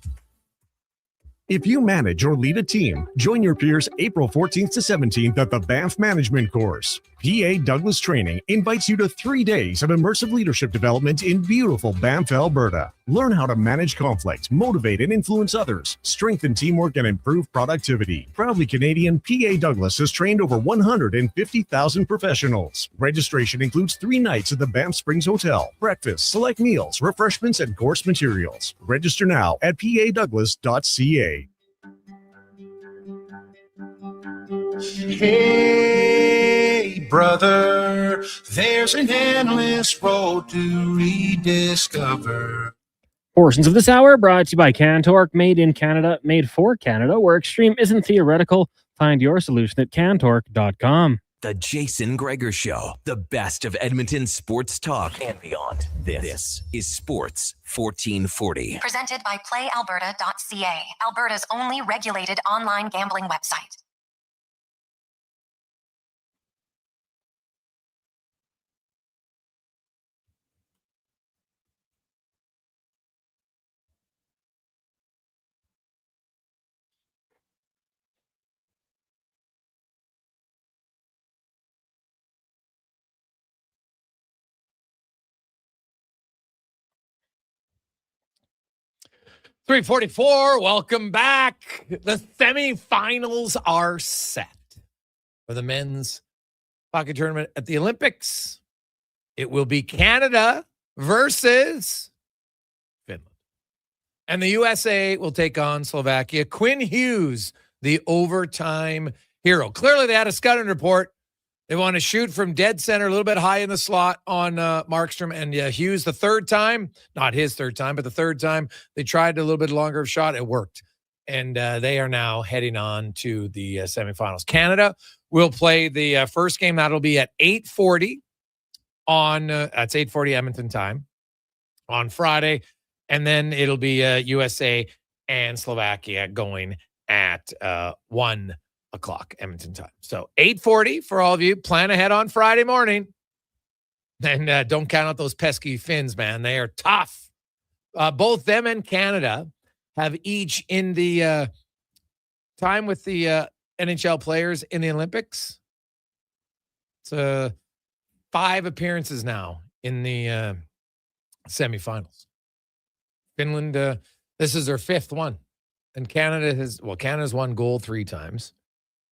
If you manage or lead a team, join your peers April 14th to 17th at the Banff Management Course. PA Douglas Training invites you to 3 days of immersive leadership development in beautiful Banff, Alberta. Learn how to manage conflict, motivate and influence others, strengthen teamwork, and improve productivity. Proudly Canadian, PA Douglas has trained over 150,000 professionals. Registration includes 3 nights at the Banff Springs Hotel, breakfast, select meals, refreshments, and course materials. Register now at padouglas.ca. Hey, brother, there's an endless road to rediscover. Portions of this hour brought to you by Cantork, made in Canada, made for Canada, where extreme isn't theoretical. Find your solution at cantork.com. The Jason Gregor Show, the best of Edmonton sports talk and beyond. This is Sports 1440. Presented by PlayAlberta.ca, Alberta's only regulated online gambling website. .344, welcome back. The semifinals are set for the men's hockey tournament at the Olympics. It will be Canada versus Finland. And the USA will take on Slovakia. Quinn Hughes, the overtime hero. Clearly, they had a scouting report. They want to shoot from dead center, a little bit high in the slot on Markstrom. And Hughes, the third time, not his third time, but the third time, they tried a little bit longer of shot. It worked. And they are now heading on to the semifinals. Canada will play the first game. That'll be at 8:40 on, that's 8:40 Edmonton time on Friday. And then it'll be USA and Slovakia going at 1 o'clock Edmonton time. So 8:40 for all of you. Plan ahead on Friday morning. And don't count out those pesky Finns, man. They are tough. Both them and Canada have each in the time with the NHL players in the Olympics. It's 5 appearances now in the semifinals. Finland, this is their 5th one. And Canada's won gold 3 times.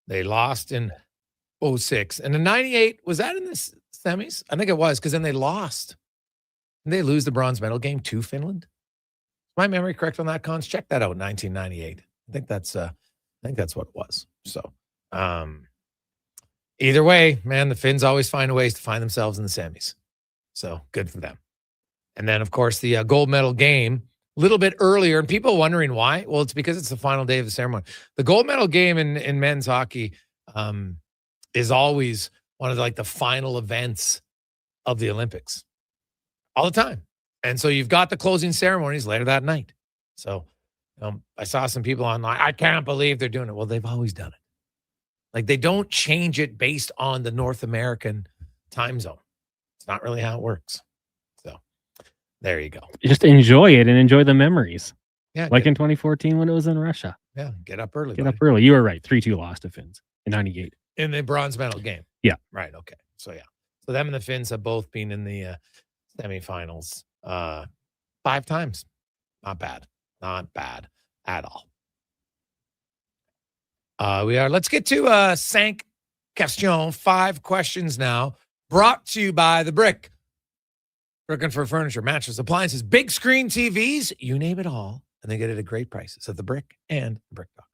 They lost in 06. And in 98, was that in the semis? I think it was, because then they lost. And they lose the bronze medal game to Finland. Is my memory correct on that, Cons? Check that out, 1998. I think that's what it was. So either way, man, the Finns always find ways to find themselves in the semis. So good for them. And then, of course, the gold medal game a little bit earlier, and people wondering why. Well, it's because it's the final day of the ceremony. The gold medal game in men's hockey is always one of the final events of the Olympics, all the time. And so you've got the closing ceremonies later that night. So I saw some people online. I can't believe they're doing it. Well, they've always done it. They don't change it based on the North American time zone. It's not really how it works. There you go. Just enjoy it and enjoy the memories. Yeah. In 2014 when it was in Russia. Yeah. Get up early. Get up early. You were right. 3-2 lost to Finns in 98. In the bronze medal game. Yeah. Right. Okay. So, yeah. So them and the Finns have both been in the semifinals 5 times. Not bad. Not bad at all. Let's get to 5 questions. 5 questions now. Brought to you by The Brick. Looking for furniture, mattress, appliances, big screen TVs, you name it all, and they get it at great prices at The Brick and Brick.com.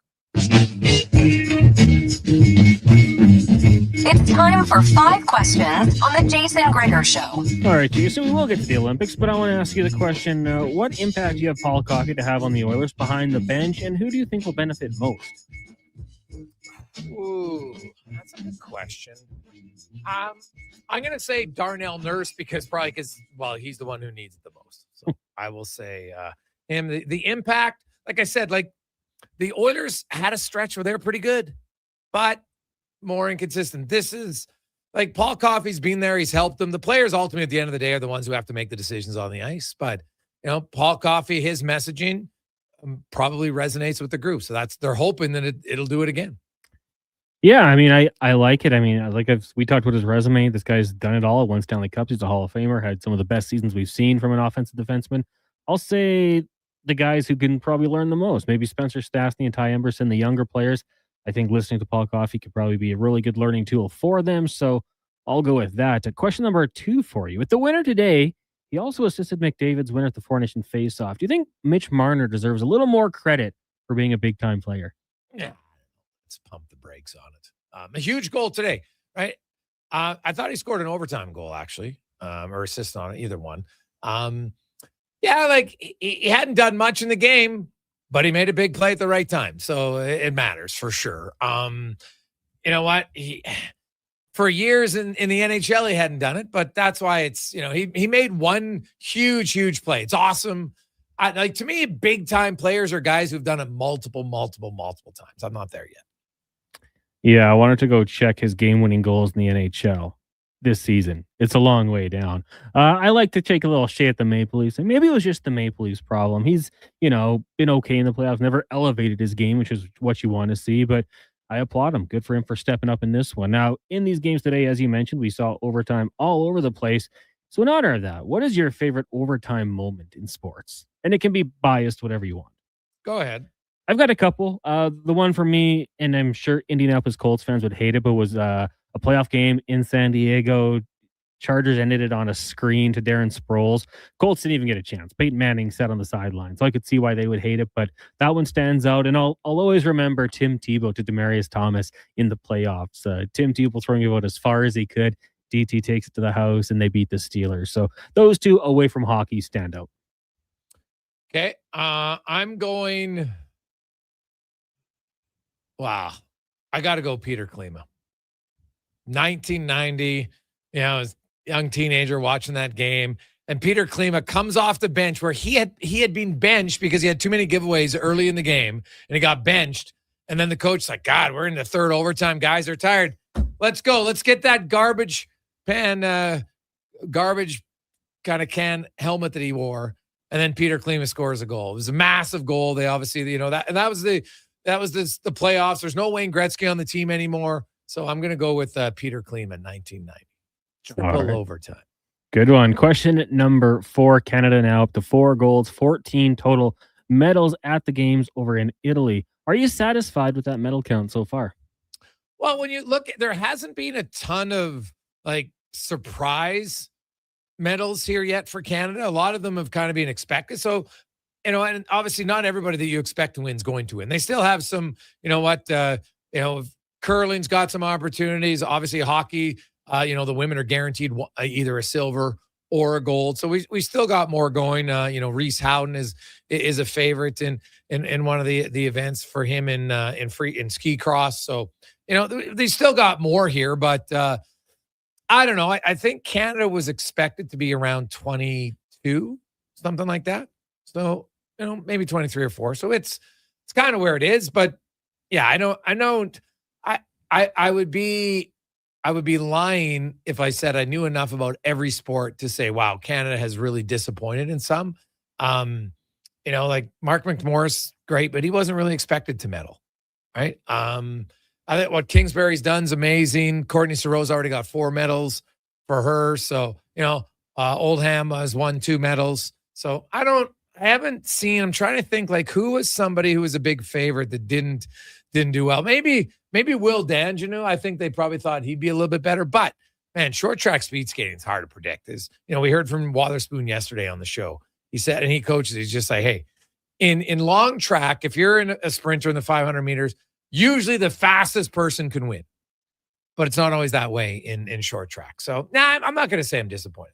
It's time for 5 questions on the Jason Gregor Show. All right, Jason, we will get to the Olympics, but I want to ask you the question, what impact do you have Paul Coffey to have on the Oilers behind the bench, and who do you think will benefit most? Ooh, that's a good question. I'm going to say Darnell Nurse because he's the one who needs it the most. So I will say him. The impact, like I said, the Oilers had a stretch where they were pretty good, but more inconsistent. This is Paul Coffey's been there. He's helped them. The players ultimately at the end of the day are the ones who have to make the decisions on the ice. But, Paul Coffey, his messaging probably resonates with the group. So they're hoping that it'll do it again. Yeah, I mean, I like it. I mean, we talked about his resume. This guy's done it all. Won Stanley Cups. He's a Hall of Famer. Had some of the best seasons we've seen from an offensive defenseman. I'll say the guys who can probably learn the most. Maybe Spencer Stastny and Ty Emberson, the younger players. I think listening to Paul Coffey could probably be a really good learning tool for them. So I'll go with that. Question number 2 for you. With the winner today, he also assisted McDavid's win at the Four Nation Faceoff. Do you think Mitch Marner deserves a little more credit for being a big-time player? Yeah. Let's pump the brakes on it. A huge goal today, right? I thought he scored an overtime goal, actually, or assist on it, either one. Yeah, like he hadn't done much in the game, but he made a big play at the right time. So it matters for sure. You know what? For years in the NHL, he hadn't done it, but that's why it's, he made one huge play. It's awesome. To me, big time players are guys who've done it multiple times. I'm not there yet. Yeah, I wanted to go check his game-winning goals in the NHL this season. It's a long way down. I like to take a little shade at the Maple Leafs, and maybe it was just the Maple Leafs problem. He's, been okay in the playoffs, never elevated his game, which is what you want to see, but I applaud him. Good for him for stepping up in this one. Now, in these games today, as you mentioned, we saw overtime all over the place. So in honor of that, what is your favorite overtime moment in sports? And it can be biased, whatever you want. Go ahead. I've got a couple. The one for me, and I'm sure Indianapolis Colts fans would hate it, but was a playoff game in San Diego. Chargers ended it on a screen to Darren Sproles. Colts didn't even get a chance. Peyton Manning sat on the sideline, so I could see why they would hate it, but that one stands out, and I'll always remember Tim Tebow to Demaryius Thomas in the playoffs. Tim Tebow throwing it about as far as he could. DT takes it to the house, and they beat the Steelers. So those two away from hockey stand out. Okay, I'm going... Wow. I got to go Peter Klima. 1990, I was a young teenager watching that game, and Peter Klima comes off the bench where he had been benched because he had too many giveaways early in the game, and he got benched. And then the coach's like, God, we're in the third overtime. Guys are tired. Let's go. Let's get that garbage kind of can helmet that he wore. And then Peter Klima scores a goal. It was a massive goal. They obviously, that was the playoffs. There's no Wayne Gretzky on the team anymore. So I'm going to go with Peter Klima, 1990. Triple overtime. Good one. Question number 4. Canada now up to 4 golds, 14 total medals at the games over in Italy. Are you satisfied with that medal count so far? Well, when you look, there hasn't been a ton of surprise medals here yet for Canada. A lot of them have kind of been expected. So, and obviously not everybody that you expect to win is going to win. They still have some, curling's got some opportunities. Obviously hockey, the women are guaranteed either a silver or a gold. So we still got more going. Reese Howden is a favorite in one of the events for him in ski cross. So, they still got more here, but I don't know. I think Canada was expected to be around 22, something like that. So, maybe 23 or 4. So it's kind of where it is, but yeah, I would be lying if I said I knew enough about every sport to say, wow, Canada has really disappointed in some. Like Mark McMorris, great, but he wasn't really expected to medal, right? I think what Kingsbury's done is amazing. Courtney Saro's already got 4 medals for her. So, Oldham has won 2 medals. So I haven't seen, I'm trying to think who was somebody who was a big favorite that didn't do well. Maybe Will Danjanu. I think they probably thought he'd be a little bit better, but man, short track speed skating is hard to predict. We heard from Wotherspoon yesterday on the show. He said, and he coaches, he's just like, hey, in long track, if you're in a sprinter in the 500 meters, usually the fastest person can win, but it's not always that way in short track. So I'm not going to say I'm disappointed.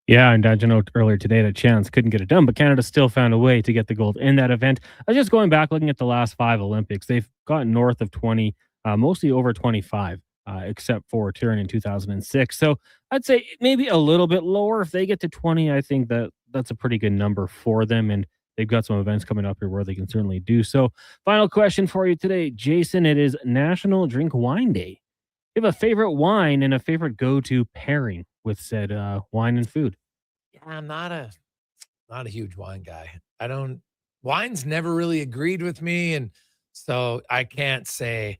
Yeah, and I know earlier today that Chance couldn't get it done, but Canada still found a way to get the gold in that event. I was just going back, looking at the last 5 Olympics. They've gotten north of 20, mostly over 25, except for Turin in 2006. So I'd say maybe a little bit lower. If they get to 20, I think that's a pretty good number for them, and they've got some events coming up here where they can certainly do so. Final question for you today, Jason. It is National Drink Wine Day. You have a favorite wine and a favorite go-to pairing with said wine and food? Yeah, I'm not a huge wine guy. Wine's never really agreed with me, and so I can't say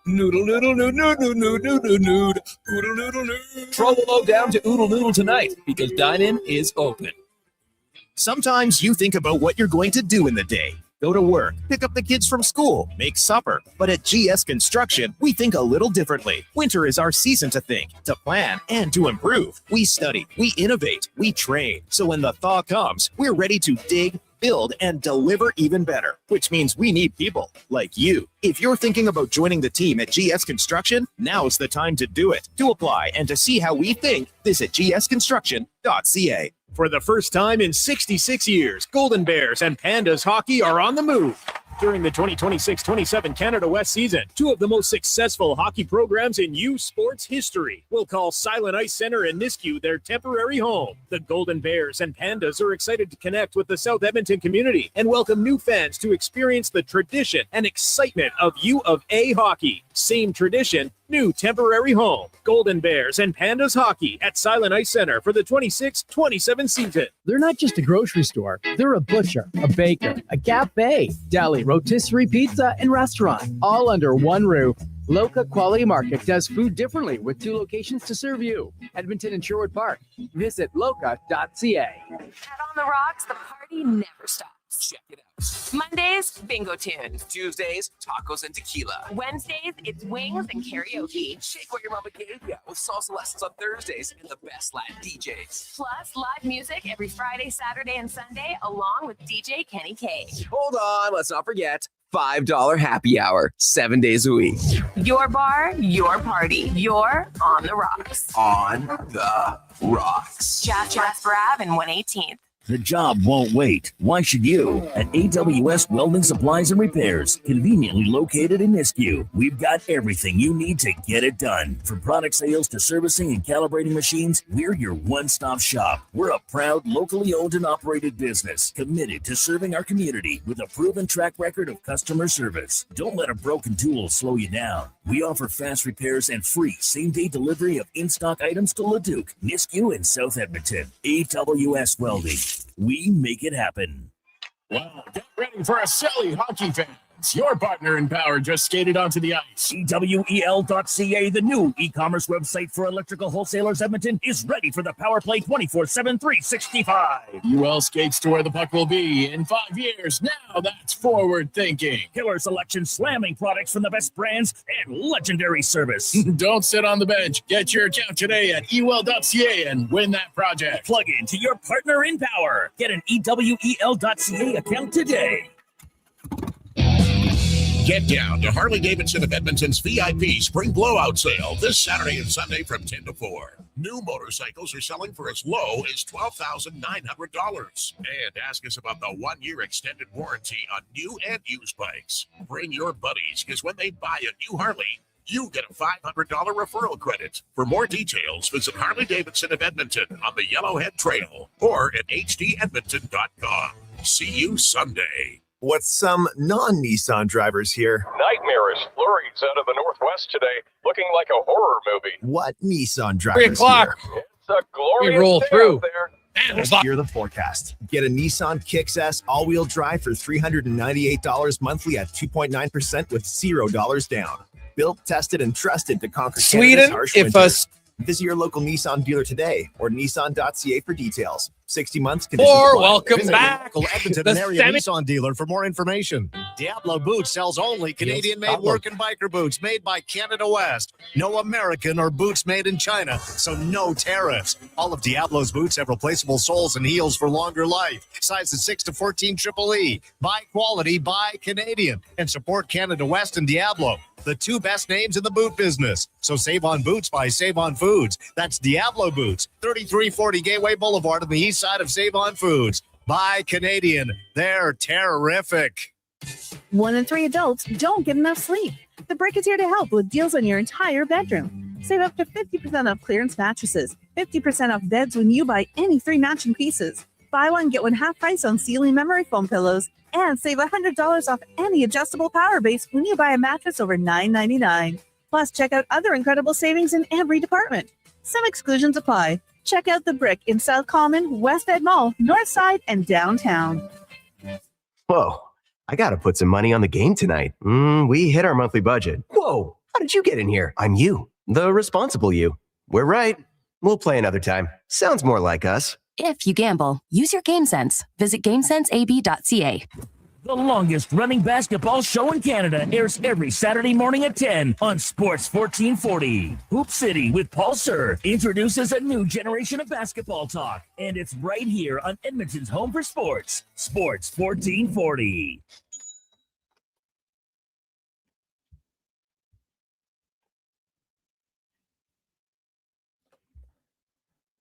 Noodle noodle noodle noodle noodle noodle noodle oodle noodle noodle. Troll down to Oodle Noodle tonight because dine-in is open. Sometimes you think about what you're going to do in the day. Go to work, pick up the kids from school, make supper. But at GS Construction, we think a little differently. Winter is our season to think, to plan, and to improve. We study, we innovate, we train. So when the thaw comes, we're ready to dig, build, and deliver even better, which means we need people like you. If you're thinking about joining the team at GS Construction, now's the time to do it. To apply and to see how we think, visit gsconstruction.ca. For the first time in 66 years, Golden Bears and Pandas hockey are on the move. During the 2026-27 Canada West season, two of the most successful hockey programs in U Sports history will call Silent Ice Center in Nisku their temporary home. The Golden Bears and Pandas are excited to connect with the South Edmonton community and welcome new fans to experience the tradition and excitement of U of A hockey. Same tradition, new temporary home. Golden Bears and Pandas hockey at Silent Ice Center for the 26-27 season. They're not just a grocery store. They're a butcher, a baker, a cafe, deli, rotisserie pizza, and restaurant, all under one roof. Loca Quality Market does food differently with 2 locations to serve you, Edmonton and Sherwood Park. Visit loca.ca. At On the Rocks, the party never stops. Check it out. Mondays, bingo tunes. Tuesdays, tacos and tequila. Wednesdays, it's wings and karaoke. Shake what your mama gave ya with salsa lessons on Thursdays and the best Latin DJs. Plus, live music every Friday, Saturday, and Sunday, along with DJ Kenny K. Hold on, let's not forget $5 happy hour, 7 days a week. Your bar, your party. You're On the Rocks. On the Rocks. Jasper Ave and 118th. The job won't wait. Why should you? At AWS Welding Supplies and Repairs, conveniently located in Nisku, we've got everything you need to get it done. From product sales to servicing and calibrating machines, we're your one-stop shop. We're a proud, locally owned and operated business, committed to serving our community with a proven track record of customer service. Don't let a broken tool slow you down. We offer fast repairs and free same-day delivery of in-stock items to Leduc, Nisku, and South Edmonton. AWS Welding. We make it happen. Wow, get ready for a silly hockey fans. Your partner in power just skated onto the ice. EWEL.ca, the new e-commerce website for electrical wholesalers Edmonton, is ready for the power play 24/7, 365. UL skates to where the puck will be in 5 years. Now that's forward thinking. Killer selection, slamming products from the best brands, and legendary service. Don't sit on the bench. Get your account today at EWEL.ca and win that project. Plug into your partner in power. Get an EWEL.ca account today. Get down to Harley-Davidson of Edmonton's VIP Spring Blowout Sale this Saturday and Sunday from 10 to 4. New motorcycles are selling for as low as $12,900. And ask us about the 1-year extended warranty on new and used bikes. Bring your buddies, because when they buy a new Harley, you get a $500 referral credit. For more details, visit Harley-Davidson of Edmonton on the Yellowhead Trail or at hdedmonton.com. See you Sunday. With some non-Nissan drivers here. Nightmarish flurries out of the Northwest today, looking like a horror movie. What Nissan drivers 3 o'clock. It's a glorious We roll day through. out there. Here's the forecast. Get a Nissan Kicks S all-wheel drive for $398 monthly at 2.9% with $0 down. Built, tested, and trusted to conquer Canada's Sweden, harsh if winter. us. Visit your local Nissan dealer today or Nissan.ca for details. 60 months. conditions Or apply. welcome Visit back. your Local Edmonton The area semi- Nissan dealer for more information. Diablo Boots sells only Canadian-made work and biker boots made by Canada West. No American or boots made in China, so no tariffs. All of Diablo's boots have replaceable soles and heels for longer life. Sizes 6 to 14 EEE. Buy quality, buy Canadian. And support Canada West and Diablo, the 2 best names in the boot business. So save on boots by Save On Foods. That's Diablo Boots, 3340 Gateway Boulevard on the east side of Save On Foods. Buy Canadian. They're terrific. 1 in 3 adults don't get enough sleep. The Break is here to help with deals on your entire bedroom. Save up to 50% off clearance mattresses, 50% off beds when you buy any 3 matching pieces. Buy one, get one half price on ceiling memory foam pillows, and save $100 off any adjustable power base when you buy a mattress over $9.99. Plus, check out other incredible savings in every department. Some exclusions apply. Check out The Brick in South Common, West Ed Mall, North Side, and downtown. Whoa, I gotta put some money on the game tonight. We hit our monthly budget. Whoa, How did you get in here? I'm you, the responsible you. We're right. We'll play another time. Sounds more like us. If you gamble, use your game sense. Visit GameSenseAB.ca. The longest running basketball show in Canada airs every Saturday morning at 10 on Sports 1440. Hoop City with Paul Sir introduces a new generation of basketball talk, and it's right here on Edmonton's home for sports, Sports 1440.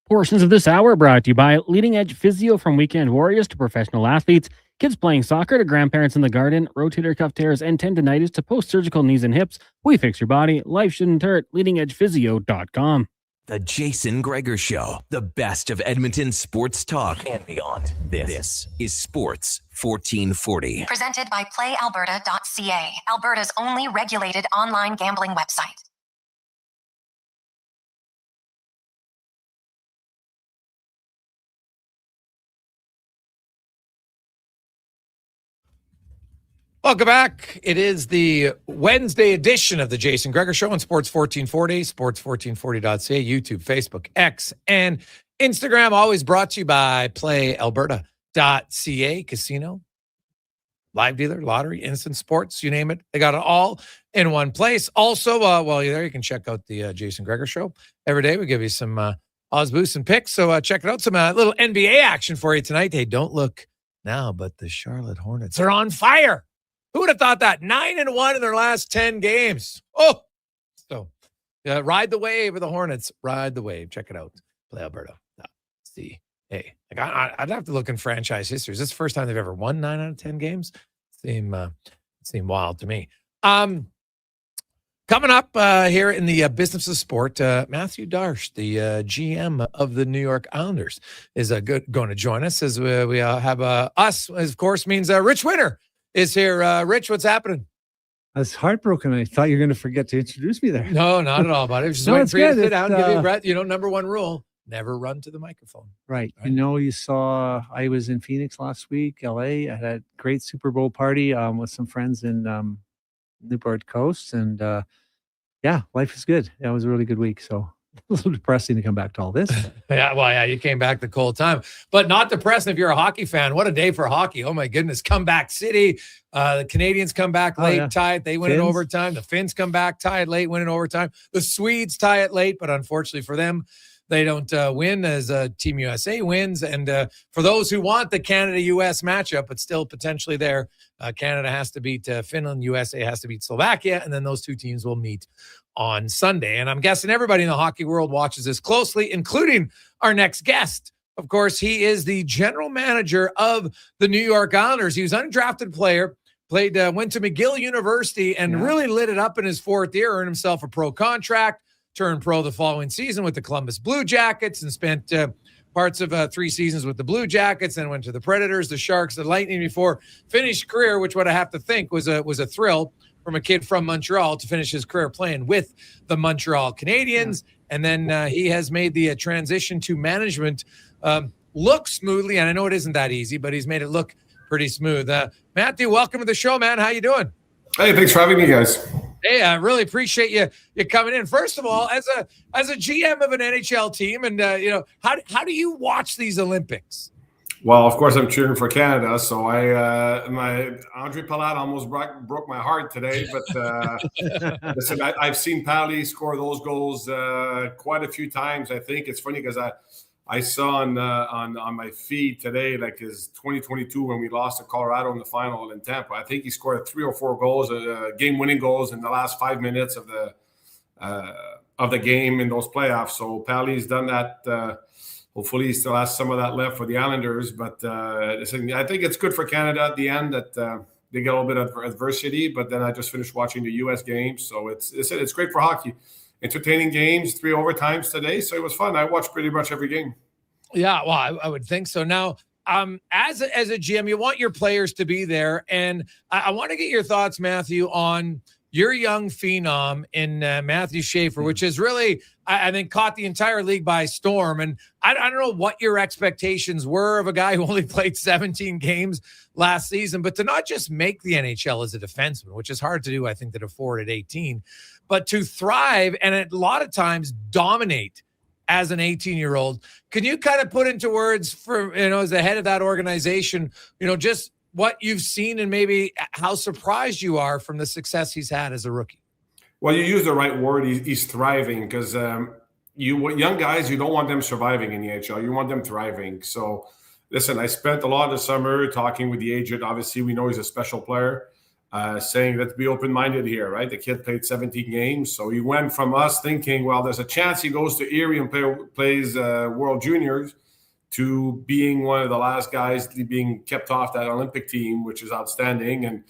Portions of this hour brought to you by Leading Edge Physio, from weekend warriors to professional athletes, kids playing soccer to grandparents in the garden, rotator cuff tears and tendonitis to post-surgical knees and hips. We fix your body. Life shouldn't hurt. LeadingEdgePhysio.com. The Jason Gregor Show, the best of Edmonton sports talk and beyond. This is Sports 1440. Presented by PlayAlberta.ca, Alberta's only regulated online gambling website. Welcome back. It is the Wednesday edition of the Jason Gregor Show on Sports 1440, sports1440.ca, YouTube, Facebook, X, and Instagram. Always brought to you by PlayAlberta.ca, casino, live dealer, lottery, instant sports, you name it. They got it all in one place. Also, while you're there, you can check out the Jason Gregor Show. Every day we give you some odds, boosts, and picks. So check it out. Some little NBA action for you tonight. Hey, don't look now, but the Charlotte Hornets are on fire. Who would have thought that? 9-1 in their last 10 games. Oh, so ride the wave of the Hornets. Ride the wave. Check it out. PlayAlberta.ca. Like I'd have to look in franchise history. Is this the first time they've ever won 9 out of 10 games? Seem wild to me. Coming up here in the business of sport, Matthew Darche, the GM of the New York Islanders, is going to join us as we have us, of course, means Ritch Winter is here. Rich, what's happening? I was heartbroken. I thought you were going to forget to introduce me there. No, not at all, buddy. Just waiting for you to sit down, give you a breath. Number one rule, never run to the microphone. Right. You saw I was in Phoenix last week, LA. I had a great Super Bowl party with some friends in Newport Coast. And life is good. It was a really good week. So a little depressing to come back to all this. Yeah, you came back the cold time, but not depressing if you're a hockey fan. What a day for hockey. Oh my goodness. Comeback city. The Canadians come back late, tied. They win in overtime. The Finns come back tied late, win in overtime. The Swedes tie it late, but unfortunately for them, they don't win as Team USA wins. And for those who want the Canada-US matchup, but still potentially there, Canada has to beat Finland, USA has to beat Slovakia, and then those two teams will meet on Sunday. And I'm guessing everybody in the hockey world watches this closely, including our next guest. Of course, he is the general manager of the New York Islanders. He was an undrafted player, went to McGill University and really lit it up in his fourth year, earned himself a pro contract, turned pro the following season with the Columbus Blue Jackets and spent parts of 3 seasons with the Blue Jackets, then went to the Predators, the Sharks, the Lightning before finished career, which what I have to think was a thrill from a kid from Montreal to finish his career playing with the Montreal Canadiens. And then he has made the transition to management look smoothly. And I know it isn't that easy, but he's made it look pretty smooth. Matthew, welcome to the show, man. How you doing? Hey, thanks for having me, guys. Hey, I really appreciate you coming in. First of all, as a GM of an NHL team, and how do you watch these Olympics? Well, of course, I'm cheering for Canada, so my Andre Palat almost broke my heart today. But listen, I've seen Pally score those goals quite a few times. I think it's funny because I saw on my feed today, like his 2022 when we lost to Colorado in the final in Tampa. I think he scored 3 or 4 goals, game-winning goals in the last 5 minutes of the game in those playoffs. So Pally's done that. Hopefully, he still has some of that left for the Islanders. But I think it's good for Canada at the end that they get a little bit of adversity. But then I just finished watching the U.S. games, so it's great for hockey. Entertaining games, 3 overtimes today, so it was fun. I watched pretty much every game. Yeah, well, I would think so. Now, as a GM, you want your players to be there, and I want to get your thoughts, Matthew, on your young phenom in Matthew Schaefer, which is really, I think, caught the entire league by storm. And I don't know what your expectations were of a guy who only played 17 games last season, but to not just make the NHL as a defenseman, which is hard to do, I think, at a forward at 18, but to thrive and a lot of times dominate as an 18-year-old. Can you kind of put into words for, as the head of that organization, just what you've seen and maybe how surprised you are from the success he's had as a rookie? Well, you use the right word. He's thriving because young guys, you don't want them surviving in the NHL. You want them thriving. So, listen, I spent a lot of the summer talking with the agent. Obviously, we know he's a special player, saying let's be open-minded here, right? The kid played 17 games. So he went from us thinking, well, there's a chance he goes to Erie and plays World Juniors, to being one of the last guys being kept off that Olympic team, which is outstanding.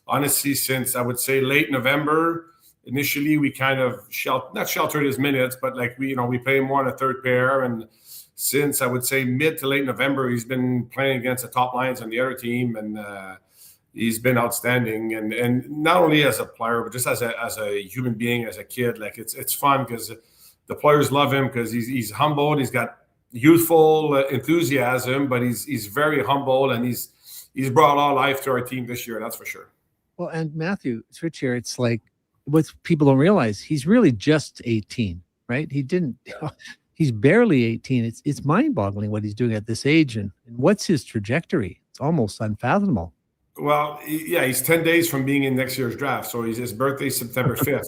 honestly, since I would say late November, initially we kind of not sheltered his minutes, but like we play him more on a third pair. And since I would say mid to late November, he's been playing against the top lines on the other team, and he's been outstanding. And not only as a player, but just as a human being, as a kid. Like it's fun because the players love him because he's humbled. He's got youthful enthusiasm, but he's very humble, and he's brought a lot of life to our team this year. That's for sure. Well, and Matthew, it's Ritch here. It's like what people don't realize. He's really just 18, right? He's barely 18. It's mind-boggling what he's doing at this age, and what's his trajectory? It's almost unfathomable. Well, yeah, he's 10 days from being in next year's draft. So his birthday is September 5th.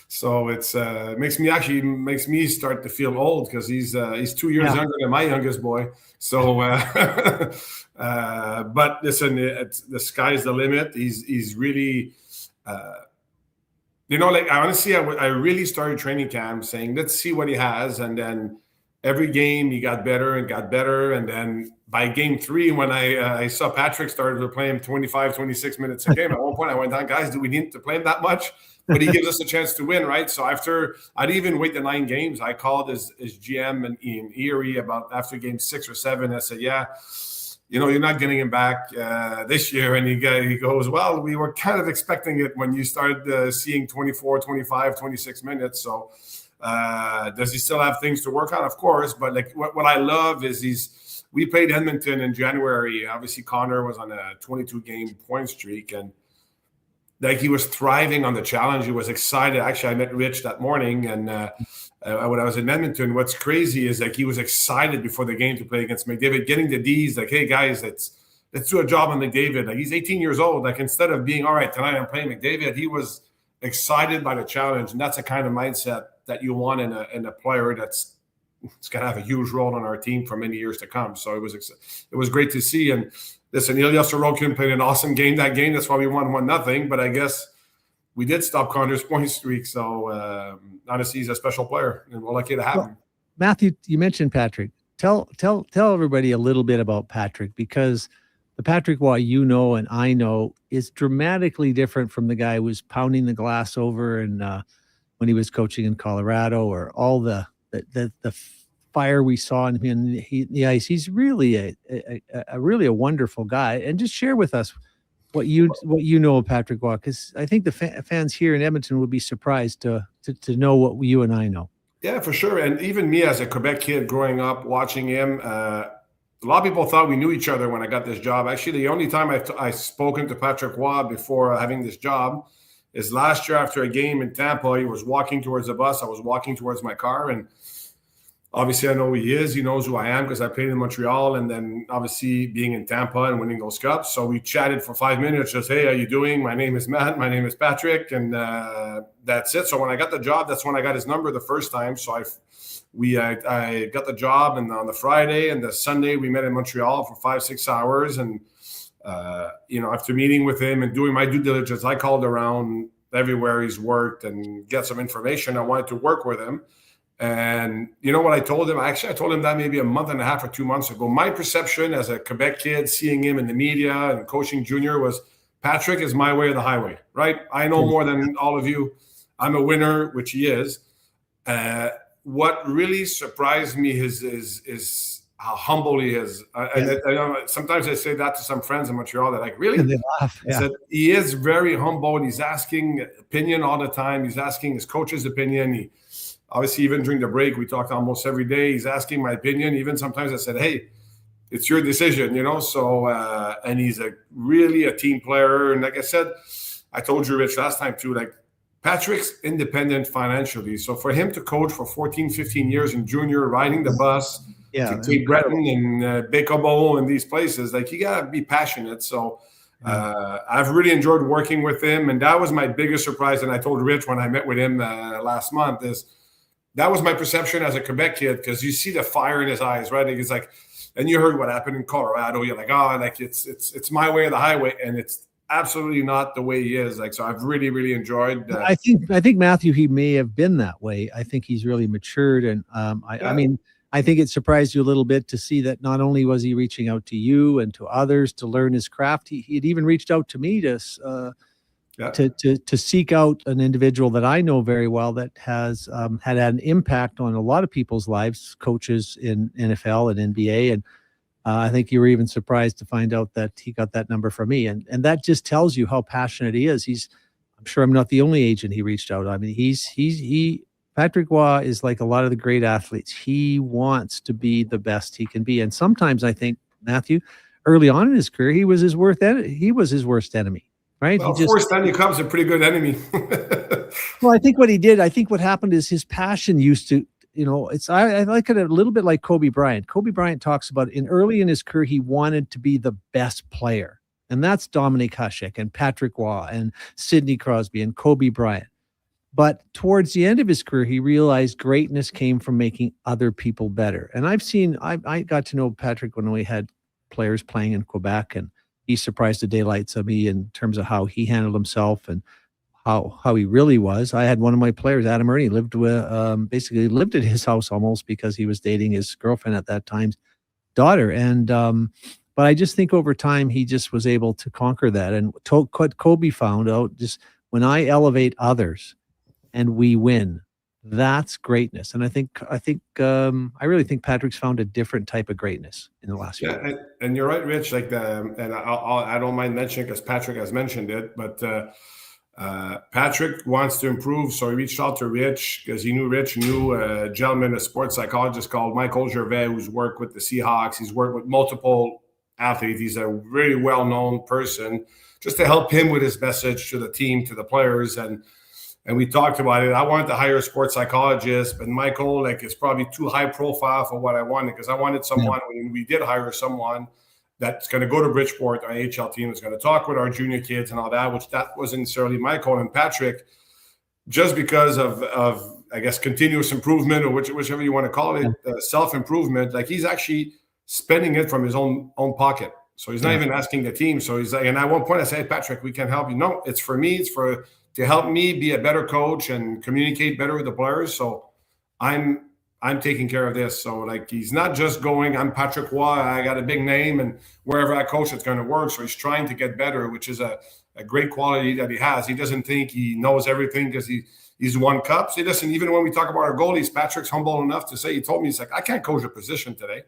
So it's makes me start to feel old because he's 2 years younger than my youngest boy. So, but listen, the sky's the limit. He's really, honestly, I really started training camp saying, let's see what he has. And then every game he got better. And then by game 3, when I saw Patrick started to play him 25, 26 minutes a game, at one point I went down, guys, do we need to play him that much? But he gives us a chance to win, right? So after, I didn't even wait the 9 games. I called his GM in Erie after game 6 or 7. I said, yeah, you're not getting him back this year. And he goes, well, we were kind of expecting it when you started seeing 24, 25, 26 minutes. So does he still have things to work on? Of course. But like what I love is we played Edmonton in January. Obviously, Connor was on a 22-game point streak, and like he was thriving on the challenge. He was excited. Actually, I met Ritch that morning, and when I was in Edmonton, what's crazy is like he was excited before the game to play against McDavid, getting the D's. Like, hey guys, let's do a job on McDavid. Like he's 18 years old. Like instead of being all right tonight, I'm playing McDavid. He was excited by the challenge, and that's the kind of mindset that you want in a player that's going to have a huge role on our team for many years to come. So it was great to see. And listen, Ilya Sorokin played an awesome game that game. That's why we won 1-0. But I guess we did stop Connor's point streak. So honestly, he's a special player, and we're lucky to have him. Matthew, you mentioned Patrick. Tell everybody a little bit about Patrick, because the Patrick Waugh and I know is dramatically different from the guy who was pounding the glass over and when he was coaching in Colorado, or all the fire we saw in him in the ice. He's really a wonderful guy. And just share with us what you know of Patrick Waugh, because I think the fans here in Edmonton would be surprised to know what you and I know. Yeah, for sure. And even me as a Quebec kid growing up watching him, a lot of people thought we knew each other when I got this job. Actually, the only time I've spoken to Patrick Waugh before having this job is last year after a game in Tampa. He was walking towards the bus. I was walking towards my car, and obviously I know who he is. He knows who I am because I played in Montreal, and then obviously being in Tampa and winning those cups. So we chatted for 5 minutes, just, hey, how you doing? My name is Matt. My name is Patrick. And that's it. So when I got the job, that's when I got his number the first time. So I got the job, and on the Friday and the Sunday we met in Montreal for 5-6 hours. And after meeting with him and doing my due diligence, I called around everywhere he's worked and get some information. I wanted to work with him. And you know what I told him? Actually, I told him that maybe a month and a half or 2 months ago. My perception as a Quebec kid, seeing him in the media and coaching junior, was Patrick is my way or the highway, right? I know more than all of you. I'm a winner, which he is. What really surprised me is how humble he is. Sometimes I say that to some friends in Montreal. They're like, really? And they laugh. I said, he is very humble, and he's asking opinion all the time. He's asking his coach's opinion. He obviously, even during the break, we talked almost every day. He's asking my opinion. Even sometimes I said, hey, it's your decision, So, and he's really a team player. And like I said, I told you, Rich, last time too, like Patrick's independent financially. So for him to coach for 14, 15 years in junior, riding the bus, to Cape Breton and Baie-Comeau and these places, like you got to be passionate. So I've really enjoyed working with him. And that was my biggest surprise. And I told Rich when I met with him last month that was my perception as a Quebec kid, because you see the fire in his eyes, right? It's like, and you heard what happened in Colorado. You're like, oh, like it's my way or the highway. And it's absolutely not the way he is. Like, so I've really, really enjoyed. I think Matthew, he may have been that way. I think he's really matured. And I mean, I think it surprised you a little bit to see that not only was he reaching out to you and to others to learn his craft, he'd even reached out to me to seek out an individual that I know very well that has had an impact on a lot of people's lives, coaches in NFL and NBA. And I think you were even surprised to find out that he got that number from me. And that just tells you how passionate he is. I'm sure I'm not the only agent he reached out. I mean, Patrick Roy is like a lot of the great athletes. He wants to be the best he can be. And sometimes I think, Matthew, early on in his career, he was his worst enemy, right? Well, forced enemy comes a pretty good enemy. Well, I think what happened is his passion used to, I like it a little bit like Kobe Bryant. Kobe Bryant talks about early in his career, he wanted to be the best player. And that's Dominic Hasek and Patrick Roy and Sidney Crosby and Kobe Bryant. But towards the end of his career, he realized greatness came from making other people better. And I got to know Patrick when we had players playing in Quebec, and he surprised the daylights of me in terms of how he handled himself and how he really was. I had one of my players, Adam Ernie, basically lived at his house almost because he was dating his girlfriend at that time's daughter. And but I just think over time, he just was able to conquer that. And what Kobe found out, just when I elevate others, and we win, that's greatness. And I really think Patrick's found a different type of greatness in the last few years. And you're right, Rich. Like and I don't mind mentioning because Patrick has mentioned it, but Patrick wants to improve, so he reached out to Rich because he knew Rich knew a gentleman, a sports psychologist called Michael Gervais, who's worked with the Seahawks. He's worked with multiple athletes. He's a very well-known person, just to help him with his message to the team, to the players, and we talked about it. I wanted to hire a sports psychologist, but Michael, is probably too high profile for what I wanted, because I wanted someone, when we did hire someone, that's going to go to Bridgeport, our AHL team, is going to talk with our junior kids and all that, which that wasn't necessarily Michael and Patrick, just because of I guess, continuous improvement, or whichever you want to call it, self-improvement. Like, he's actually spending it from his own pocket. So he's not even asking the team. So he's like, and at one point I said, hey, Patrick, we can help you. No, it's for me. It's to help me be a better coach and communicate better with the players. So I'm taking care of this. So he's not just going, I'm Patrick Roy, I got a big name, and wherever I coach, it's going to work. So he's trying to get better, which is a great quality that he has. He doesn't think he knows everything because he's won cups. He doesn't, even when we talk about our goalies, Patrick's humble enough to say, he told me, he's like, I can't coach a position today.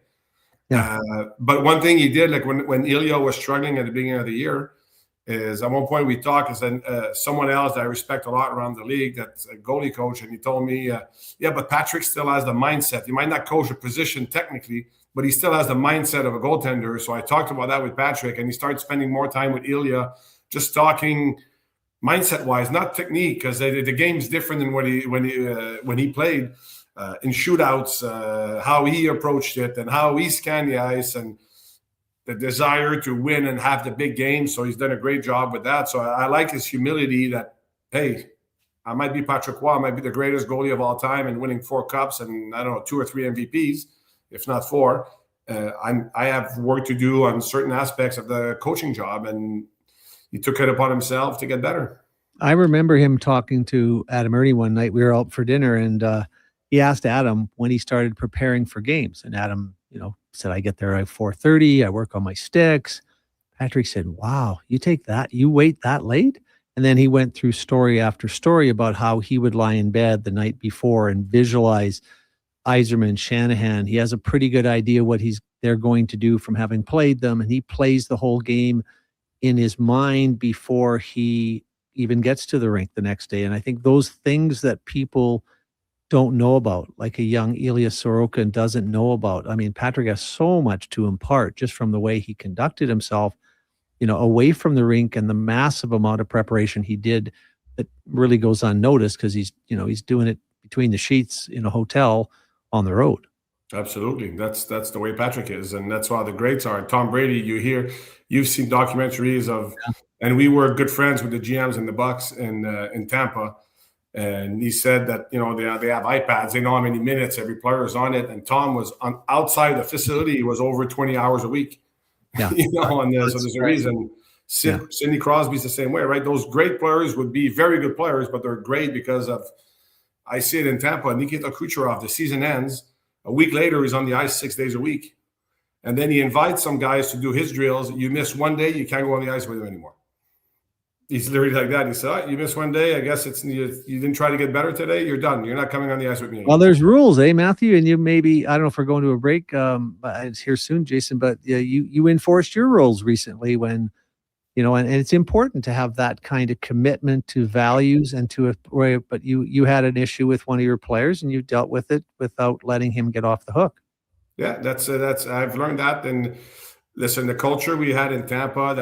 Yeah. But one thing he did, when Ilya was struggling at the beginning of the year, is at one point we talked, is then someone else that I respect a lot around the league, that's a goalie coach, and he told me, but Patrick still has the mindset. He might not coach a position technically, but he still has the mindset of a goaltender. So I talked about that with Patrick, and he started spending more time with Ilya, just talking mindset-wise, not technique, because the game's different than when he played in shootouts, how he approached it and how he scanned the ice, and the desire to win and have the big game. So he's done a great job with that. So I like his humility that, hey, I might be Patrick Roy, I might be the greatest goalie of all time and winning 4 cups and, I don't know, 2 or 3 MVPs, if not 4. I have work to do on certain aspects of the coaching job, and he took it upon himself to get better. I remember him talking to Adam Ernie one night. We were out for dinner, and he asked Adam when he started preparing for games. And Adam, said, I get there at 4:30. I work on my sticks. Patrick said, wow, you wait that late? And then he went through story after story about how he would lie in bed the night before and visualize Yzerman, Shanahan. He has a pretty good idea what he's they're going to do from having played them. And he plays the whole game in his mind before he even gets to the rink the next day. And I think those things that people don't know about, like a young Ilya Sorokin doesn't know about. I mean, Patrick has so much to impart just from the way he conducted himself, away from the rink, and the massive amount of preparation he did that really goes unnoticed because he's doing it between the sheets in a hotel on the road. Absolutely. That's the way Patrick is. And that's why the greats are. Tom Brady, you've seen documentaries of, and we were good friends with the GMs and the Bucks in Tampa. And he said that, they have iPads. They know how many minutes every player is on it. And Tom was outside the facility. He was over 20 hours a week. Yeah. So there's a reason. Sidney Crosby's the same way, right? Those great players would be very good players, but they're great because of, I see it in Tampa, Nikita Kucherov, the season ends. A week later, he's on the ice 6 days a week. And then he invites some guys to do his drills. You miss one day, you can't go on the ice with him anymore. He's literally like that. He said, you missed one day. I guess you didn't try to get better today. You're done. You're not coming on the ice with me anymore. Well, there's rules, Matthew? And you maybe, I don't know if we're going to a break, but it's here soon, Jason, but you enforced your rules recently when, and it's important to have that kind of commitment to values and but you had an issue with one of your players and you dealt with it without letting him get off the hook. Yeah, that's I've learned that. And listen, the culture we had in Tampa,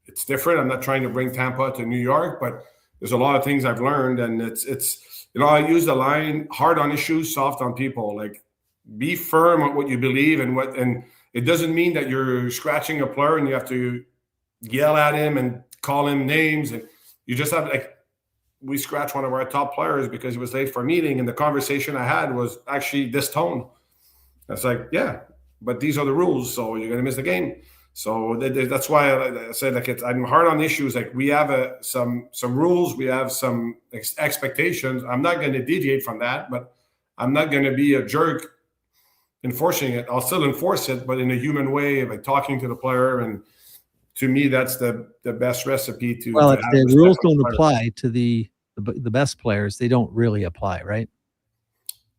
it's different. I'm not trying to bring Tampa to New York, but there's a lot of things I've learned. And it's I use the line, hard on issues, soft on people. Like, be firm on what you believe and it doesn't mean that you're scratching a player and you have to yell at him and call him names. And you just have, we scratched one of our top players because he was late for a meeting. And the conversation I had was actually this tone. It's like, yeah, but these are the rules. So you're going to miss the game. So that's why I said, I'm hard on issues. Like, we have some rules, we have some expectations. I'm not going to deviate from that, but I'm not going to be a jerk enforcing it. I'll still enforce it, but in a human way, by talking to the player. And to me, that's the best recipe to. Well, to if the rules don't apply to the best players, they don't really apply, right?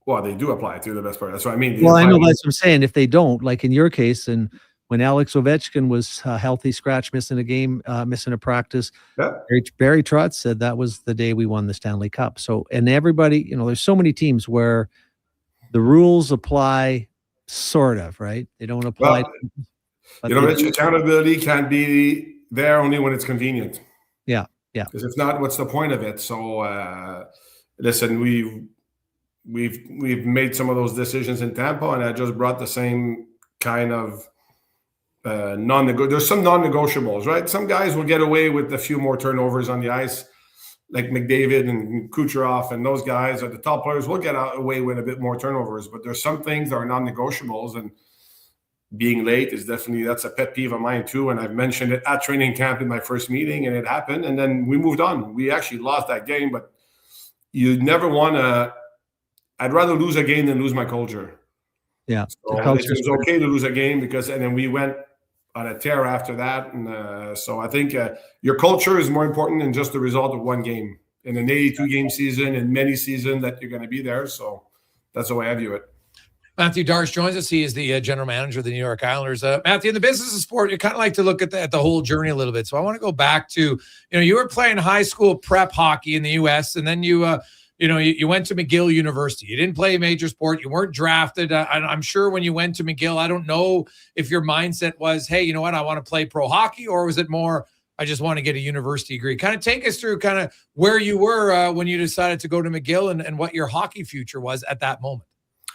Well, they do apply to the best players. That's what I mean. Well, I know that's what I'm saying. If they don't, like in your case, and when Alex Ovechkin was healthy, scratch, missing a game, missing a practice, Barry Trotz said that was the day we won the Stanley Cup. So, and everybody, there's so many teams where the rules apply, sort of, right? They don't apply. Rich, accountability can be there only when it's convenient. Yeah. Because if not, what's the point of it? So, listen, we've made some of those decisions in Tampa, and I just brought the same kind of there's some non-negotiables, right? Some guys will get away with a few more turnovers on the ice, like McDavid and Kucherov, and those guys are the top players will get away with a bit more turnovers. But there's some things that are non-negotiables, and being late is that's a pet peeve of mine too. And I've mentioned it at training camp in my first meeting, and it happened. And then we moved on. We actually lost that game, but you never want to. I'd rather lose a game than lose my culture. Yeah, so it was okay to lose a game and then we went on a tear after that. And so I think your culture is more important than just the result of one game in an 82-game season and many seasons that you're going to be there. So that's the way I view it. Matthew Darche joins us. He is the general manager of the New York Islanders. Matthew, in the business of sport, you kind of like to look at the whole journey a little bit. So I want to go back to, you were playing high school prep hockey in the U.S., and then you went to McGill University. You didn't play a major sport. You weren't drafted. I'm sure when you went to McGill, I don't know if your mindset was, hey, you know what, I want to play pro hockey, or was it more, I just want to get a university degree? Kind of take us through kind of where you were when you decided to go to McGill and what your hockey future was at that moment.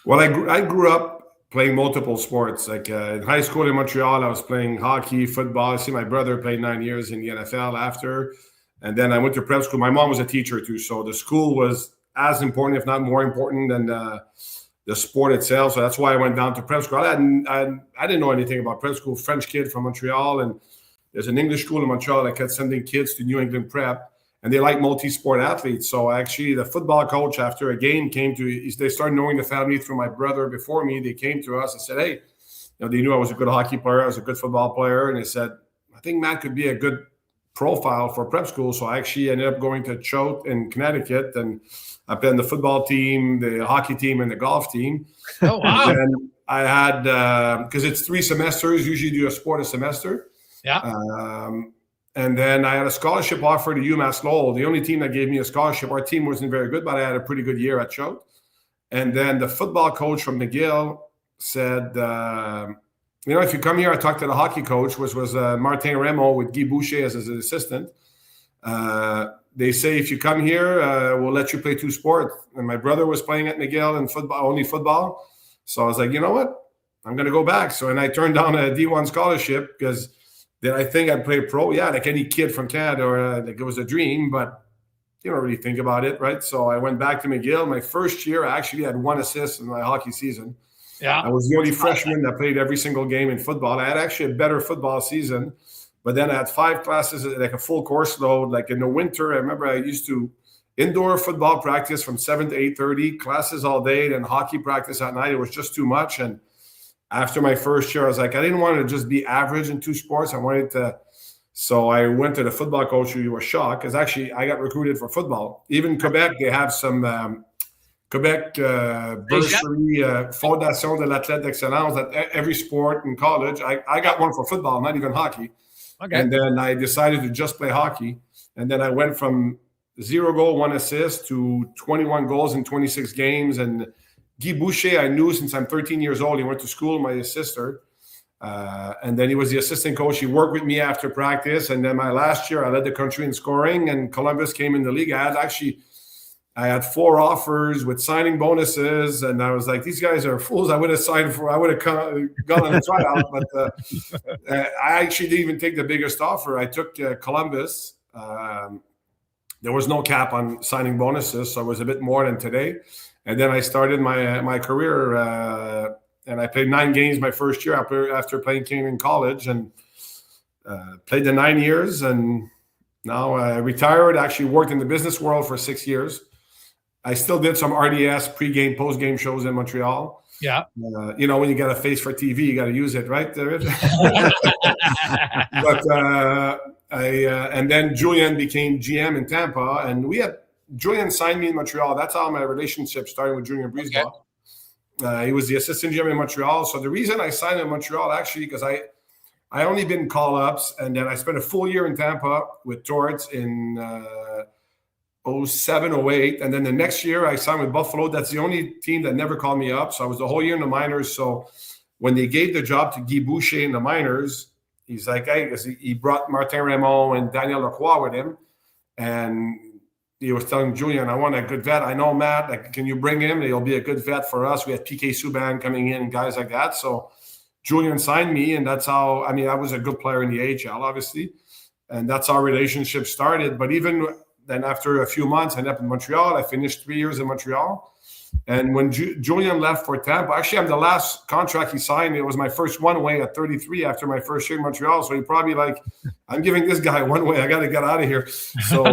Well, I grew up playing multiple sports. Like in high school in Montreal, I was playing hockey, football. I see my brother played 9 years in the NFL after. And then I went to prep school. My mom was a teacher too. So the school was as important, if not more important than the sport itself. So that's why I went down to prep school. I didn't know anything about prep school. French kid from Montreal. And there's an English school in Montreal that kept sending kids to New England prep. And they like multi-sport athletes. So actually the football coach, after a game, they started knowing the family through my brother before me. They came to us and said, hey, they knew I was a good hockey player. I was a good football player. And they said, I think Matt could be a good profile for prep school. So I actually ended up going to Choate in Connecticut. And I played on the football team, the hockey team, and the golf team. Oh, wow. I had, because it's 3 semesters, usually do a sport a semester. Yeah. And then I had a scholarship offer to UMass Lowell. The only team that gave me a scholarship, our team wasn't very good, but I had a pretty good year at Choate. And then the football coach from McGill said, if you come here, I talked to the hockey coach, which was Martin Raymond with Guy Boucher as his assistant. They say, if you come here, we'll let you play 2 sports. And my brother was playing at McGill and only football. So I was like, you know what? I'm going to go back. And I turned down a D1 scholarship because then I think I'd play pro. Yeah, like any kid from Canada, or like it was a dream, but you don't really think about it, right? So I went back to McGill. My first year, I actually had 1 assist in my hockey season. Yeah. I was the only freshman that played every single game in football. I had actually a better football season, but then I had 5 classes, like a full course load. Like in the winter, I remember I used to indoor football practice from 7 to 8:30, classes all day, then hockey practice at night. It was just too much. And after my first year, I was like, I didn't want to just be average in 2 sports. I wanted to. So I went to the football coach, who was shocked, because actually I got recruited for football. Even Quebec, they have some Quebec bursary, Fondation de l'Athlète d'Excellence, at every sport in college. I got one for football, not even hockey. Okay. And then I decided to just play hockey. And then I went from 0 goal, 1 assist to 21 goals in 26 games. And Guy Boucher, I knew since I'm 13 years old. He went to school with my sister. And then he was the assistant coach. He worked with me after practice. And then my last year, I led the country in scoring. And Columbus came in the league. I had 4 offers with signing bonuses. And I was like, these guys are fools. I would have gone on a tryout. But I actually didn't even take the biggest offer. I took Columbus. There was no cap on signing bonuses, so it was a bit more than today. And then I started my career, and I played 9 games my first year after playing King in college, and played the 9 years. And now I retired. Actually worked in the business world for 6 years. I still did some RDS pre-game, post-game shows in Montreal. Yeah. When you got a face for TV, you got to use it, right? But and then Julian became GM in Tampa, and Julian signed me in Montreal. That's how my relationship started with Julian Brisebois. Okay. He was the assistant GM in Montreal. So the reason I signed in Montreal, actually, because I only been call-ups, and then I spent a full year in Tampa with Torts in 07, 08. And then the next year I signed with Buffalo. That's the only team that never called me up. So I was the whole year in the minors. So when they gave the job to Guy Boucher in the minors, he's like, hey, because he brought Martin Raymond and Daniel Lacroix with him. And he was telling Julian, I want a good vet. I know Matt, like, can you bring him? He'll be a good vet for us. We had PK Subban coming in and guys like that. So Julian signed me, and that's how, I was a good player in the AHL, obviously. And that's how our relationship started. But even then, after a few months, I ended up in Montreal. I finished 3 years in Montreal. And when Julian left for Tampa, actually, I'm the last contract he signed. It was my first one-way at 33 after my first year in Montreal. So he probably I'm giving this guy one way. I got to get out of here. So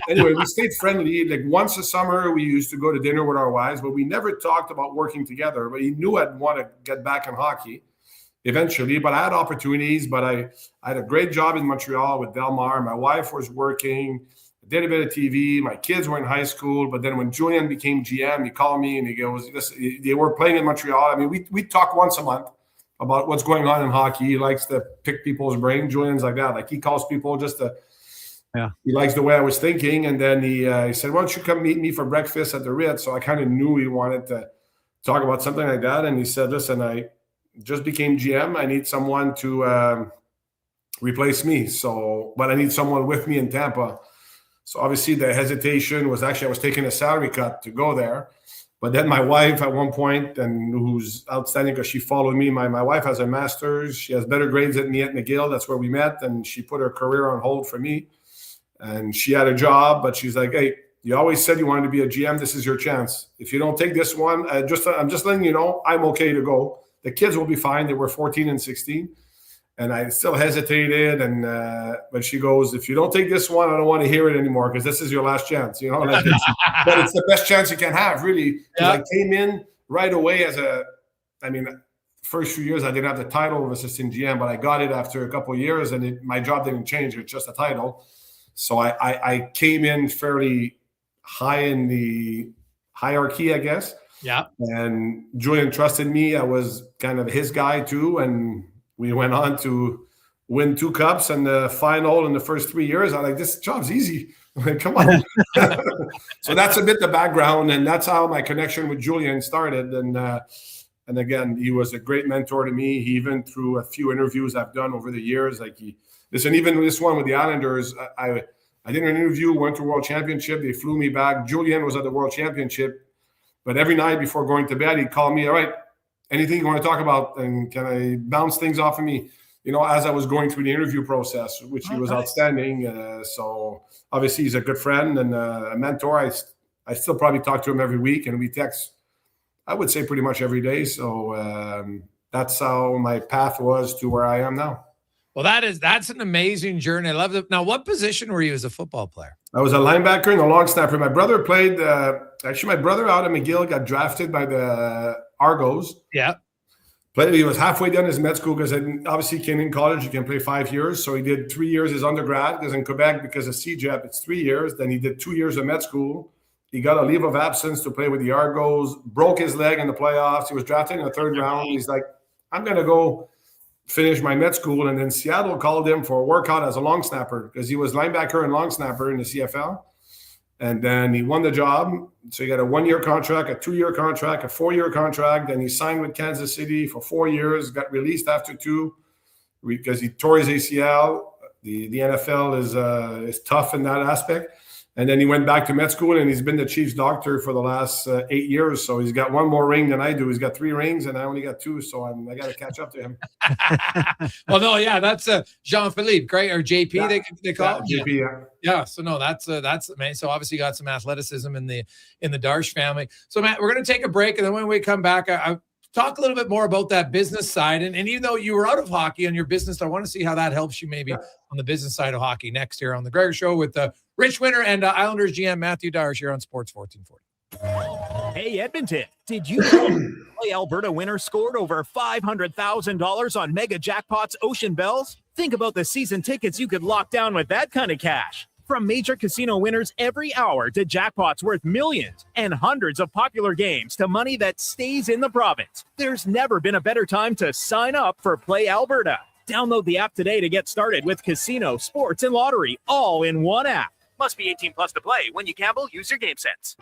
anyway, we stayed friendly. Like once a summer, we used to go to dinner with our wives, but we never talked about working together. But he knew I'd want to get back in hockey eventually. But I had opportunities. But I had a great job in Montreal with Delmar. My wife was working. Did a bit of TV. My kids were in high school, but then when Julian became GM, he called me and he goes, listen, they were playing in Montreal. We talk once a month about what's going on in hockey. He likes to pick people's brain. Julian's like that. Like he calls people just to, he likes the way I was thinking. And then he said, why don't you come meet me for breakfast at the Ritz? So I kind of knew he wanted to talk about something like that. And he said, listen, I just became GM. I need someone to replace me. But I need someone with me in Tampa. So obviously the hesitation was I was taking a salary cut to go there. But then my wife at one point, and who's outstanding because she followed me, my wife has a master's. She has better grades than me at McGill. That's where we met. And she put her career on hold for me. And she had a job, but she's like, hey, you always said you wanted to be a GM. This is your chance. If you don't take this one, I'm just letting you know, I'm okay to go. The kids will be fine. They were 14 and 16. And I still hesitated, but she goes, if you don't take this one, I don't want to hear it anymore because this is your last chance, but it's the best chance you can have, really. Yeah. I came in right away first few years I didn't have the title of assistant GM, but I got it after a couple of years, and my job didn't change. It's just a title. So I came in fairly high in the hierarchy, I guess. Yeah. And Julian trusted me. I was kind of his guy too. And we went on to win 2 cups and the final in the first 3 years. I'm like, this job's easy. I'm like, come on. So that's a bit the background. And that's how my connection with Julian started. And again, he was a great mentor to me. He even through a few interviews I've done over the years, even this one with the Islanders, I did an interview, went to World Championship. They flew me back. Julian was at the World Championship. But every night before going to bed, he'd call me, all right, anything you want to talk about? And can I bounce things off of me? As I was going through the interview process, which he was outstanding. So obviously he's a good friend and a mentor. I still probably talk to him every week and we text, I would say pretty much every day. So that's how my path was to where I am now. Well, that's an amazing journey. I love it. Now, what position were you as a football player? I was a linebacker and a long snapper. My brother played, my brother out of McGill got drafted by the Argos. Yeah. He was halfway done his med school because obviously he came in college. You can play 5 years. So he did 3 years his undergrad because in Quebec, because of CJEP, it's 3 years. Then he did 2 years of med school. He got a leave of absence to play with the Argos, broke his leg in the playoffs. He was drafted in the 3rd round. He's like, I'm going to go finish my med school. And then Seattle called him for a workout as a long snapper because he was linebacker and long snapper in the CFL. And then he won the job. So he got a 1-year contract, a 2-year contract, a 4-year contract. Then he signed with Kansas City for 4 years, got released after 2 because he tore his ACL. The NFL is tough in that aspect. And then he went back to med school, and he's been the Chiefs doctor for the last 8 years. So he's got 1 more ring than I do. He's got 3 rings, and I only got 2. So I got to catch up to him. Well, no, yeah, that's Jean-Philippe, great, or JP. Yeah. They call it JP. Yeah. So no, that's amazing. So obviously, you got some athleticism in the Darche family. So Matt, we're going to take a break, and then when we come back, I talk a little bit more about that business side. And even though you were out of hockey on your business, I want to see how that helps you maybe on the business side of hockey next year on the Gregor Show with Ritch Winter and Islanders GM Matthew Dyar here on Sports 1440. Hey, Edmonton, did you know Play Alberta winner scored over $500,000 on Mega Jackpots Ocean Bells? Think about the season tickets you could lock down with that kind of cash. From major casino winners every hour to jackpots worth millions and hundreds of popular games to money that stays in the province, there's never been a better time to sign up for Play Alberta. Download the app today to get started with casino, sports, and lottery all in one app. Must be 18 plus to play. When you gamble, use your game sense.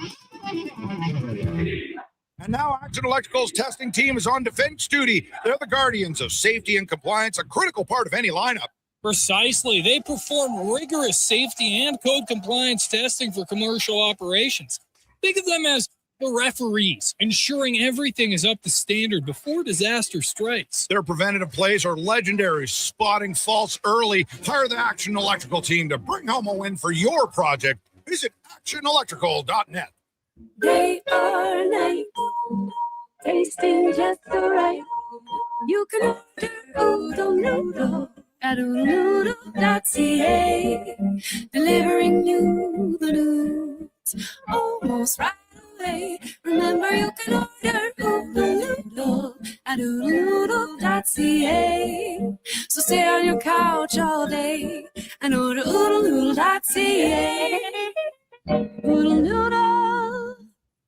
And now Action Electrical's testing team is on defense duty. They're the guardians of safety and compliance, a critical part of any lineup. Precisely. They perform rigorous safety and code compliance testing for commercial operations. Think of them as the referees, ensuring everything is up to standard before disaster strikes. Their preventative plays are legendary, spotting faults early. Hire the Action Electrical team to bring home a win for your project. Visit actionelectrical.net. Day or night, tasting just so right. You can order oodle noodle at oodlenoodle.ca. Delivering noodle noodles almost right away. Remember, you can order oodle noodle at oodlenoodle.ca. So stay on your couch all day and order oodlenoodle.ca. Oodle noodle.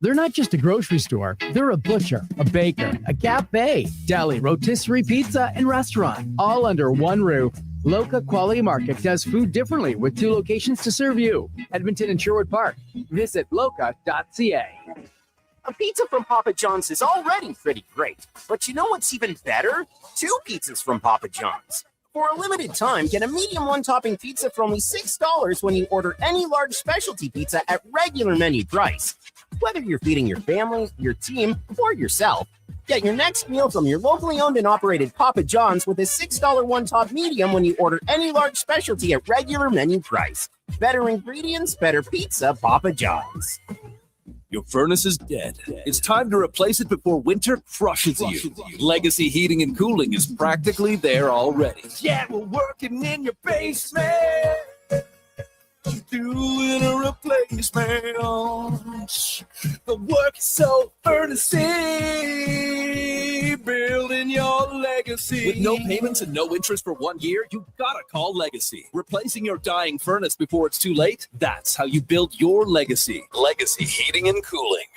They're not just a grocery store. They're a butcher, a baker, a cafe, deli, rotisserie pizza, and restaurant, all under one roof. Loca Quality Market does food differently with 2 locations to serve you. Edmonton and Sherwood Park. Visit loca.ca. A pizza from Papa John's is already pretty great. But you know what's even better? 2 pizzas from Papa John's. For a limited time, get a medium 1-topping pizza for only $6 when you order any large specialty pizza at regular menu price. Whether you're feeding your family, your team, or yourself, get your next meal from your locally owned and operated Papa John's with a $6 1-top medium when you order any large specialty at regular menu price. Better ingredients, better pizza, Papa John's. Your furnace is dead. It's time to replace it before winter crushes you. Legacy Heating and Cooling is practically there already. Yeah, we're working in your basement. Doing a replacement. The work is so earnestly building your legacy. With no payments and no interest for 1 year, you gotta call Legacy. Replacing your dying furnace before it's too late, that's how you build your legacy. Legacy Heating and Cooling.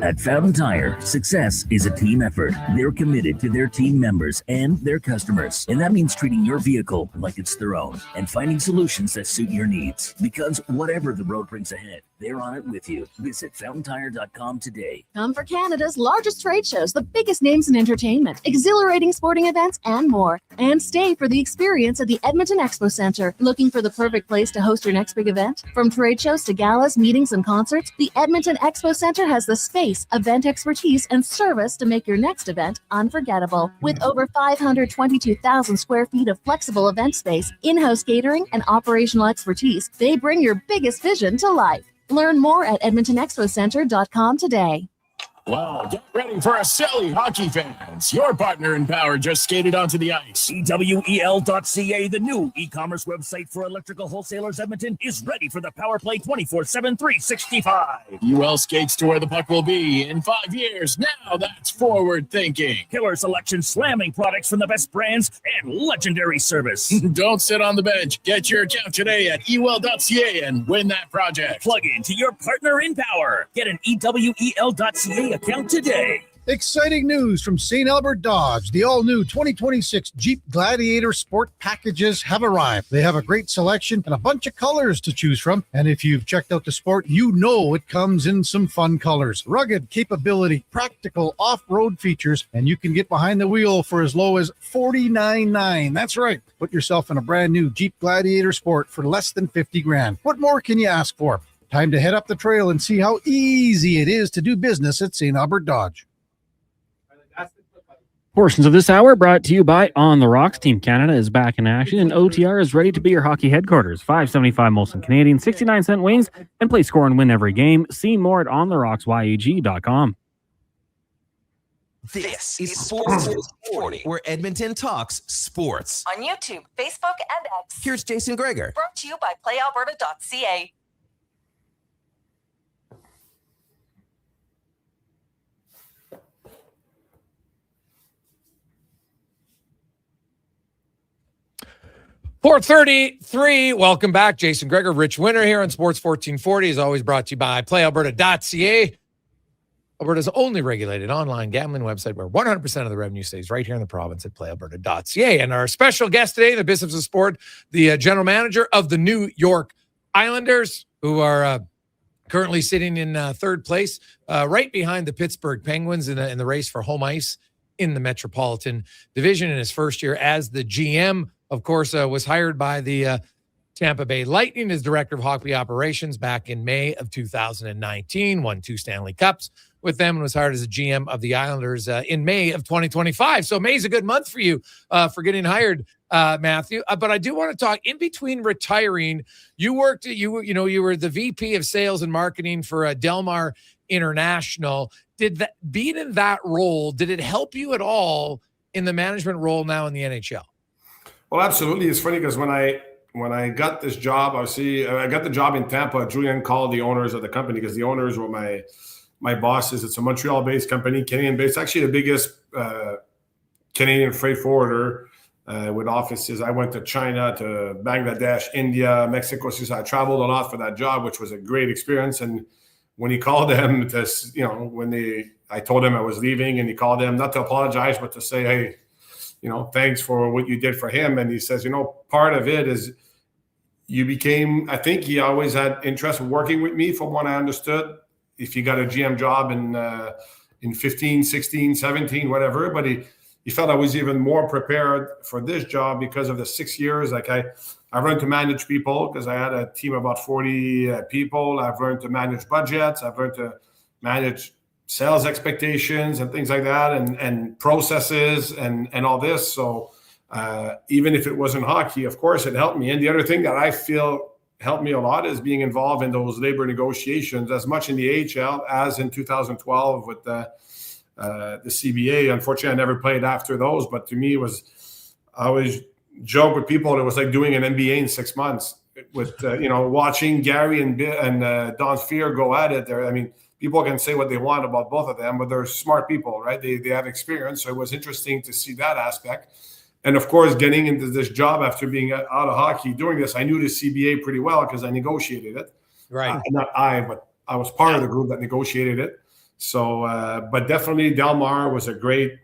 At Fountain Tire, success is a team effort. They're committed to their team members and their customers. And that means treating your vehicle like it's their own and finding solutions that suit your needs. Because whatever the road brings ahead, they're on it with you. Visit fountaintire.com today. Come for Canada's largest trade shows, the biggest names in entertainment, exhilarating sporting events, and more. And stay for the experience at the Edmonton Expo Centre. Looking for the perfect place to host your next big event? From trade shows to galas, meetings, and concerts, the Edmonton Expo Centre has the space, event expertise, and service to make your next event unforgettable. With over 522,000 square feet of flexible event space, in-house catering, and operational expertise, they bring your biggest vision to life. Learn more at edmontonexpocentre.com today. Wow, get ready for a silly hockey fans. Your partner in power just skated onto the ice. EWEL.ca, the new e-commerce website for electrical wholesalers Edmonton, is ready for the power play 24/7, 365. UL skates to where the puck will be in 5 years. Now that's forward thinking. Killer selection, slamming products from the best brands, and legendary service. Don't sit on the bench. Get your account today at EWEL.ca and win that project. Plug into your partner in power. Get an EWEL.ca account today. Exciting news from St. Albert Dodge. The all-new 2026 Jeep Gladiator Sport packages have arrived. They have a great selection and a bunch of colors to choose from. And if you've checked out the Sport, you know it comes in some fun colors. Rugged capability, practical off-road features, and you can get behind the wheel for as low as $49,900. That's right. Put yourself in a brand new Jeep Gladiator Sport for less than $50,000. What more can you ask for? Time to head up the trail and see how easy it is to do business at St. Albert Dodge. Portions of this hour brought to you by On the Rocks. Team Canada is back in action, and OTR is ready to be your hockey headquarters. $5.75 Molson Canadian, 69-cent wings, and play, score, and win every game. See more at ontherocksYEG.com. This is Sports 40, where Edmonton talks sports. On YouTube, Facebook, and X. Here's Jason Gregor. Brought to you by PlayAlberta.ca. .433. Welcome back. Jason Gregor, Ritch Winter here on Sports 1440 is always brought to you by PlayAlberta.ca. Alberta's only regulated online gambling website where 100% of the revenue stays right here in the province at PlayAlberta.ca. And our special guest today in the business of sport, the general manager of the New York Islanders, who are currently sitting in third place, right behind the Pittsburgh Penguins in the race for home ice in the Metropolitan Division in his first year as the GM. Of course, was hired by the Tampa Bay Lightning as director of hockey operations back in May of 2019, won 2 Stanley Cups with them, and was hired as a GM of the Islanders in May of 2025. So May's a good month for you for getting hired, Matthew. But I do want to talk, in between retiring, you worked at, you were the VP of sales and marketing for Delmar International. Did that, being in that role, did it help you at all in the management role now in the NHL? Well, absolutely. It's funny because when I got this job, obviously, I got the job in Tampa. Julian called the owners of the company because the owners were my bosses. It's a Montreal-based company, Canadian-based, actually the biggest Canadian freight forwarder with offices. I went to China, to Bangladesh, India, Mexico. So I traveled a lot for that job, which was a great experience. And when he called them I told him I was leaving, and he called them not to apologize, but to say, hey, thanks for what you did for him. And he says, part of it is I think he always had interest in working with me from what I understood. If you got a GM job in 15, 16, 17, whatever, but he felt I was even more prepared for this job because of the 6 years. Like I learned to manage people because I had a team of about 40 people. I've learned to manage budgets. I've learned to manage sales expectations and things like that, and processes and all this. So even if it wasn't hockey, of course, it helped me. And the other thing that I feel helped me a lot is being involved in those labor negotiations as much in the AHL as in 2012 with the CBA. Unfortunately, I never played after those, but to me, I always joke with people, it was like doing an MBA in 6 months with, watching Gary and Don Fear go at it there. I mean, people can say what they want about both of them, but they're smart people, right? They have experience. So it was interesting to see that aspect. And of course, getting into this job after being out of hockey, doing this, I knew the CBA pretty well because I negotiated it. Right. Not I, but I was part of the group that negotiated it. So, but definitely Del Mar was a great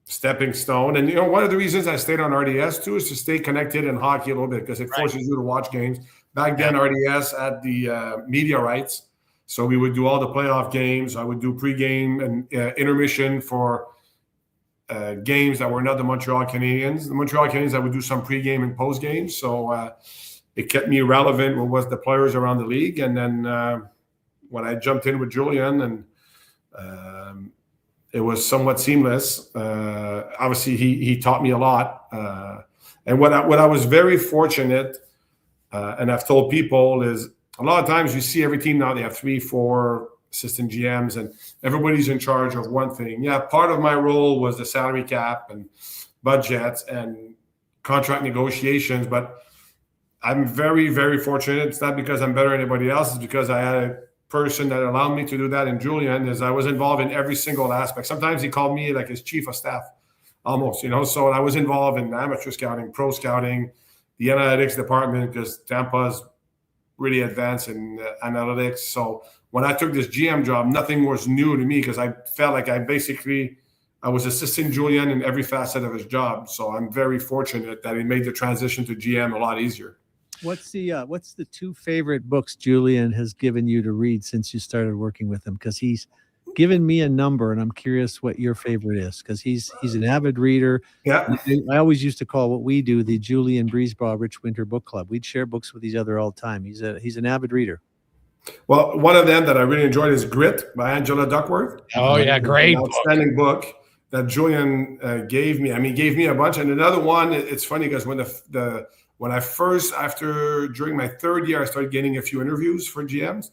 stepping stone. And, one of the reasons I stayed on RDS too is to stay connected in hockey a little bit, because it forces you to watch games. Back then, RDS had the media rights. So we would do all the playoff games. I would do pregame and intermission for games that were not the Montreal Canadiens. The Montreal Canadiens, I would do some pregame and postgame. So it kept me relevant with what the players around the league. And then when I jumped in with Julian, and it was somewhat seamless. Obviously, he taught me a lot. And what I was very fortunate, and I've told people, is a lot of times you see every team now, they have 3-4 assistant GMs, and everybody's in charge of one thing. Yeah, part of my role was the salary cap and budgets and contract negotiations, but I'm very, very fortunate. It's not because I'm better than anybody else. It's because I had a person that allowed me to do that. And Julian, is I was involved in every single aspect. Sometimes he called me like his chief of staff, almost, So I was involved in amateur scouting, pro scouting, the analytics department, because Tampa's really advanced in analytics. So when I took this GM job, nothing was new to me, because I felt like I was assisting Julian in every facet of his job. So I'm very fortunate that he made the transition to GM a lot easier. What's the 2 favorite books Julian has given you to read since you started working with him? Because he's given me a number, and I'm curious what your favorite is, because he's an avid reader. Yeah. I always used to call what we do the Julian Breezebaugh Ritch Winter Book Club. We'd share books with each other all the time. He's an avid reader. Well, one of them that I really enjoyed is Grit by Angela Duckworth. Oh, yeah, great book. Outstanding book that Julian gave me. I mean, gave me a bunch. And another one, it's funny because when I first, during my 3rd year, I started getting a few interviews for GMs.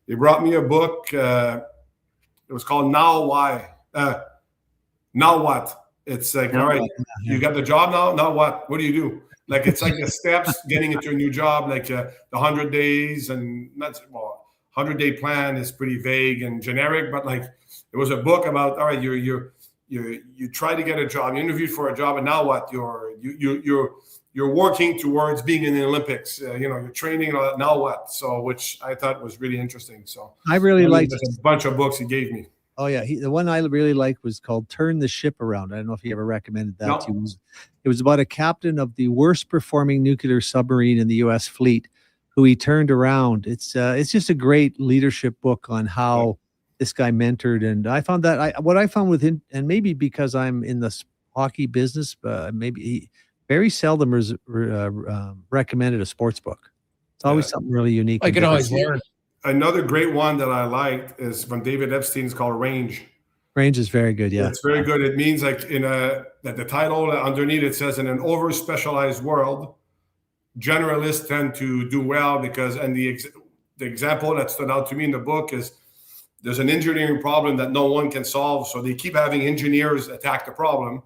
They brought me a book. It was called Now Why? Now What? It's like, all right, you got the job now? Now what? What do you do? Like, it's like the steps getting into a new job, like the 100 days, and that's 100-day plan is pretty vague and generic, but like it was a book about, all right, you try to get a job, you interviewed for a job, and now what? You're working towards being in the Olympics. You're training. Now what? So, which I thought was really interesting. So, I really liked a bunch of books he gave me. Oh yeah, the one I really liked was called "Turn the Ship Around." I don't know if he ever recommended that to you. It was about a captain of the worst performing nuclear submarine in the U.S. fleet, who he turned around. It's just a great leadership book on how this guy mentored, and I found that what I found with him, and maybe because I'm in the hockey business, maybe he very seldom recommended a sports book. It's always something really unique. I can always learn. Another great one that I liked is from David Epstein. It's called Range. Range is very good. Yeah, it's very good. It means like that the title underneath it says, in an over specialized world, generalists tend to do well because, and the example that stood out to me in the book is there's an engineering problem that no one can solve. So they keep having engineers attack the problem,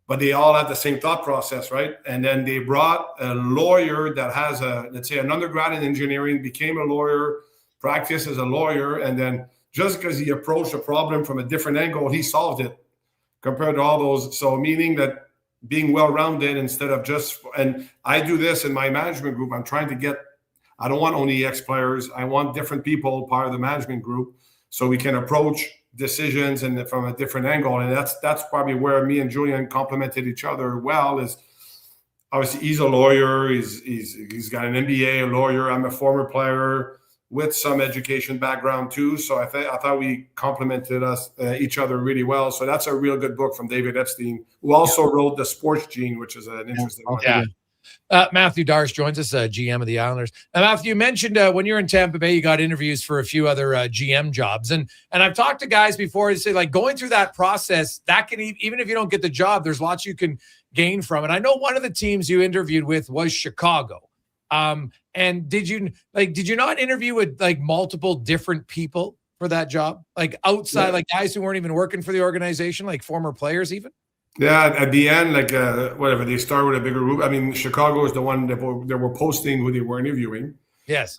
but they all have the same thought process, right? And then they brought a lawyer that has let's say an undergrad in engineering, became a lawyer, practiced as a lawyer, and then just because he approached a problem from a different angle, he solved it compared to all those. So meaning that being well-rounded instead of just, and I do this in my management group, I'm trying to get, I don't want only ex-players, I want different people part of the management group so we can approach decisions and from a different angle. And that's probably where me and Julian complemented each other well. Is obviously he's a lawyer, he's got an MBA, a lawyer. I'm a former player with some education background too. So I thought we complemented each other really well. So that's a real good book from David Epstein, who also wrote The Sports Gene, which is an interesting one. Yeah. Matthew Darche joins us, GM of the Islanders. Matthew, you mentioned when you're in Tampa Bay, you got interviews for a few other GM jobs. And I've talked to guys before who say, like, going through that process, that can, even if you don't get the job, there's lots you can gain from it. I know one of the teams you interviewed with was Chicago. And did you not interview with like multiple different people for that job? Like outside, like guys who weren't even working for the organization, like former players even? Yeah, at the end, like whatever, they start with a bigger group. I mean, Chicago is the one that were posting who they were interviewing. Yes.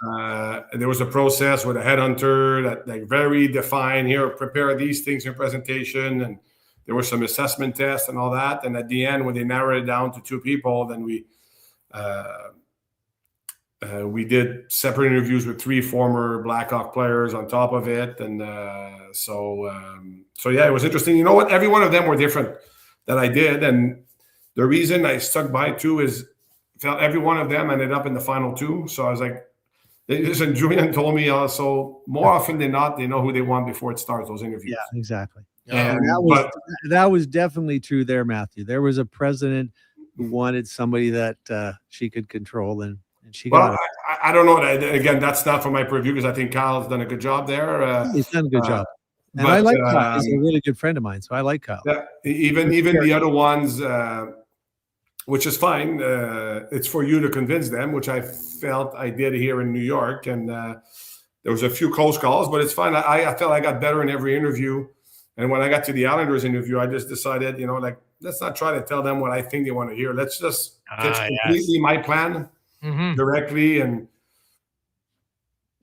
There was a process with a headhunter that like very defined, here, prepare these things in your presentation. And there were some assessment tests and all that. And at the end, when they narrowed it down to two people, then we we did separate interviews with 3 former Blackhawk players on top of it. And so yeah, it was interesting. You know what? Every one of them were different that I did. And the reason I stuck by 2 is felt every one of them ended up in the final 2. So I was like, listen, Julian told me also more often than not, they know who they want before it starts, those interviews. Yeah, exactly. And that was definitely true there, Matthew. There was a president who wanted somebody that she could control, and she got it. I don't know. Again, that's not from my purview because I think Kyle's done a good job there. He's done a good job. And I like Kyle. He's a really good friend of mine, so I like Kyle. Yeah, even the other ones, which is fine. It's for you to convince them, which I felt I did here in New York. And there was a few close calls, but it's fine. I felt I got better in every interview. And when I got to the Islanders interview, I just decided, like, let's not try to tell them what I think they want to hear. Let's just pitch completely my plan directly and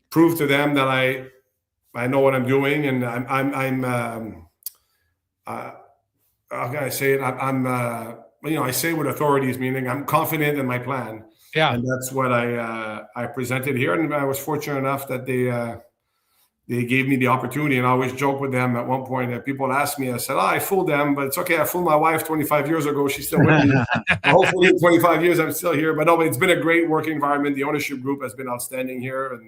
prove to them that I know what I'm doing. And I'm how can I say it? I say with authorities, meaning I'm confident in my plan. Yeah. And that's what I presented here. And I was fortunate enough that they gave me the opportunity. And I always joke with them at one point that people asked me, I said, I fooled them, but it's okay. I fooled my wife 25 years ago. She's still with me. Hopefully in 25 years, I'm still here. But no, it's been a great working environment. The ownership group has been outstanding here.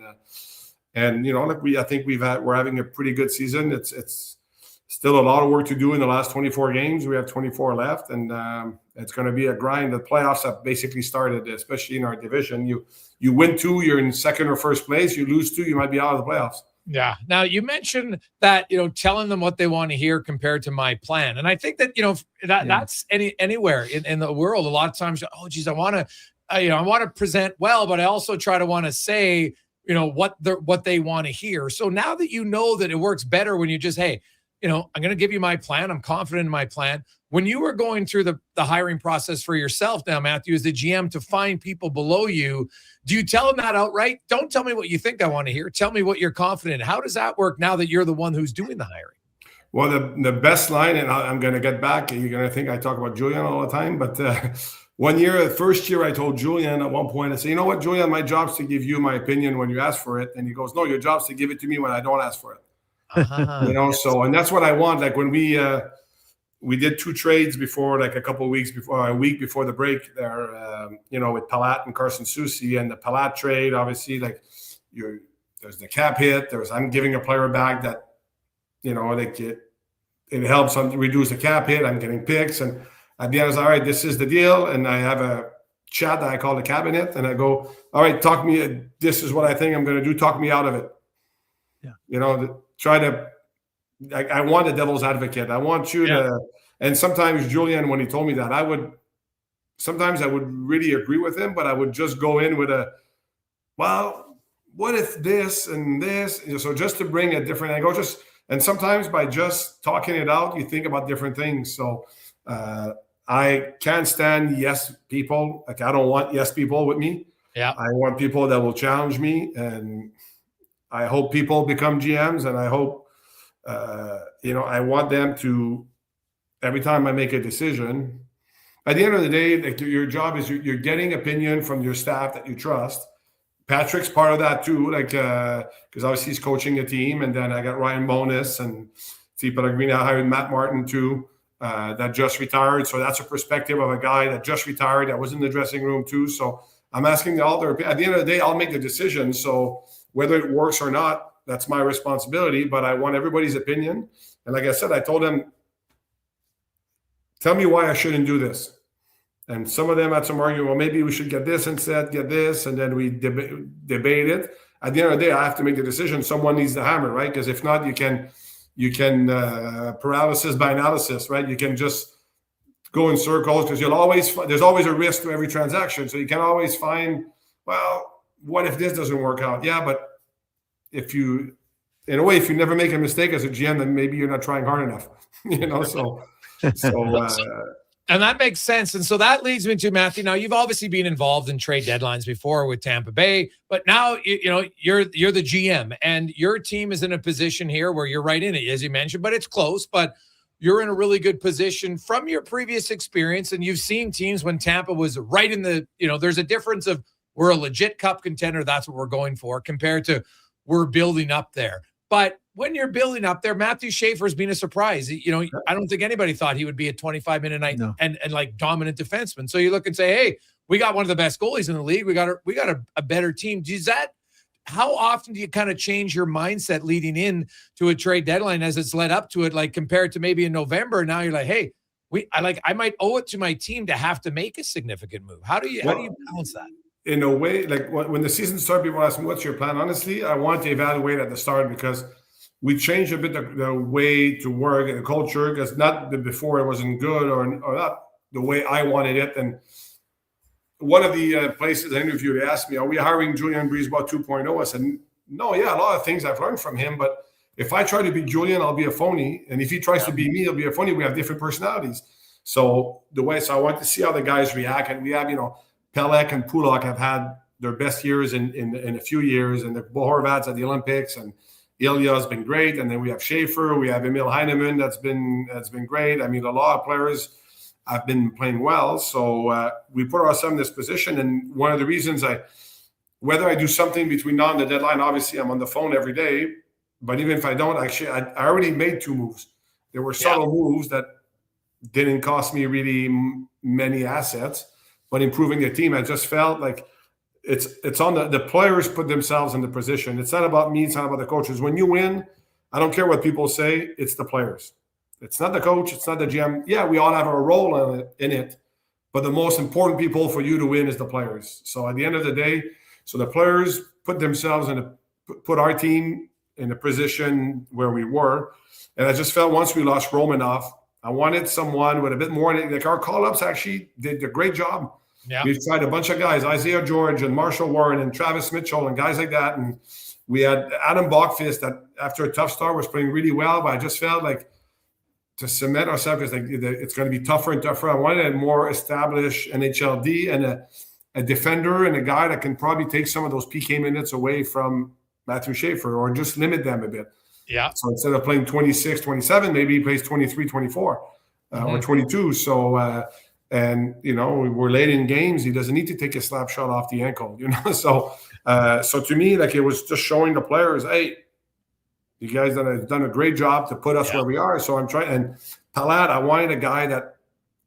And I think we're having a pretty good season. It's still a lot of work to do in the last 24 games. We have 24 left, and it's going to be a grind. The playoffs have basically started, especially in our division. You win 2, you're in second or first place. You lose 2, you might be out of the playoffs. Yeah. Now you mentioned that, telling them what they want to hear compared to my plan. And I think that, that's anywhere in the world. A lot of times, oh geez, I want to present well, but I also want to say, what they want to hear. So now that you know that it works better when you just, hey, I'm going to give you my plan. I'm confident in my plan. When you were going through the hiring process for yourself now, Matthew, as the GM, to find people below you, do you tell them that outright? Don't tell me what you think I want to hear. Tell me what you're confident in. How does that work now that you're the one who's doing the hiring? Well, the best line, and I'm going to get back, and you're going to think I talk about Julian all the time, but first year, I told Julian at one point, I said, you know what, Julian, my job's to give you my opinion when you ask for it. And he goes, no, your job's to give it to me when I don't ask for it. And that's what I want. Like when we did 2 trades before, like a week before the break there, with Palat and Carson Soucy, and the Palat trade, obviously, there's the cap hit. I'm giving a player back that, it helps reduce the cap hit. I'm getting picks, and at the end, I was all right, this is the deal. And I have a chat that I call the cabinet, and I go, all right, talk me. This is what I think I'm going to do. Talk me out of it. Yeah. Try to. I want a devil's advocate. I want you to. And sometimes Julian, when he told me that, I would really agree with him, but I would just go in with well, what if this and this? So just to bring a different angle, and sometimes by just talking it out, you think about different things. So I can't stand yes people. Like I don't want yes people with me. Yeah. I want people that will challenge me, and I hope people become GMs, and I hope I want them to. Every time I make a decision, at the end of the day, your job is you're getting opinion from your staff that you trust. Patrick's part of that too, because obviously he's coaching a team, and then I got Ryan Bonus and Steve Pellegrini. I hired Matt Martin too, that just retired. So that's a perspective of a guy that just retired, that was in the dressing room too. So I'm asking all their. At the end of the day, I'll make the decision. So whether it works or not, that's my responsibility. But I want everybody's opinion. And like I said, I told them, tell me why I shouldn't do this. And some of them had some argument, well, maybe we should get this instead, get this, and then we debate it. At the end of the day, I have to make the decision. Someone needs the hammer, right? Because if not, you can paralysis by analysis, right? You can just go in circles because there's always a risk to every transaction. So you can always find, well, what if this doesn't work out? Yeah, but if you never make a mistake as a GM, then maybe you're not trying hard enough, And that makes sense. And so that leads me to Matthew. Now, you've obviously been involved in trade deadlines before with Tampa Bay, but now you're the GM, and your team is in a position here where you're right in it, as you mentioned, but it's close. But you're in a really good position from your previous experience, and you've seen teams when Tampa was right in the. There's a difference of we're a legit cup contender. That's what we're going for, compared to we're building up there. But when you're building up there, Matthew Schaefer's been a surprise. I don't think anybody thought he would be a 25-minute night and like dominant defenseman. So you look and say, hey, we got one of the best goalies in the league. We got a better team. How often do you kind of change your mindset leading in to a trade deadline as it's led up to it, like compared to maybe in November? Now you're like, hey, I might owe it to my team to have to make a significant move. How do you balance that? In a way, like when the season started, people ask me, what's your plan? Honestly, I want to evaluate at the start because we changed a bit the way to work and the culture, because not that before it wasn't good or not the way I wanted it. And one of the places I interviewed asked me, are we hiring Julian Brisebois 2.0? I said, no, yeah, a lot of things I've learned from him. But if I try to be Julian, I'll be a phony. And if he tries to be me, he'll be a phony. We have different personalities. So I want to see how the guys react. And we have, Pelech and Pulak have had their best years in a few years. And the Bohorvats at the Olympics. And Ilya's been great. And then we have Schaefer. We have Emil Heinemann that's been great. I mean, a lot of players have been playing well. So we put ourselves in this position. And one of the reasons whether I do something between now and the deadline, obviously I'm on the phone every day. But even if I don't, actually, I already made 2 moves. There were subtle moves that didn't cost me really many assets, but improving the team. I just felt like it's on the players put themselves in the position. It's not about me. It's not about the coaches. When you win, I don't care what people say. It's the players. It's not the coach. It's not the GM. Yeah, we all have a role in it, but the most important people for you to win is the players. So at the end of the day, the players put our team in the position where we were. And I just felt once we lost Romanoff, I wanted someone with a bit more. Like our call-ups actually did a great job. Yeah. We've tried a bunch of guys, Isaiah George and Marshall Warren and Travis Mitchell and guys like that. And we had Adam Bachfist that after a tough start was playing really well, but I just felt like to cement ourselves, it's going to be tougher and tougher. I wanted a more established NHLD and a defender and a guy that can probably take some of those PK minutes away from Matthew Schaefer or just limit them a bit. Yeah. So instead of playing 26, 27, maybe he plays 23, 24 or 22. So, we're late in games. He doesn't need to take a slap shot off the ankle, So to me, like it was just showing the players, hey, you guys have done a great job to put us where we are. So I'm trying. And Palat, I wanted a guy that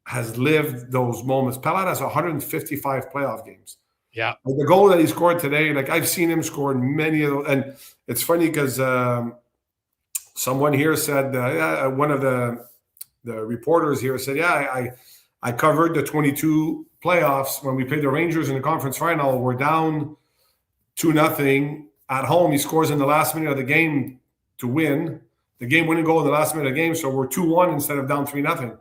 has lived those moments. Palat has 155 playoff games. Yeah. Like the goal that he scored today, like I've seen him score many of those. And it's funny because someone here said, one of the reporters here said, I covered the 22 playoffs when we played the Rangers in the conference final. We're down 2-0 at home. He scores in the last minute of the game to win. The game winning goal in the last minute of the game. So we're 2-1 instead of down 3-0.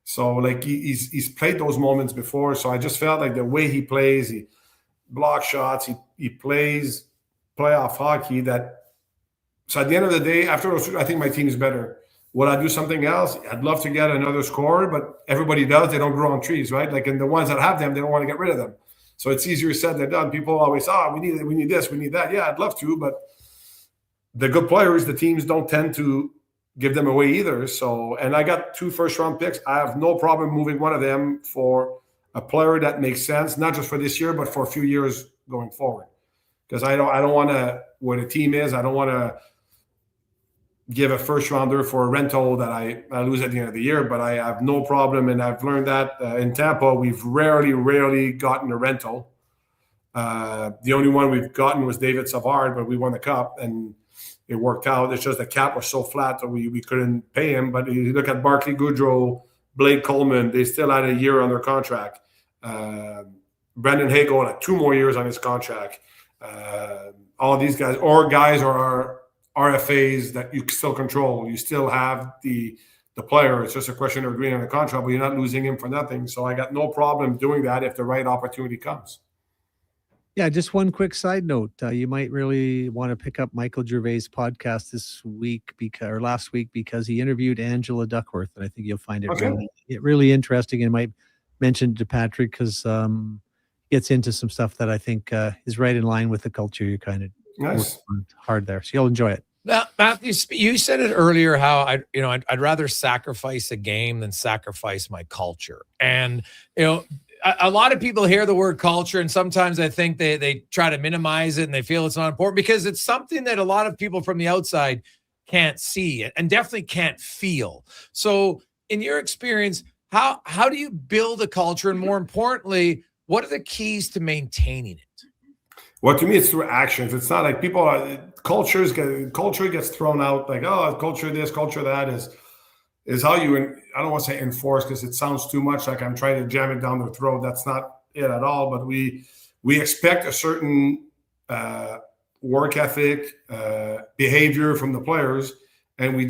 So like he's played those moments before. So I just felt like the way he plays, he blocks shots, he plays playoff hockey so at the end of the day, after those, I think my team is better. Would I do something else? I'd love to get another scorer, but everybody does. They don't grow on trees, right? Like, and the ones that have them, they don't want to get rid of them. So it's easier said than done. People always, we need this, we need that. Yeah, I'd love to, but the good players, the teams don't tend to give them away either. So, and I got 2 first-round picks. I have no problem moving one of them for a player that makes sense, not just for this year, but for a few years going forward. Because I don't want to, where the team is, I don't want to give a first rounder for a rental that I lose at the end of the year, but I have no problem. And I've learned that in Tampa, we've rarely gotten a rental. The only one we've gotten was David Savard, but we won the cup and it worked out. It's just the cap was so flat that we couldn't pay him. But you look at Barclay Goodrow, Blake Coleman, they still had a year on their contract. Brendan Hagel had 2 more years on his contract. All these guys are RFAs that you still control. You still have the player. It's just a question of agreeing on the contract, but you're not losing him for nothing. So I got no problem doing that if the right opportunity comes. Yeah, just one quick side note. You might really want to pick up Michael Gervais' podcast this week last week because he interviewed Angela Duckworth, and I think you'll find it really interesting. And might mention to Patrick because gets into some stuff that I think is right in line with the culture you kind of hard there. So you'll enjoy it. Now, Matthew, you said it earlier how I'd rather sacrifice a game than sacrifice my culture. And a lot of people hear the word culture, and sometimes I think they try to minimize it and they feel it's not important because it's something that a lot of people from the outside can't see and definitely can't feel. So in your experience, how do you build a culture? And more importantly, what are the keys to maintaining it? Well, to me, it's through actions. It's not like culture gets thrown out like, oh, culture this, culture that is how you, I don't want to say enforce because it sounds too much like I'm trying to jam it down their throat. That's not it at all. But we expect a certain work ethic, behavior from the players, and you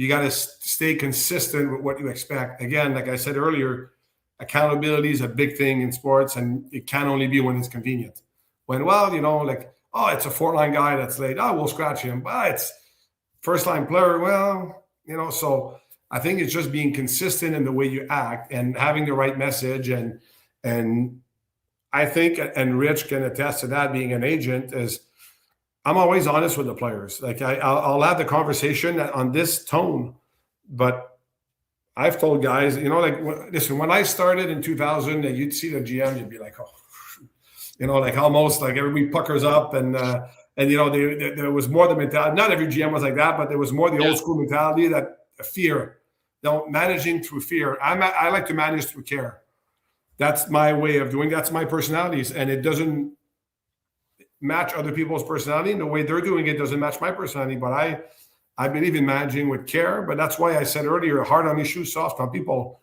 got to stay consistent with what you expect. Again, like I said earlier, accountability is a big thing in sports, and it can only be when it's convenient. When, it's a fourth-line guy that's late. Oh, we'll scratch him. But it's first-line player. Well, so I think it's just being consistent in the way you act and having the right message. And I think, and Ritch can attest to that, being an agent, is I'm always honest with the players. Like I'll have the conversation on this tone, but I've told guys, listen, when I started in 2000, you'd see the GM, you'd be like, oh, almost like everybody puckers up and there was more the mentality. Not every GM was like that, but there was more the old school mentality, that fear, managing through fear. I like to manage through care. That's my way of doing. That's my personalities, and it doesn't match other people's personality. And the way they're doing it doesn't match my personality. But I believe in managing with care. But that's why I said earlier, hard on issues, soft on people.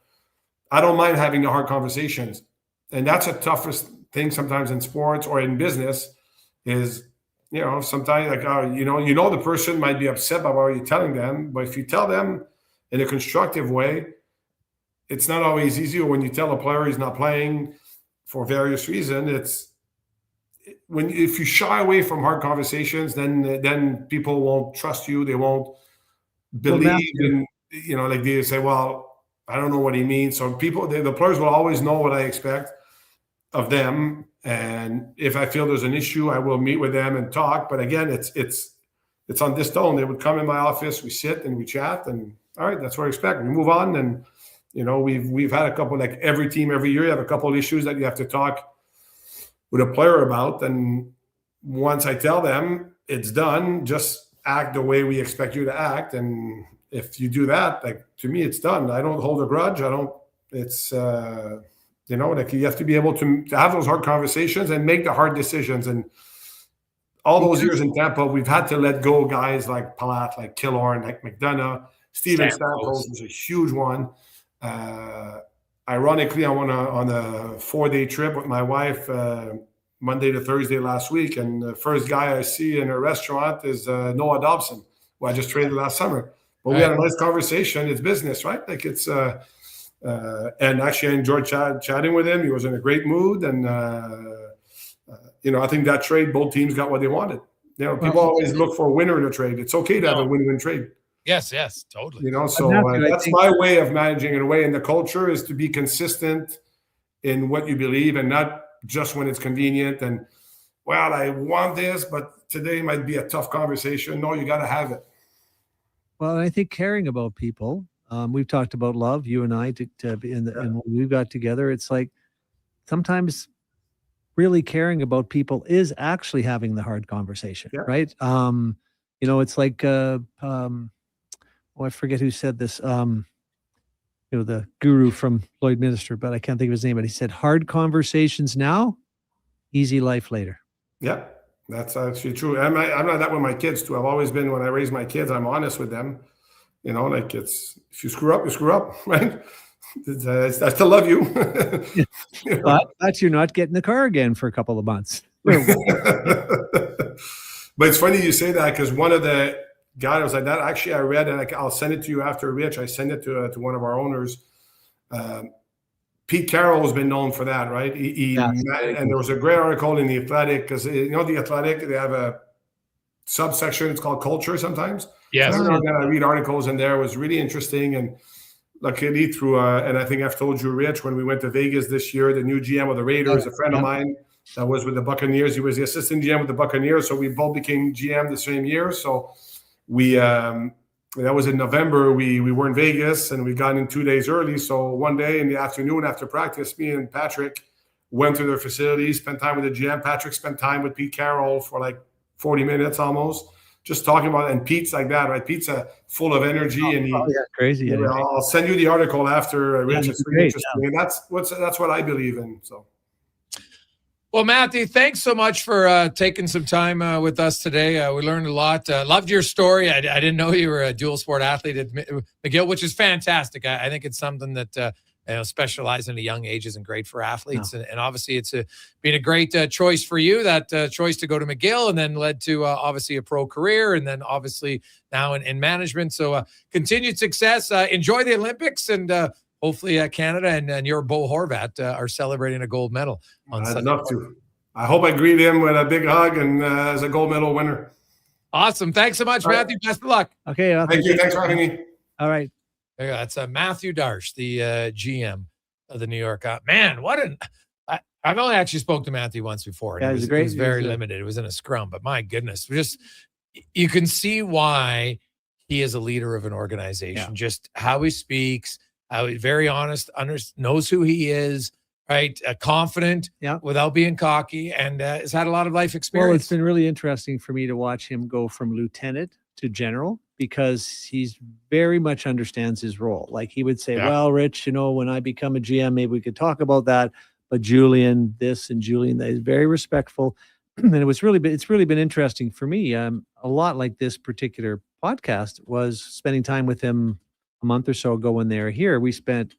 I don't mind having the hard conversations, and that's the toughest thing sometimes in sports or in business is, sometimes like, the person might be upset about what you're telling them, but if you tell them in a constructive way, it's not always easy. Or when you tell a player he's not playing for various reasons, if you shy away from hard conversations, then people won't trust you. They won't believe in, like they say, well, I don't know what he means. So the players will always know what I expect of them, and if I feel there's an issue, I will meet with them and talk. But again, it's on this tone. They would come in my office, we sit and we chat, and all right, that's what I expect. We move on, and we've had a couple, like every team every year, you have a couple of issues that you have to talk with a player about. And once I tell them it's done, just act the way we expect you to act. And if you do that, like to me, it's done. I don't hold a grudge. You have to be able to have those hard conversations and make the hard decisions. And all those years in Tampa, we've had to let go guys like Palat, like Killorn, like McDonough. Steven Stamkos was a huge one. Ironically, I went on a 4-day trip with my wife Monday to Thursday last week, and the first guy I see in a restaurant is Noah Dobson, who I just traded last summer. But we had a nice conversation. It's business, right? Like it's and actually I enjoyed chatting with him. He was in a great mood, and I think that trade, both teams got what they wanted. People always look for a winner in a trade. It's okay to have a win-win trade. Yes, totally. So that's my way of managing it away. And the culture is to be consistent in what you believe, and not just when it's convenient. And I want this, but today might be a tough conversation. No, you got to have it. Well, I think caring about people. We've talked about love, you and I, and when we got together. It's like sometimes really caring about people is actually having the hard conversation, right? It's like I forget who said this. The guru from Lloyd Minister, but I can't think of his name. But he said, "Hard conversations now, easy life later." Yeah, that's actually true. I'm not that with my kids too. I've always been, when I raise my kids, I'm honest with them. It's, if you screw up, you screw up, right? I still love you. But you're not getting the car again for a couple of months. But it's funny you say that, because one of the guys was like that. Actually, I read, and I'll send it to you after, Rich. I sent it to one of our owners. Pete Carroll has been known for that, right? And there was a great article in The Athletic, because The Athletic, they have a subsection, it's called culture sometimes. Yes. So I read articles in there. It was really interesting. And luckily through, and I think I've told you, Rich, when we went to Vegas this year, the new GM of the Raiders, a friend of mine that was with the Buccaneers, he was the assistant GM with the Buccaneers. So we both became GM the same year. So we that was in November. We were in Vegas and we got in 2 days early. So one day in the afternoon after practice, me and Patrick went to their facility, spent time with the GM. Patrick spent time with Pete Carroll for like 40 minutes almost, just talking about it. And Pete's like that, right? Pete's full of energy. Crazy. Yeah. I'll send you the article after, Rich. It's really great, interesting. And that's what I believe in. So. Well, Matthew, thanks so much for taking some time with us today. We learned a lot. Loved your story. I didn't know you were a dual sport athlete at McGill, which is fantastic. I think it's something that specializing at a young age isn't great for athletes. No. And obviously it's been a great choice for you, that choice to go to McGill, and then led to obviously a pro career, and then obviously now in management. So continued success. Enjoy the Olympics, and hopefully Canada and your Bo Horvat are celebrating a gold medal on Sunday. I'd love to. I hope I greet him with a big hug and as a gold medal winner. Awesome. Thanks so much, Matthew. Best of luck. Okay. Thank you. Thanks for having me. All right. There you go. That's Matthew Darche, the GM of the New York. Man, I've only actually spoke to Matthew once before. Yeah, it was very limited. It was in a scrum, but my goodness, you can see why he is a leader of an organization. Yeah. Just how he speaks, how he's very honest, knows who he is, right? Confident, without being cocky, and has had a lot of life experience. Well, it's been really interesting for me to watch him go from lieutenant to general, because he's very much understands his role. Like he would say, well, Rich, when I become a GM, maybe we could talk about that. But Julian this and Julian that, is very respectful. And it's really been interesting for me. A lot like this particular podcast was spending time with him a month or so ago when they were here. We spent a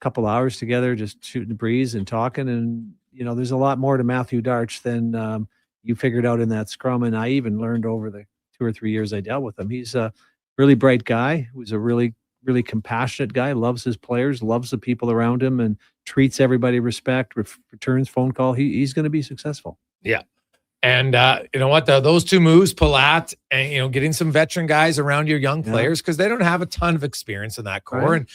couple hours together just shooting the breeze and talking. And, there's a lot more to Matthew Darche than you figured out in that scrum. And I even learned over the 2 or 3 years I dealt with him. He's a really bright guy who's a really, really compassionate guy, loves his players, loves the people around him, and treats everybody respect, returns phone call. He's going to be successful. Yeah. And you know what? Those two moves, Palat, and getting some veteran guys around your young players, because they don't have a ton of experience in that core. Right.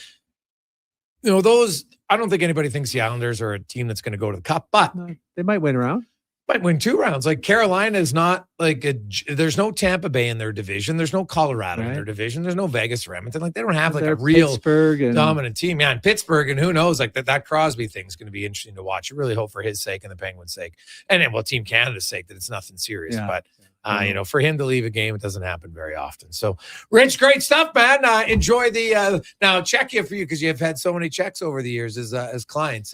And those, I don't think anybody thinks the Islanders are a team that's going to go to the Cup, but they might win a round. Might win 2 rounds. Like Carolina is not like there's no Tampa Bay in their division. There's no Colorado in their division. There's no Vegas or Edmonton. Like they don't have like a real dominant team. Yeah, and Pittsburgh, and who knows, like that Crosby thing is going to be interesting to watch. I really hope for his sake and the Penguins' sake. And then, Team Canada's sake, that it's nothing serious. Yeah. But, for him to leave a game, it doesn't happen very often. So, Rich, great stuff, man. Enjoy the now Czechia for you, because you've had so many Czechs over the years as clients.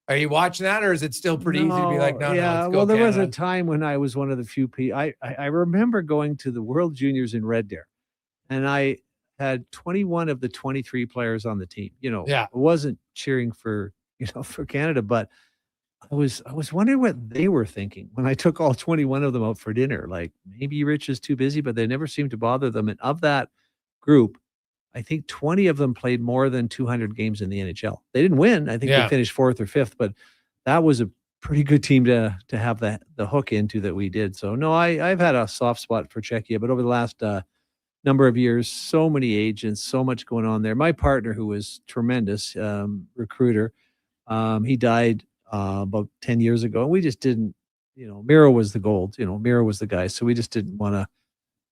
Are you watching that, or is it still pretty easy to be like, no, yeah, let's go well, there Canada? was a time when I was one of the few people. I remember going to the World Juniors in Red Deer, and I had 21 of the 23 players on the team. I wasn't cheering for Canada, but I was wondering what they were thinking when I took all 21 of them out for dinner. Like, maybe Rich is too busy, but they never seemed to bother them. And of that group, I think 20 of them played more than 200 games in the NHL. They didn't win. I think they finished 4th or 5th, but that was a pretty good team to have the hook into that we did. So no, I've had a soft spot for Czechia, but over the last number of years, so many agents, so much going on there. My partner, who was tremendous recruiter, he died about 10 years ago, and we just didn't, Miro was the gold, Miro was the guy. So we just didn't want to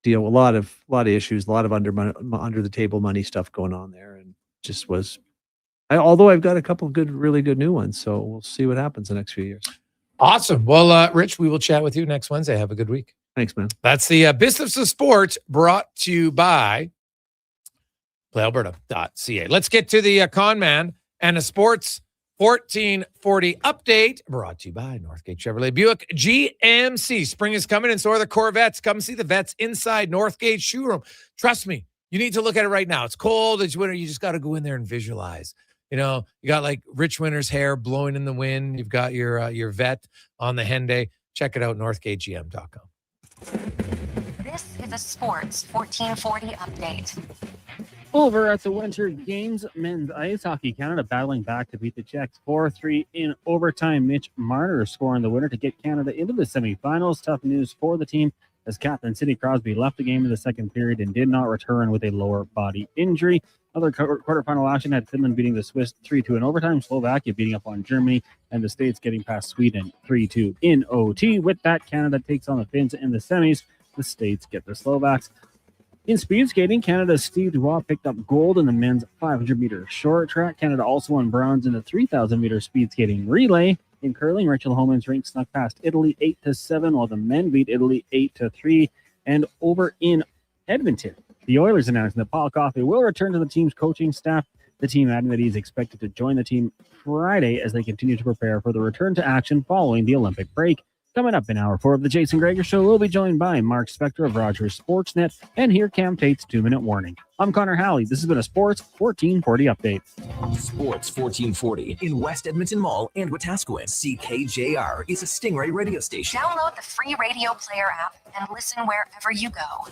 deal with a lot of issues, a lot of under the table money stuff going on there, and just was. Although I've got a couple of really good new ones, so we'll see what happens the next few years. Awesome. Well, Rich, we will chat with you next Wednesday. Have a good week. Thanks, man. That's the Business of Sport, brought to you by PlayAlberta.ca. Let's get to the con man and a sports 1440 update, brought to you by Northgate Chevrolet Buick GMC. Spring is coming, and so are the Corvettes. Come see the vets inside Northgate showroom. Trust me, you need to look at it right now. It's cold, it's winter. You just got to go in there and visualize. You got like Ritch Winter's hair blowing in the wind. You've got your vet on the Henday. Check it out, northgategm.com. This is a Sports 1440 update. Over at the Winter Games, men's ice hockey, Canada battling back to beat the Czechs 4-3 in overtime. Mitch Marner scoring the winner to get Canada into the semifinals. Tough news for the team, as captain Sidney Crosby left the game in the second period and did not return with a lower body injury. Other quarterfinal action had Finland beating the Swiss 3-2 in overtime, Slovakia beating up on Germany, and the States getting past Sweden 3-2 in OT. With that, Canada takes on the Finns in the semis. The States get the Slovaks. In speed skating, Canada's Steve Dubois picked up gold in the men's 500-meter short track. Canada also won bronze in the 3,000-meter speed skating relay. In curling, Rachel Homan's rink snuck past Italy 8-7, while the men beat Italy 8-3. And over in Edmonton, the Oilers announced that Paul Coffey will return to the team's coaching staff. The team adding that he's expected to join the team Friday as they continue to prepare for the return to action following the Olympic break. Coming up in hour 4 of the Jason Gregor Show, we'll be joined by Mark Spector of Rogers Sportsnet, and hear Cam Tate's 2-minute warning. I'm Connor Halley. This has been a Sports 1440 update. Sports 1440 in West Edmonton Mall and Wetaskiwin. CKJR is a Stingray radio station. Download the free radio player app and listen wherever you go.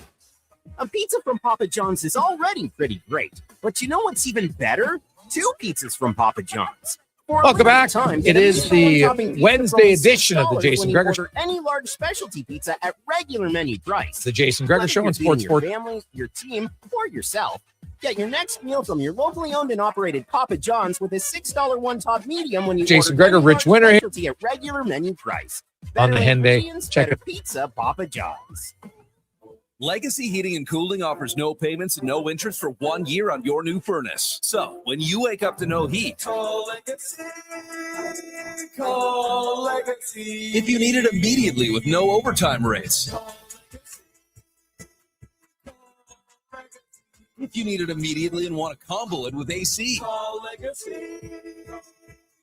A pizza from Papa John's is already pretty great. But you know what's even better? 2 pizzas from Papa John's. Welcome back. It is the Wednesday edition of the Jason Gregor Show. Any large specialty pizza at regular menu price. The Jason Gregor Show on Sports Your family, your team, or yourself. Get your next meal from your locally owned and operated Papa John's with a $6 one-top medium when you Jason order Gregor, any Ritch large Winter specialty at regular menu price. on the Better Henday. ingredients, Check better it. pizza, Papa John's. Legacy Heating and Cooling offers no payments and no interest for 1 year on your new furnace. So when you wake up to no heat, Call Legacy. Call Legacy. if you need it immediately with no overtime rates, if you need it immediately and want to combo it with AC, Call Legacy.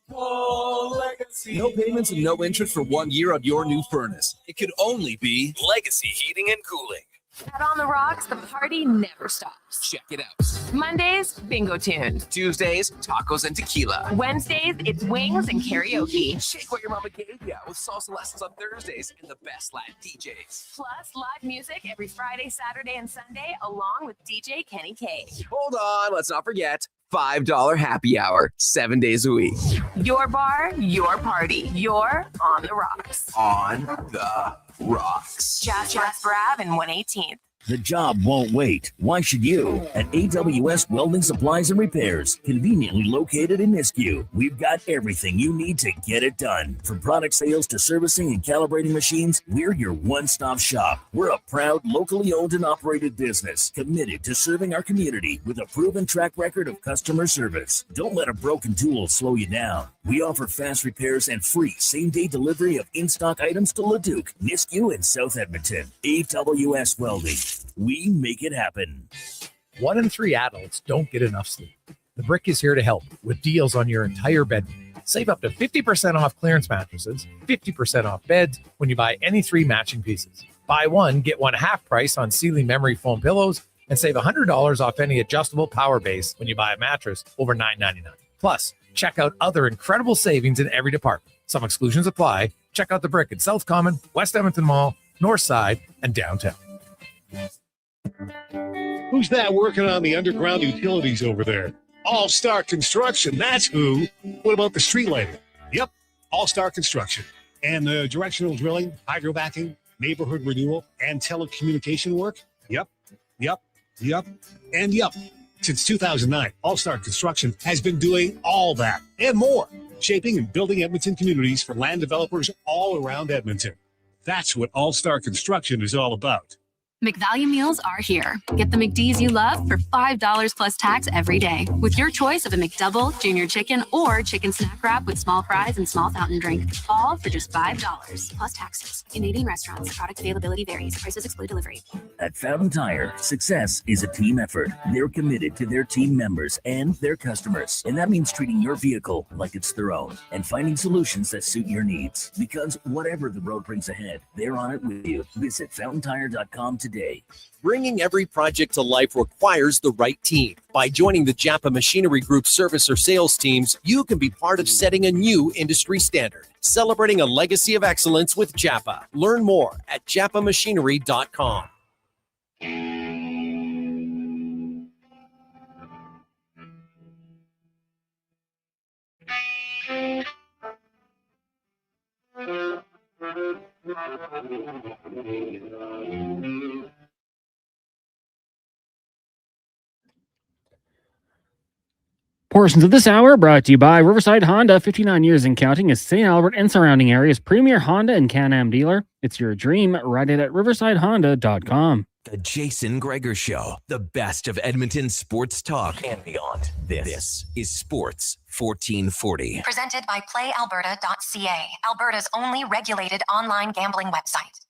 Call Legacy. no payments and no interest for 1 year on your new furnace. It could only be Legacy Heating and Cooling. At On the Rocks, the party never stops. Check it out. Mondays, bingo tunes. Tuesdays, tacos and tequila. Wednesdays, it's wings and karaoke. Shake what your mama gave ya with salsa lessons on Thursdays and the best Latin DJs. Plus, live music every Friday, Saturday, and Sunday, along with DJ Kenny K. Hold on, let's not forget $5 happy hour, 7 days a week. Your bar, your party. You're On the Rocks. On the Rocks. Just West Brav and 118th. The job won't wait. Why should you? At AWS Welding Supplies and Repairs, conveniently located in Nisku, we've got everything you need to get it done. From product sales to servicing and calibrating machines, we're your one-stop shop. We're a proud, locally owned and operated business, committed to serving our community with a proven track record of customer service. Don't let a broken tool slow you down. We offer fast repairs and free same-day delivery of in-stock items to Leduc, Nisku, and South Edmonton. AWS Welding. We make it happen. 1 in 3 adults don't get enough sleep. The Brick is here to help with deals on your entire bedroom. Save up to 50% off clearance mattresses, 50% off beds when you buy any 3 matching pieces. Buy one, get one half price on Sealy memory foam pillows, and save $100 off any adjustable power base when you buy a mattress over $9.99. Plus, check out other incredible savings in every department. Some exclusions apply. Check out The Brick at South Common, West Edmonton Mall, North Side, and downtown. Who's that working on the underground utilities over there? All-Star Construction, that's who. What about the street lighting? Yep, All-Star Construction. And the directional drilling, hydrovacking, neighborhood renewal, and telecommunication work? Yep. And yep. Since 2009, All-Star Construction has been doing all that and more, shaping and building Edmonton communities for land developers all around Edmonton. That's what All-Star Construction is all about. McValue meals are here. Get the McD's you love for $5 plus tax every day with your choice of a McDouble, junior chicken, or chicken snack wrap with small fries and small fountain drink. All for just $5 plus taxes. Canadian restaurants. Product availability varies. Prices exclude delivery. At Fountain Tire, success is a team effort. They're committed to their team members and their customers. And that means treating your vehicle like it's their own and finding solutions that suit your needs. Because whatever the road brings ahead, they're on it with you. Visit fountaintire.com today. Bringing every project to life requires the right team. By joining the Japa Machinery Group service or sales teams, you can be part of setting a new industry standard. Celebrating a legacy of excellence with Japa. Learn more at japamachinery.com. Portions of this hour brought to you by Riverside Honda, 59 years and counting, is St. Albert and surrounding areas' premier Honda and Can-Am dealer. It's your dream. Ride it at riversidehonda.com. The Jason Gregor Show, the best of Edmonton sports talk and beyond. This is Sports 1440. Presented by PlayAlberta.ca, Alberta's only regulated online gambling website.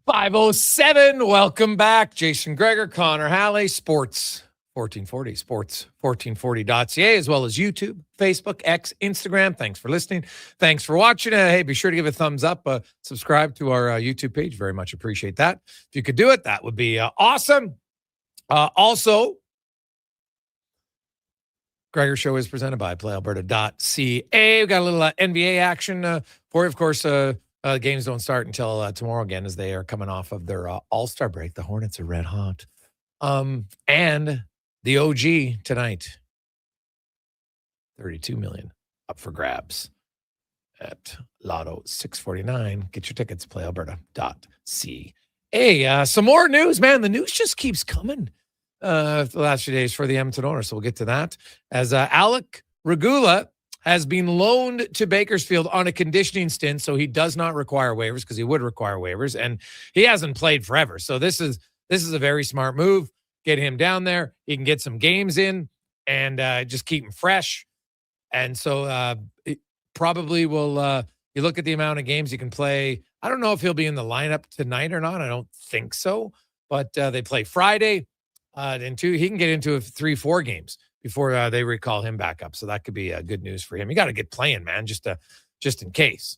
.507. Welcome back. Jason Gregor, Connor Halley, Sports 1440, sports1440.ca, as well as YouTube, Facebook, X, Instagram. Thanks for listening. Thanks for watching. Hey, be sure to give a thumbs up. Subscribe to our YouTube page. Very much appreciate that. If you could do it, that would be awesome. Also, Gregor Show is presented by PlayAlberta.ca. We've got a little NBA action for you. Of course, games don't start until tomorrow again, as they are coming off of their All-Star break. The Hornets are red hot. And the OG tonight, $32 million up for grabs at Lotto 649. Get your tickets, PlayAlberta.ca. Some more news, man. The news just keeps coming the last few days for the Edmonton Oilers, so we'll get to that. As Alec Regula has been loaned to Bakersfield on a conditioning stint, so he does not require waivers, because he would require waivers, and he hasn't played forever. So this is a very smart move. Get him down there. He can get some games in and just keep him fresh. And so it probably will you look at the amount of games he can play. I don't know if he'll be in the lineup tonight or not. I don't think so. But they play Friday. And he can get into 3-4 games before they recall him back up. So that could be good news for him. You got to get playing, man, just in case.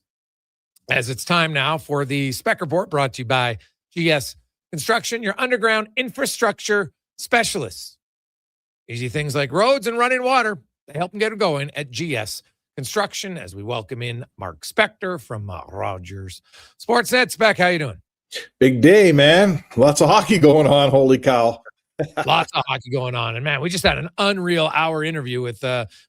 As it's time now for the Spec Report, brought to you by GS Construction, your underground infrastructure specialists. Easy things like roads and running water. They help them get it going at GS Construction, as we welcome in Mark Spector from Rogers Sportsnet. Spec, how you doing? Big day, man. Lots of hockey going on. Holy cow. Lots of hockey going on. And, man, we just had an unreal hour interview with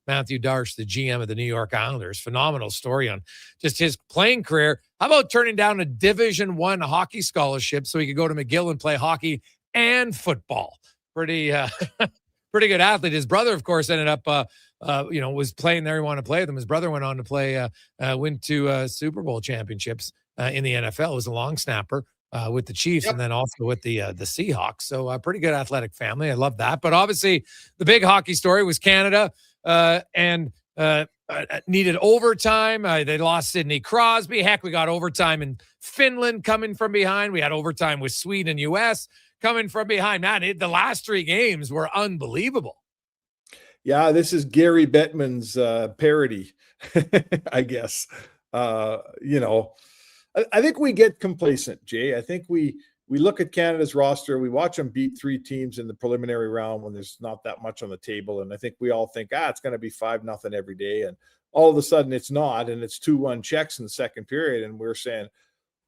Matthew Darche, the GM of the New York Islanders. Phenomenal story on just his playing career. How about turning down a Division I hockey scholarship so he could go to McGill and play hockey and football? Pretty good athlete. His brother, of course, ended up, was playing there. He wanted to play with him. His brother went on to play, went to Super Bowl championships in the NFL. Was a long snapper. With the Chiefs, and then also with the Seahawks. So a pretty good athletic family. I love that. But obviously the big hockey story was Canada and needed overtime. They lost Sidney Crosby. Heck, we got overtime in Finland coming from behind. We had overtime with Sweden and U.S. coming from behind. Man, the last 3 games were unbelievable. Yeah, this is Gary Bettman's parody, I guess. I think we get complacent, Jay. I think we look at Canada's roster. We watch them beat 3 teams in the preliminary round when there's not that much on the table. And I think we all think, it's going to be 5-0 every day. And all of a sudden it's not. And it's 2-1 checks in the second period. And we're saying,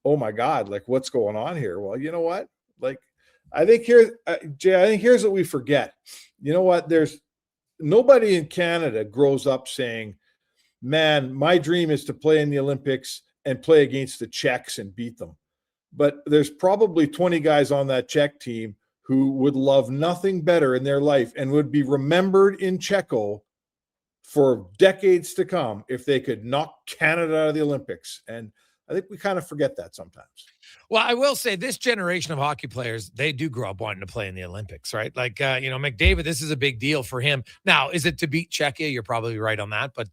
oh, my God, like, what's going on here? Well, you know what? Like, I think here's what we forget. You know what? There's nobody in Canada grows up saying, man, my dream is to play in the Olympics and play against the Czechs and beat them. But there's probably 20 guys on that Czech team who would love nothing better in their life and would be remembered in Czechia for decades to come if they could knock Canada out of the Olympics. And I think we kind of forget that sometimes. Well, I will say this generation of hockey players, they do grow up wanting to play in the Olympics, right? Like, McDavid, this is a big deal for him. Now, is it to beat Czechia? You're probably right on that, but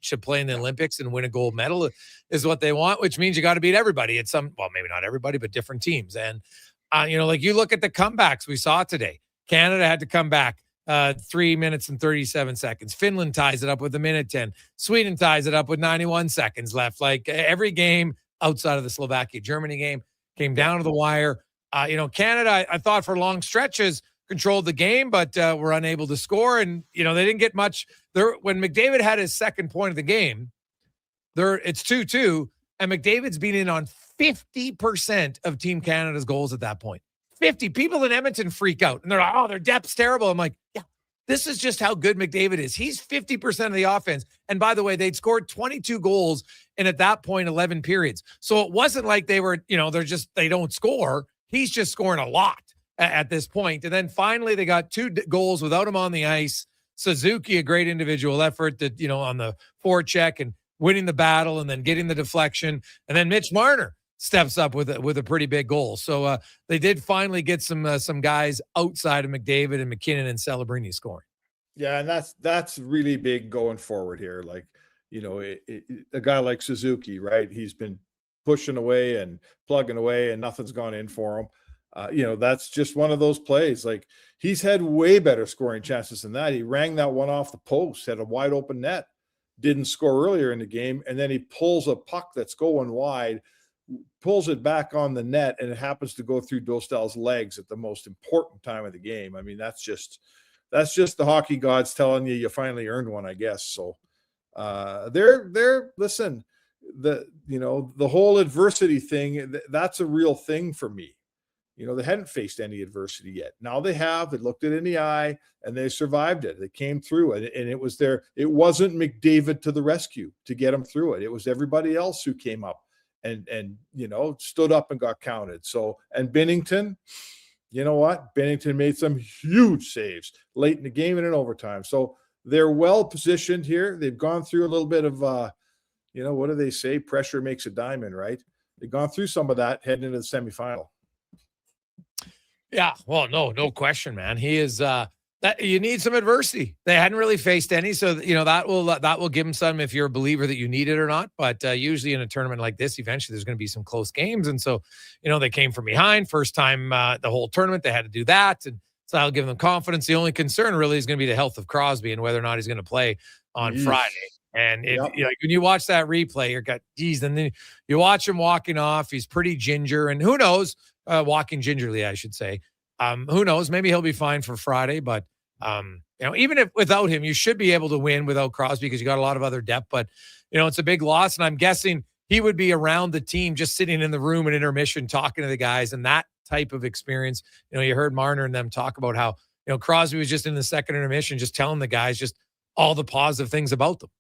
should play in the Olympics and win a gold medal is what they want, which means you got to beat everybody at maybe not everybody, but different teams. And, you look at the comebacks we saw today. Canada had to come back 3 minutes and 37 seconds. Finland ties it up with 1:10. Sweden ties it up with 91 seconds left. Like, every game outside of the Slovakia-Germany game came down to the wire. Canada, I thought for long stretches controlled the game, but were unable to score. And, they didn't get much there. When McDavid had his second point of the game, it's 2-2, and McDavid's been in on 50% of Team Canada's goals at that point. 50. People in Edmonton freak out, and they're like, oh, their depth's terrible. I'm like, yeah, This is just how good McDavid is. He's 50% of the offense. And by the way, they'd scored 22 goals and at that point, 11 periods. So it wasn't like they were, they don't score. He's just scoring a lot at this point. And then finally they got 2 goals without him on the ice. Suzuki, a great individual effort that, on the forecheck and winning the battle and then getting the deflection. And then Mitch Marner steps up with a pretty big goal. So they did finally get some guys outside of McDavid and McKinnon and Celebrini scoring. Yeah, and that's really big going forward here. Like, a guy like Suzuki, right? He's been pushing away and plugging away and nothing's gone in for him. That's just one of those plays. Like, he's had way better scoring chances than that. He rang that one off the post, had a wide open net, didn't score earlier in the game, and then he pulls a puck that's going wide, pulls it back on the net, and it happens to go through Dostal's legs at the most important time of the game. I mean, that's just the hockey gods telling you finally earned one, I guess. So listen, the whole adversity thing, that's a real thing for me. They hadn't faced any adversity yet. Now they have. They looked it in the eye and they survived it. They came through it, and it wasn't McDavid to the rescue to get them through it. It was everybody else who came up and stood up and got counted. So, and Binnington, you know what? Binnington made some huge saves late in the game and in overtime. So they're well positioned here. They've gone through a little bit of, what do they say? Pressure makes a diamond, right? They've gone through some of that heading into the semifinal. Yeah, well, no question, man. He is that you need some adversity. They hadn't really faced any, so that will give them some if you're a believer that you need it or not. But usually in a tournament like this, eventually there's going to be some close games, and so they came from behind first time the whole tournament. They had to do that, and so that'll give them confidence. The only concern really is going to be the health of Crosby and whether or not he's going to play on Friday. And when you watch that replay, you're got and then you watch him walking off. He's pretty ginger, and who knows, walking gingerly, I should say. Who knows? Maybe he'll be fine for Friday, but even if without him, you should be able to win without Crosby because you got a lot of other depth. But it's a big loss, and I'm guessing he would be around the team, just sitting in the room at intermission, talking to the guys, and that type of experience. You heard Marner and them talk about how Crosby was just in the second intermission, just telling the guys just all the positive things about them.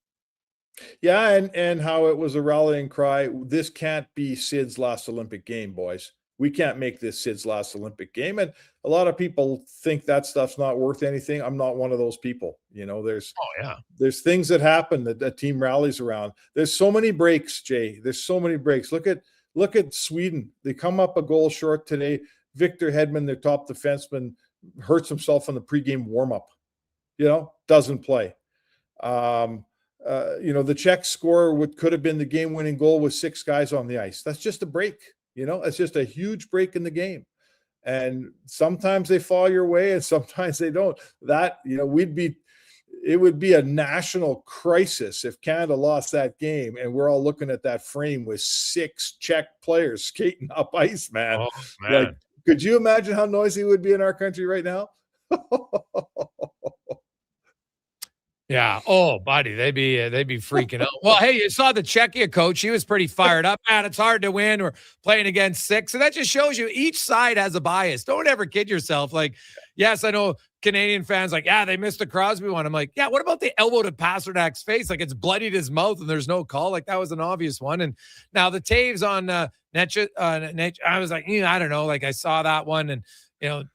Yeah, and how it was a rallying cry. This can't be Sid's last Olympic game, boys. We can't make this Sid's last Olympic game. And a lot of people think that stuff's not worth anything. I'm not one of those people. There's things that happen that a team rallies around. There's so many breaks, Jay. There's so many breaks. Look at Sweden. They come up a goal short today. Victor Hedman, their top defenseman, hurts himself in the pregame warm-up. Doesn't play. The Czech score could have been the game-winning goal with 6 guys on the ice. That's just a break. It's just a huge break in the game. And sometimes they fall your way and sometimes they don't. That, it would be a national crisis if Canada lost that game and we're all looking at that frame with 6 Czech players skating up ice, man. Oh, man. Like, could you imagine how noisy it would be in our country right now? Yeah. Oh, buddy, they'd be freaking out. Well, hey, you saw the Czechia coach. He was pretty fired up. Man, it's hard to win. We're playing against 6. And that just shows you each side has a bias. Don't ever kid yourself. Like, yes, I know Canadian fans like, yeah, they missed the Crosby one. I'm like, yeah, what about the elbow to Pasternak's face? Like, it's bloodied his mouth and there's no call. Like, that was an obvious one. And now the Taves on Netch, I was like, I don't know. Like, I saw that one and,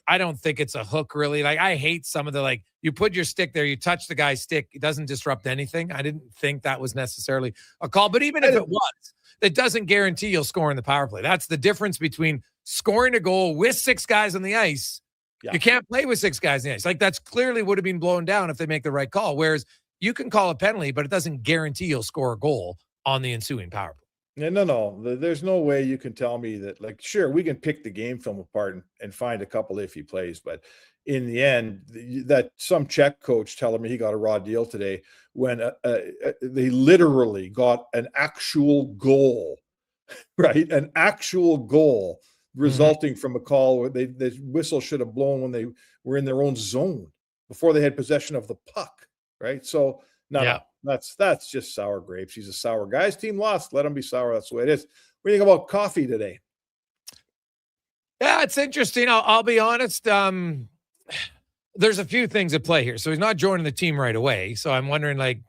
I don't think it's a hook really. Like, I hate some of the, you put your stick there, you touch the guy's stick. It doesn't disrupt anything. I didn't think that was necessarily a call, but even if it was, it doesn't guarantee you'll score in the power play. That's the difference between scoring a goal with 6 guys on the ice. Yeah. You can't play with 6 guys on the ice. Like, that's clearly would have been blown down if they make the right call. Whereas you can call a penalty, but it doesn't guarantee you'll score a goal on the ensuing power play. No. There's no way you can tell me that, sure, we can pick the game film apart and find a couple iffy plays, but in the end, that some Czech coach telling me he got a raw deal today when they literally got an actual goal, right? An actual goal resulting from a call where the whistle should have blown when they were in their own zone before they had possession of the puck, right? So, no. That's just sour grapes. He's a sour guy. His team lost. Let him be sour. That's the way it is. What do you think about coffee today? Yeah, it's interesting. I'll be honest. there's a few things at play here. So he's not joining the team right away. So I'm wondering, like,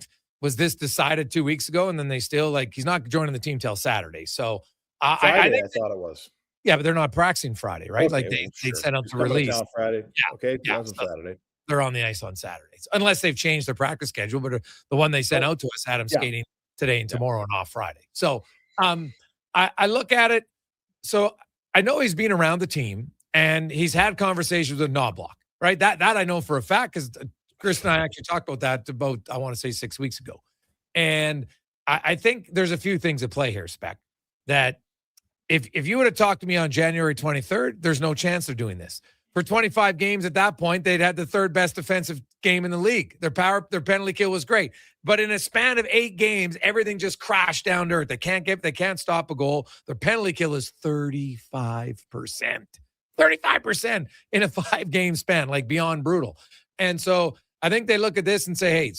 was this decided 2 weeks ago? And then they still, like, he's not joining the team till Saturday. So Friday, I thought it was. Yeah, but they're not practicing Friday, right? Okay, like they set up He's to coming release. down Friday. Yeah. Okay. Yeah, On Saturday. They're on the ice on Saturdays, unless they've changed their practice schedule. But the one they sent out to us had him skating today and tomorrow and off Friday. So I look at it. So I know he's been around the team and he's had conversations with Knobloch, right? That I know for a fact because Chris and I actually talked about that about, I want to say 6 weeks ago. And I think there's a few things at play here, Spec, that if you would have talked to me on January 23rd, there's no chance of doing this. For 25 games at that point, they'd had the third best defensive game in the league. Their penalty kill was great. But in a span of 8 games, everything just crashed down to earth. They can't stop a goal. Their penalty kill is 35%. 35% in a 5-game span, like beyond brutal. And so I think they look at this and say, hey,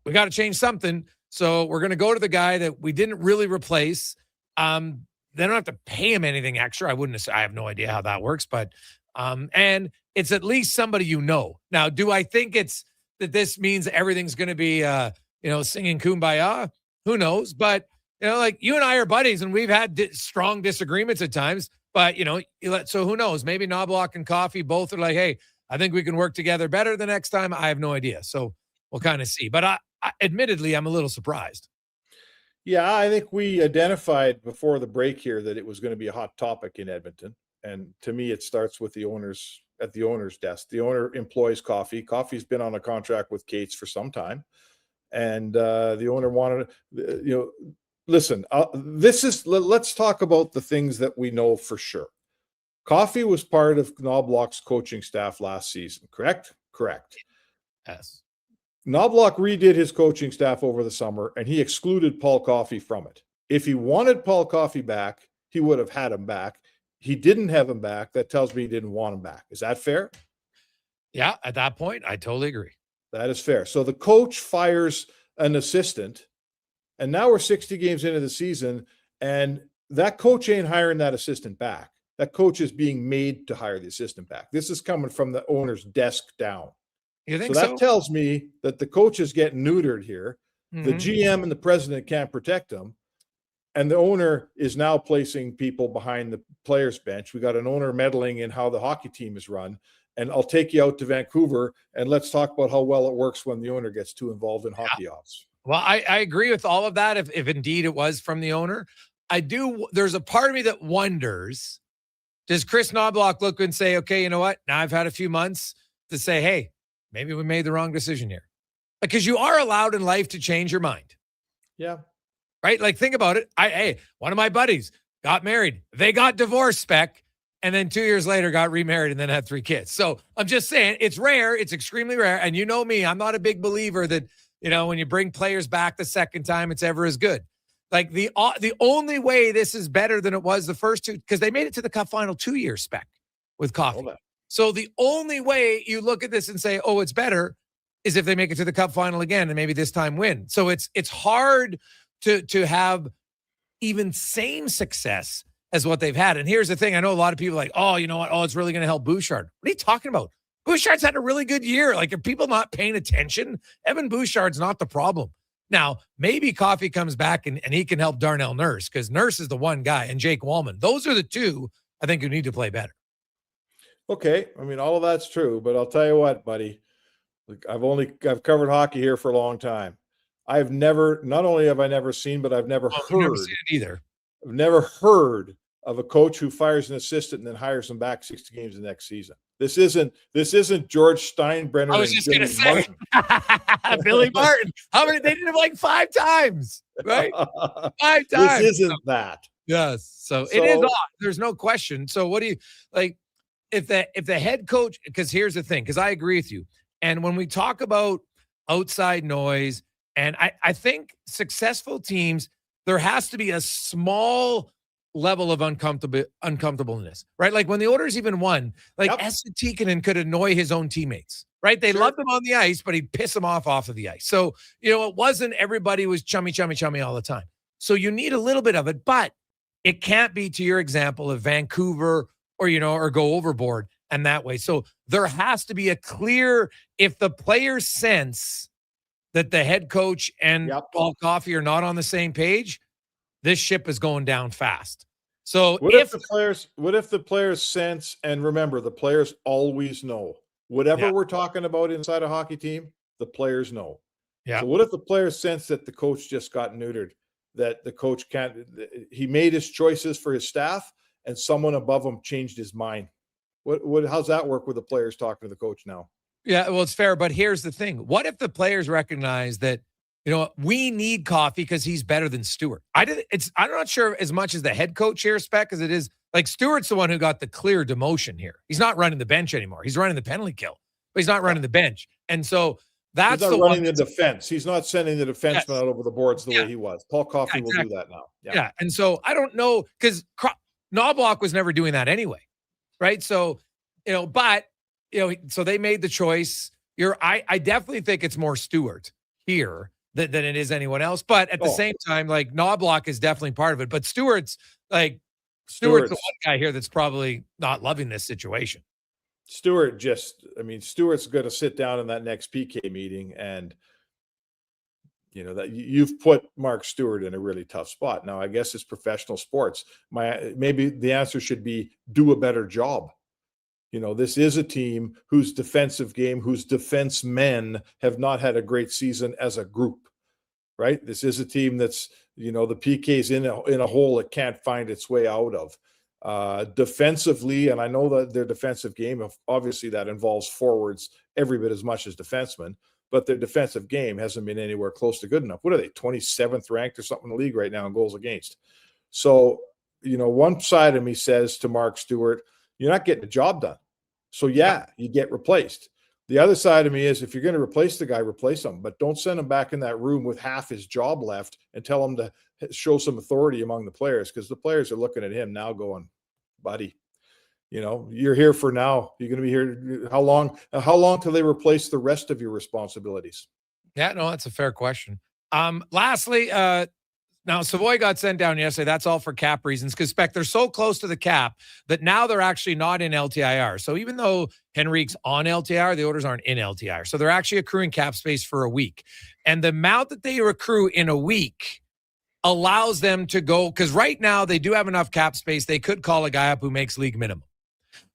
we got to change something. So we're going to go to the guy that we didn't really replace. They don't have to pay him anything extra. I have no idea how that works, but and it's at least somebody you know. Now, do I think it's that this means everything's going to be singing Kumbaya? Who knows? But like you and I are buddies, and we've had strong disagreements at times. But so who knows? Maybe Knobloch and Coffey both are like, hey, I think we can work together better the next time. I have no idea. So we'll kind of see. But I admittedly, I'm a little surprised. Yeah, I think we identified before the break here that it was going to be a hot topic in Edmonton. And to me, it starts with the owners at the owner's desk. The owner employs Coffey. Coffey's been on a contract with Cates for some time. And the owner wanted, listen, let's talk about the things that we know for sure. Coffey was part of Knobloch's coaching staff last season, correct? Correct. Yes. Knobloch redid his coaching staff over the summer, and he excluded Paul Coffey from it. If he wanted Paul Coffey back, he would have had him back. He didn't have him back. That tells me he didn't want him back. Is that fair? Yeah, at that point, I totally agree. That is fair. So the coach fires an assistant, and now we're 60 games into the season, and that coach ain't hiring that assistant back. That coach is being made to hire the assistant back. This is coming from the owner's desk down. You think so? That tells me that the coach is getting neutered here. Mm-hmm. The GM and the president can't protect him. And the owner is now placing people behind the players' bench. We got an owner meddling in how the hockey team is run. And I'll take you out to Vancouver and let's talk about how well it works when the owner gets too involved in hockey ops. Well, I agree with all of that. If indeed it was from the owner, there's a part of me that wonders, does Chris Knobloch look and say, okay, you know what? Now I've had a few months to say, hey, maybe we made the wrong decision here. Because you are allowed in life to change your mind. Yeah. Right? Like, think about it. One of my buddies got married. They got divorced, Spec, and then 2 years later got remarried and then had 3 kids. So I'm just saying it's rare. It's extremely rare. And you know me, I'm not a big believer that, when you bring players back the second time, it's ever as good. Like the only way this is better than it was the first 2, because they made it to the Cup final 2 years, Spec, with Coffey. So the only way you look at this and say, oh, it's better, is if they make it to the Cup final again and maybe this time win. So it's hard to have even same success as what they've had. And here's the thing. I know a lot of people are like, oh, you know what? Oh, it's really going to help Bouchard. What are you talking about? Bouchard's had a really good year. Like, are people not paying attention? Evan Bouchard's not the problem. Now, maybe Coffey comes back and he can help Darnell Nurse, because Nurse is the one guy, and Jake Wallman. Those are the two, I think, who need to play better. Okay. I mean, all of that's true, but I'll tell you what, buddy, I've covered hockey here for a long time. Not only have I never seen, but I've never heard. Never seen it either. I've never heard of a coach who fires an assistant and then hires him back 60 games the next season. This isn't George Steinbrenner. I was just going to say Billy Martin. How many? They did it like 5 times, right? 5 times. This isn't that. Yes. So it is odd. There's no question. So what do you like? If the head coach, because here's the thing, because I agree with you. And when we talk about outside noise, and I think successful teams, there has to be a small level of uncomfortableness, right? Like when the Oilers even won, like Esa Tikkanen could annoy his own teammates, right? They loved him on the ice, but he'd piss them off of the ice. So, it wasn't everybody was chummy all the time. So you need a little bit of it, but it can't be to your example of Vancouver or go overboard. and that way. So there has to be a clear, if the players sense that the head coach and Paul Coffey are not on the same page, this ship is going down fast. So what if the players sense, and remember, the players always know whatever we're talking about inside a hockey team, the players know. Yeah. So what if the players sense that the coach just got neutered, that the coach he made his choices for his staff and someone above him changed his mind? How's that work with the players talking to the coach now? Yeah, well, it's fair, but here's the thing. What if the players recognize that, we need Coffey because he's better than Stewart? I'm not sure as much as the head coach here, Spec, as it is like Stewart's the one who got the clear demotion here. He's not running the bench anymore. He's running the penalty kill, but he's not running the bench. And so that's he's not running the defense. He's not sending the defenseman out over the boards the way he was. Paul Coffey will do that now. Yeah. And so I don't know, because Knobloch was never doing that anyway. Right. So, so they made the choice. I definitely think it's more Stewart here than it is anyone else. But at the same time, like Knobloch is definitely part of it. But Stewart's the one guy here that's probably not loving this situation. Stewart's going to sit down in that next PK meeting, and that you've put Mark Stewart in a really tough spot. Now, I guess it's professional sports. Maybe the answer should be do a better job. This is a team whose defensive game, whose defensemen have not had a great season as a group, right? This is a team that's, the PK's in a hole it can't find its way out of. Defensively, and I know that their defensive game, obviously that involves forwards every bit as much as defensemen, but their defensive game hasn't been anywhere close to good enough. What are they, 27th ranked or something in the league right now in goals against? So, one side of me says to Mark Stewart, you're not getting the job done. So, you get replaced. The other side of me is, if you're going to replace the guy, replace him, but don't send him back in that room with half his job left and tell him to show some authority among the players, because the players are looking at him now going, buddy, you're here for now. You're going to be here. How long till they replace the rest of your responsibilities? Yeah, no, that's a fair question. Lastly, now Savoy got sent down yesterday. That's all for cap reasons, because Spec, they're so close to the cap that now they're actually not in LTIR. So even though Henrique's on LTIR, the Oilers aren't in LTIR. So they're actually accruing cap space for a week. And the amount that they accrue in a week allows them to go, because right now they do have enough cap space. They could call a guy up who makes league minimum.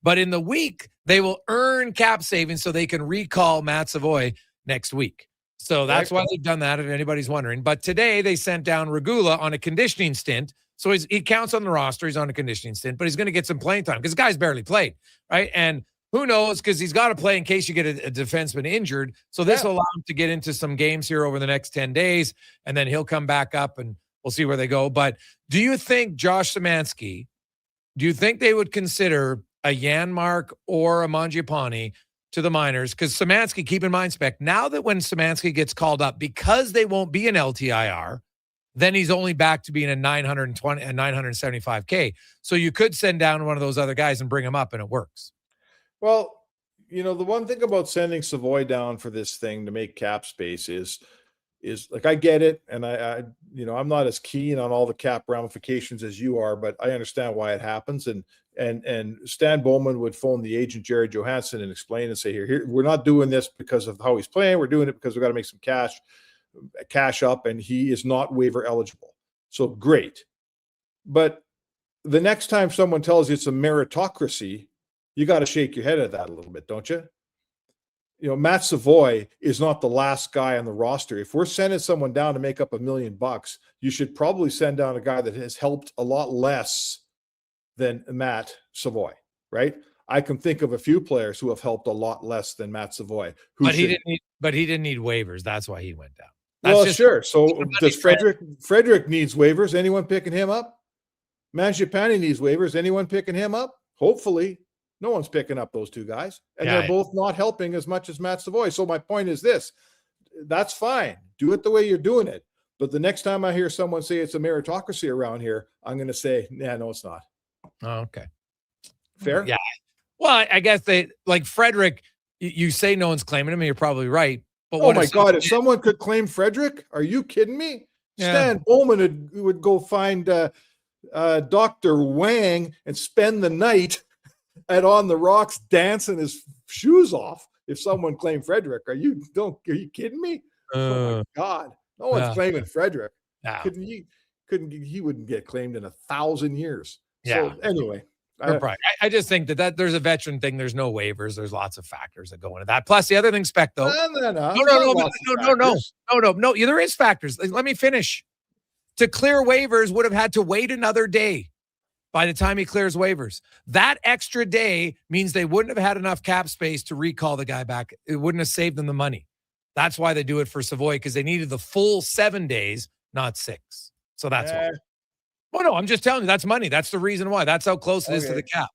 But in the week, they will earn cap savings so they can recall Matt Savoy next week. So that's why they've done that, if anybody's wondering. But today they sent down Regula on a conditioning stint. So he counts on the roster. He's on a conditioning stint, but he's going to get some playing time because the guy's barely played, right? And who knows, because he's got to play in case you get a defenseman injured. So this will allow him to get into some games here over the next 10 days, and then he'll come back up and we'll see where they go. But do you think Josh Szymanski, do you think they would consider a Janmark or a Mangiapane to the minors? Because Szymanski, keep in mind, Spec, now that when Szymanski gets called up, because they won't be an LTIR, then he's only back to being a 920 and 975K. So you could send down one of those other guys and bring him up, and it works. Well, the one thing about sending Savoy down for this thing to make cap space is like, I get it. And I'm not as keen on all the cap ramifications as you are, but I understand why it happens. And Stan Bowman would phone the agent, Jared Johansson, and explain and say, here, we're not doing this because of how he's playing. We're doing it because we've got to make some cash up, and he is not waiver eligible. So great. But the next time someone tells you it's a meritocracy, you got to shake your head at that a little bit, don't you? Matt Savoy is not the last guy on the roster. If we're sending someone down to make up $1 million, you should probably send down a guy that has helped a lot less than Matt Savoy, right? I can think of a few players who have helped a lot less than Matt Savoy. But he didn't need waivers. That's why he went down. Sure. So does Frederick needs waivers? Anyone picking him up? Mangiapane needs waivers. Anyone picking him up? Hopefully. No one's picking up those two guys. And they're both not helping as much as Matt Savoy. So my point is this. That's fine. Do it the way you're doing it. But the next time I hear someone say it's a meritocracy around here, I'm going to say, no, it's not. Oh, okay. Fair? Yeah. Well, I guess they, like Frederick, you say no one's claiming him, and you're probably right. But oh my God, if someone could claim Frederick, are you kidding me? Yeah. Stan Bowman would go find Dr. Wang and spend the night and on the rocks dancing his shoes off if someone claimed Frederick. Are you kidding me? Oh my God. No one's claiming Frederick. No. He wouldn't get claimed in 1,000 years. Yeah. So anyway. I just think that there's a veteran thing. There's no waivers. There's lots of factors that go into that. Plus the other thing, Spec, though. No. There is factors. Let me finish. To clear waivers would have had to wait another day by the time he clears waivers. That extra day means they wouldn't have had enough cap space to recall the guy back. It wouldn't have saved them the money. That's why they do it for Savoy, because they needed the full 7 days, not 6. So that's why. Oh, no, I'm just telling you, that's money. That's the reason why. That's how close it is to the cap.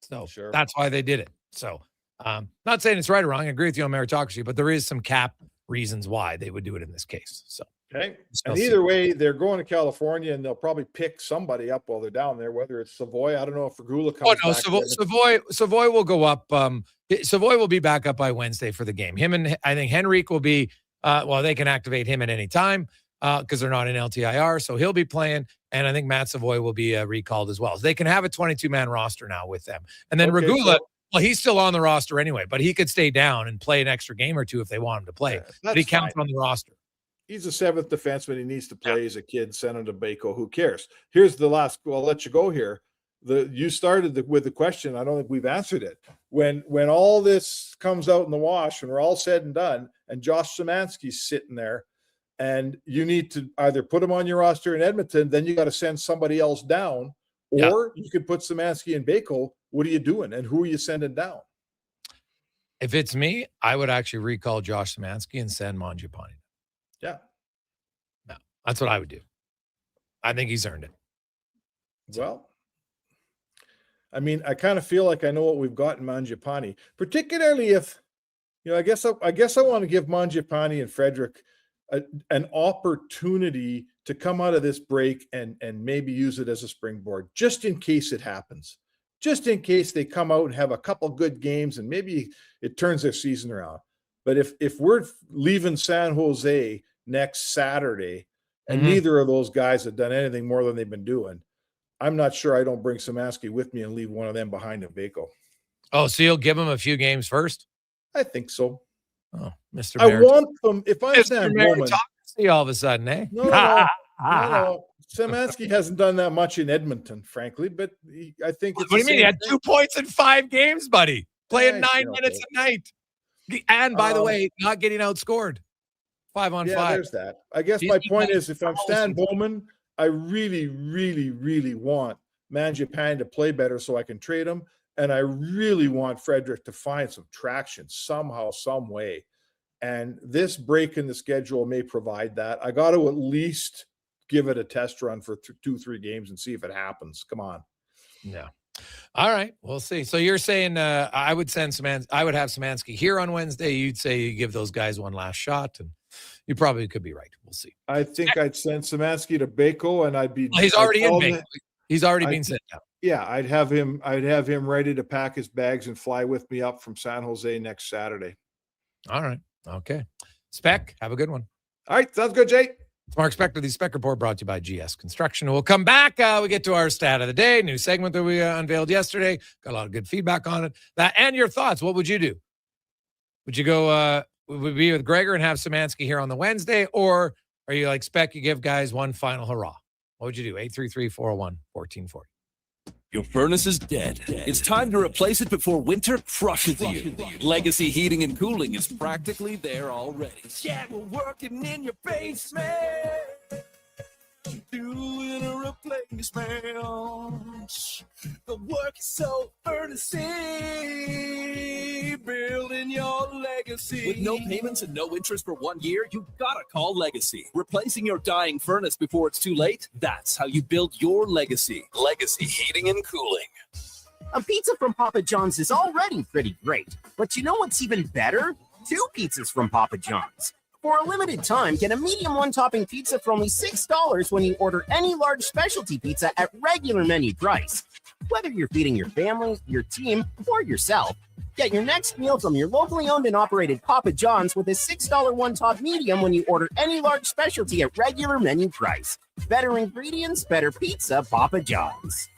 So that's why they did it. So not saying it's right or wrong. I agree with you on meritocracy, but there is some cap reasons why they would do it in this case. So okay. And either way, they're going to California, and they'll probably pick somebody up while they're down there, whether it's Savoy. I don't know if Regula comes back. Savoy will go up. Savoy will be back up by Wednesday for the game. Him and I think Henrique will be, they can activate him at any time because they're not in LTIR. So he'll be playing. And I think Matt Savoy will be recalled as well. So they can have a 22-man roster now with them. And then Regula, he's still on the roster anyway, but he could stay down and play an extra game or two if they want him to play. But he counts on the roster. He's a 7th defenseman. He needs to play as a kid. Send him to Baco. Who cares? Here's the last. Well, I'll let you go here. You started with the question. I don't think we've answered it. When all this comes out in the wash, and we're all said and done, and Josh Szymanski's sitting there, and you need to either put him on your roster in Edmonton, then you got to send somebody else down, or you could put Szymanski in Baco. What are you doing, and who are you sending down? If it's me, I would actually recall Josh Szymanski and send Mangiapane. Yeah. No, that's what I would do. I think he's earned it. Well, I mean, I kind of feel like I know what we've got in Mangiapane, particularly if, I guess I want to give Mangiapane and Frederick an opportunity to come out of this break and maybe use it as a springboard, just in case it happens, just in case they come out and have a couple good games and maybe it turns their season around. But if we're leaving San Jose next Saturday and neither of those guys have done anything more than they've been doing, I'm not sure I don't bring Szymanski with me and leave one of them behind in Baco. Oh, so you'll give him a few games first? I think so. Oh, Mr. I want them. If I'm Stan Bowman, see all of a sudden, eh? No. Szymanski hasn't done that much in Edmonton, frankly, but I think. What do you mean? He had 2 points in 5 games, buddy. Playing 9 minutes a night, and by the way, not getting outscored. 5-on-5. There's that. I guess my point is, if I'm Stan Bowman, I really, really, really want Mangiapane to play better so I can trade him. And I really want Frederick to find some traction somehow, some way. And this break in the schedule may provide that. I got to at least give it a test run for 2-3 games and see if it happens. Come on. Yeah. All right. We'll see. So you're saying I would have Szymanski here on Wednesday. You'd say you give those guys one last shot, and you probably could be right. We'll see. I think I'd send Szymanski to Baco, and I'd be. He's already in Baco. He's already been sent down. Yeah, I'd have him ready to pack his bags and fly with me up from San Jose next Saturday. All right. Okay. Spec, have a good one. All right. Sounds good, Jay. It's Mark Spector, the Spec Report, brought to you by GS Construction. We'll come back. We get to our stat of the day, new segment that we unveiled yesterday. Got a lot of good feedback on it. And your thoughts. What would you do? Would you go would we be with Gregor and have Szymanski here on the Wednesday? Or are you like Spec, you give guys one final hurrah? What would you do? 833-401-1440. Your furnace is dead. It's time to replace it before winter crushes you. Legacy Heating and Cooling is practically there already. Yeah, we're working in your basement. Doing a replacement. The work is so earnestly building your legacy. With no payments and no interest for 1 year, you gotta call Legacy. Replacing your dying furnace before it's too late, that's how you build your legacy. Legacy Heating and Cooling. A pizza from Papa John's is already pretty great, but you know what's even better? 2 pizzas from Papa John's. For a limited time, get a medium one-topping pizza for only $6 when you order any large specialty pizza at regular menu price. Whether you're feeding your family, your team, or yourself, get your next meal from your locally owned and operated Papa John's with a $6 one-top medium when you order any large specialty at regular menu price. Better ingredients, better pizza, Papa John's.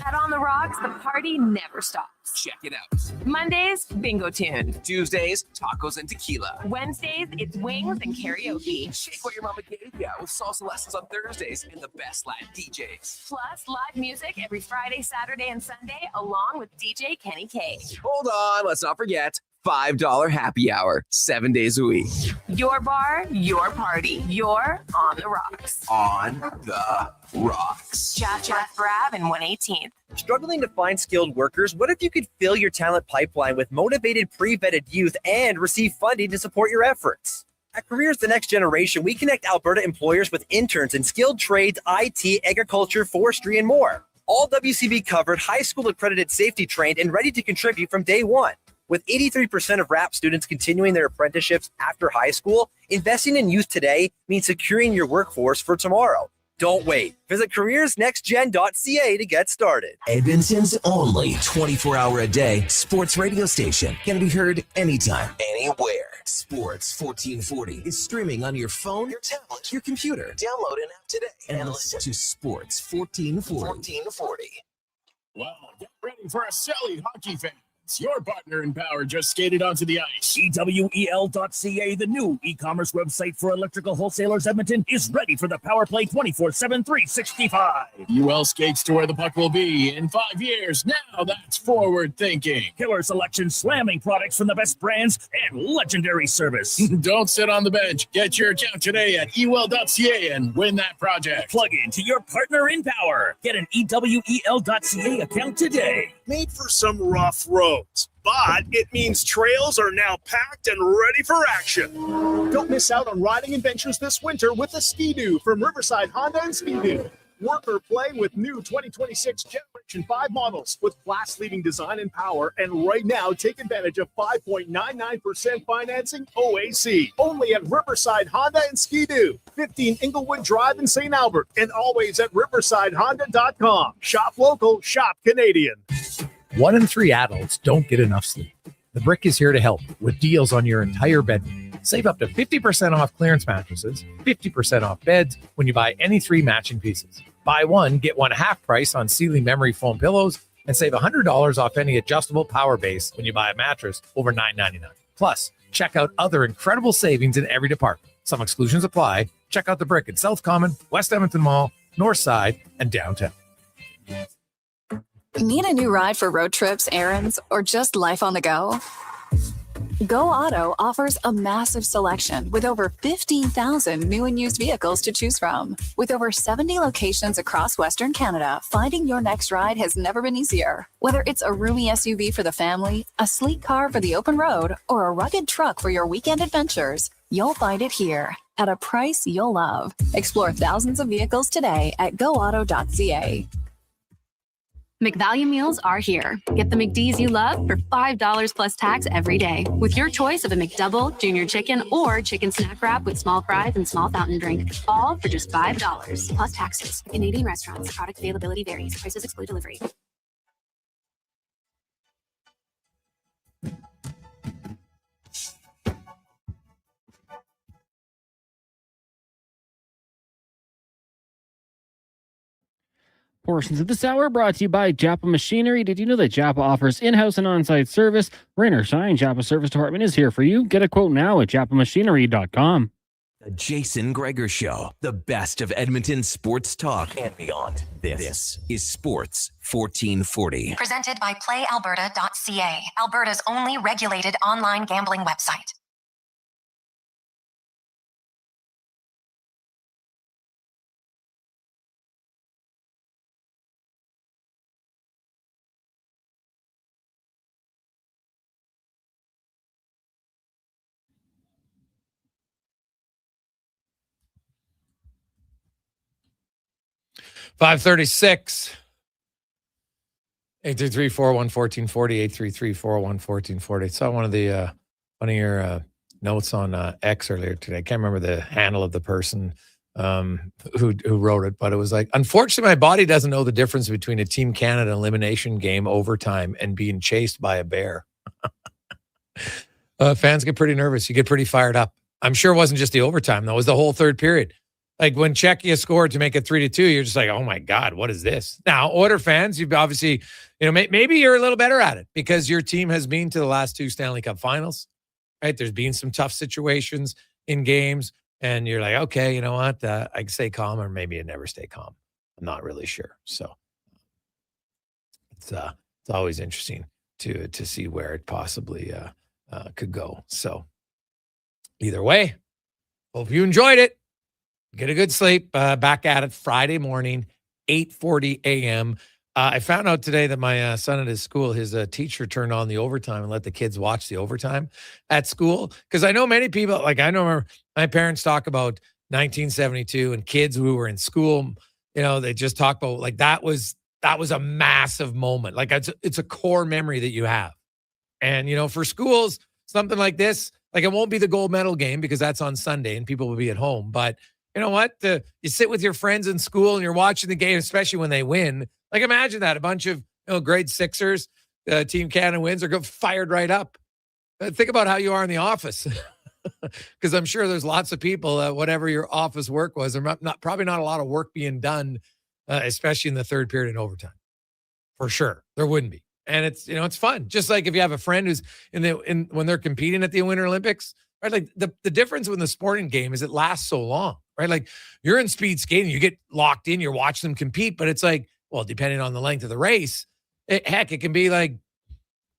At On the Rocks, the party never stops. Check it out. Mondays, bingo tune. Tuesdays, tacos and tequila. Wednesdays, it's wings and karaoke. Shake what your mama gave ya with salsa lessons on Thursdays and the best Latin DJs. Plus, live music every Friday, Saturday, and Sunday, along with DJ Kenny K. Hold on, let's not forget $5 happy hour, 7 days a week. Your bar, your party. You're On the Rocks. On the Rocks. Jeff Brab and 118th. Struggling to find skilled workers? What if you could fill your talent pipeline with motivated, pre-vetted youth and receive funding to support your efforts? At Careers The Next Generation, we connect Alberta employers with interns in skilled trades, IT, agriculture, forestry, and more. All WCB covered, high school accredited, safety trained, and ready to contribute from day one. With 83% of RAP students continuing their apprenticeships after high school, investing in youth today means securing your workforce for tomorrow. Don't wait. Visit careersnextgen.ca to get started. Edmonton's only 24-hour-a-day sports radio station can be heard anytime, anywhere. Sports 1440 is streaming on your phone, your tablet, your computer. Download an app today and listen to Sports 1440. Well, get ready for a silly hockey fan. Your partner in power just skated onto the ice. EWEL.ca, the new e-commerce website for electrical wholesalers Edmonton, is ready for the power play 24/7, 365. UL skates to where the puck will be in 5 years. Now that's forward thinking. Killer selection, slamming products from the best brands, and legendary service. Don't sit on the bench. Get your account today at EWEL.ca and win that project. Plug into your partner in power. Get an EWEL.ca account today. Made for some rough roads, but it means trails are now packed and ready for action. Don't miss out on riding adventures this winter with a Ski-Doo from Riverside Honda and Ski-Doo. Work or play with new 2026 Generation 5 models with class-leading design and power. And right now, take advantage of 5.99% financing OAC. Only at Riverside Honda and Ski-Doo. 15 Inglewood Drive in St. Albert. And always at riversidehonda.com. Shop local, shop Canadian. 1 in 3 adults don't get enough sleep. The Brick is here to help with deals on your entire bedroom. Save up to 50% off clearance mattresses, 50% off beds when you buy any 3 matching pieces. Buy one, get one half price on Sealy memory foam pillows, and save $100 off any adjustable power base when you buy a mattress over $9.99. Plus, check out other incredible savings in every department. Some exclusions apply. Check out The Brick at South Common, West Edmonton Mall, North Side, and downtown. Need a new ride for road trips, errands, or just life on the go? Go Auto offers a massive selection with over 15,000 new and used vehicles to choose from. With over 70 locations across Western Canada, finding your next ride has never been easier. Whether it's a roomy SUV for the family, a sleek car for the open road, or a rugged truck for your weekend adventures, you'll find it here at a price you'll love. Explore thousands of vehicles today at goauto.ca. McValue meals are here. Get the McDs you love for $5 plus tax every day with your choice of a McDouble, junior chicken, or chicken snack wrap with small fries and small fountain drink. All for just $5 plus taxes. Canadian restaurants. Product availability varies. Prices exclude delivery. Portions of this hour brought to you by Japa Machinery. Did you know that Japa offers in-house and on-site service? Rain or shine, Japa Service Department is here for you. Get a quote now at japamachinery.com. The Jason Gregor Show, the best of Edmonton sports talk and beyond. This is Sports 1440. Presented by PlayAlberta.ca, Alberta's only regulated online gambling website. $536. 833-401-1440, 833-401-1440. Saw one of your notes on X earlier today. I can't remember the handle of the person who wrote it, but it was like, unfortunately, my body doesn't know the difference between a Team Canada elimination game overtime and being chased by a bear. Fans get pretty nervous. You get pretty fired up. I'm sure it wasn't just the overtime, though. It was the whole third period. Like when Czechia scored to make it 3-2, you're just like, oh my God, what is this? Now, Oilers fans, you've obviously, maybe you're a little better at it because your team has been to the last 2 Stanley Cup finals, right? There's been some tough situations in games, and you're like, okay, you know what? I can stay calm, or maybe I never stay calm. I'm not really sure. So it's always interesting to see where it possibly could go. So either way, hope you enjoyed it. Get a good sleep. Back at it Friday morning, 8:40 a.m. I found out today that my son at his school, his teacher turned on the overtime and let the kids watch the overtime at school. Because I know many people, like I know my parents talk about 1972 and kids who were in school, they just talk about like that was a massive moment. Like it's a core memory that you have. And, for schools, something like this, like it won't be the gold medal game because that's on Sunday and people will be at home. But you know what? You sit with your friends in school and you're watching the game, especially when they win. Like imagine that, a bunch of grade sixers, Team Canada wins, are fired right up. Think about how you are in the office, because I'm sure there's lots of people, whatever your office work was, there's probably not a lot of work being done, especially in the third period in overtime. For sure, there wouldn't be, and it's fun. Just like if you have a friend who's when they're competing at the Winter Olympics. Right, like the difference with the sporting game is it lasts so long, right? Like you're in speed skating, you get locked in, you're watching them compete, but it's like, well, depending on the length of the race, it can be like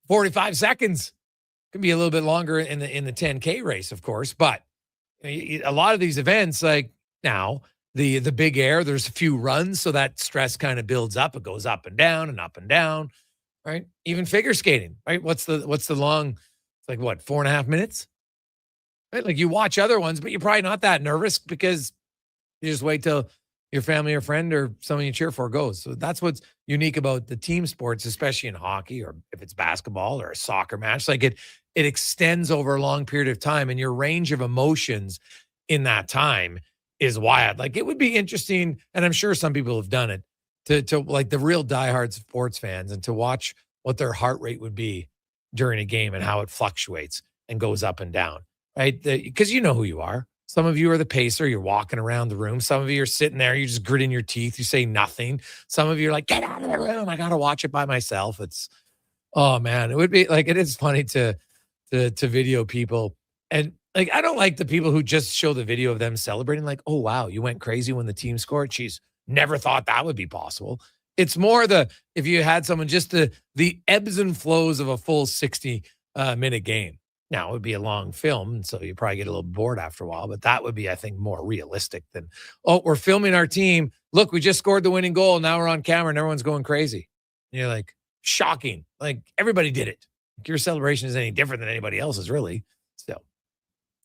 45 seconds. It can be a little bit longer in the 10K race, of course. But a lot of these events, like now the big air, there's a few runs, so that stress kind of builds up. It goes up and down and up and down, right? Even figure skating, right? What's the long? It's like what, 4.5 minutes? Right? Like you watch other ones, but you're probably not that nervous because you just wait till your family or friend or someone you cheer for goes. So that's what's unique about the team sports, especially in hockey or if it's basketball or a soccer match. Like it extends over a long period of time, and your range of emotions in that time is wild. Like it would be interesting, and I'm sure some people have done it, to like the real diehard sports fans, and to watch what their heart rate would be during a game and how it fluctuates and goes up and down. Right? Because you know who you are. Some of you are the pacer. You're walking around the room. Some of you are sitting there. You're just gritting your teeth. You say nothing. Some of you are like, get out of the room. I got to watch it by myself. Oh man, it would be like, it is funny to video people. And like, I don't like the people who just show the video of them celebrating. Like, oh, wow, you went crazy when the team scored. Jeez, never thought that would be possible. It's more if you had someone, just the ebbs and flows of a full 60-minute game. Now, it would be a long film, so you probably get a little bored after a while, but that would be, I think, more realistic than, oh, we're filming our team. Look, we just scored the winning goal. Now we're on camera and everyone's going crazy. And you're like, shocking. Like, everybody did it. Your celebration is any different than anybody else's, really. So,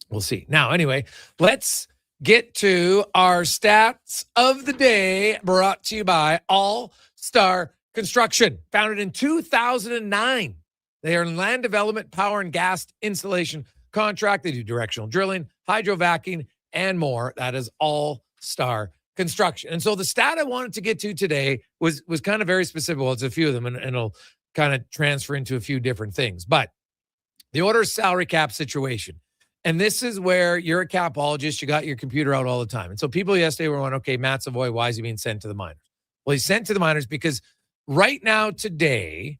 we'll see. Now, anyway, let's get to our stats of the day, brought to you by All Star Construction, founded in 2009. They are in land development, power, and gas installation contract. They do directional drilling, hydrovacing, and more. That is All Star Construction. And so the stat I wanted to get to today was kind of very specific. Well, it's a few of them, and it'll kind of transfer into a few different things. But the Oilers salary cap situation. And this is where you're a capologist. You got your computer out all the time. And so people yesterday were going, okay, Matt Savoy, why is he being sent to the minors? Well, he's sent to the minors because right now, today,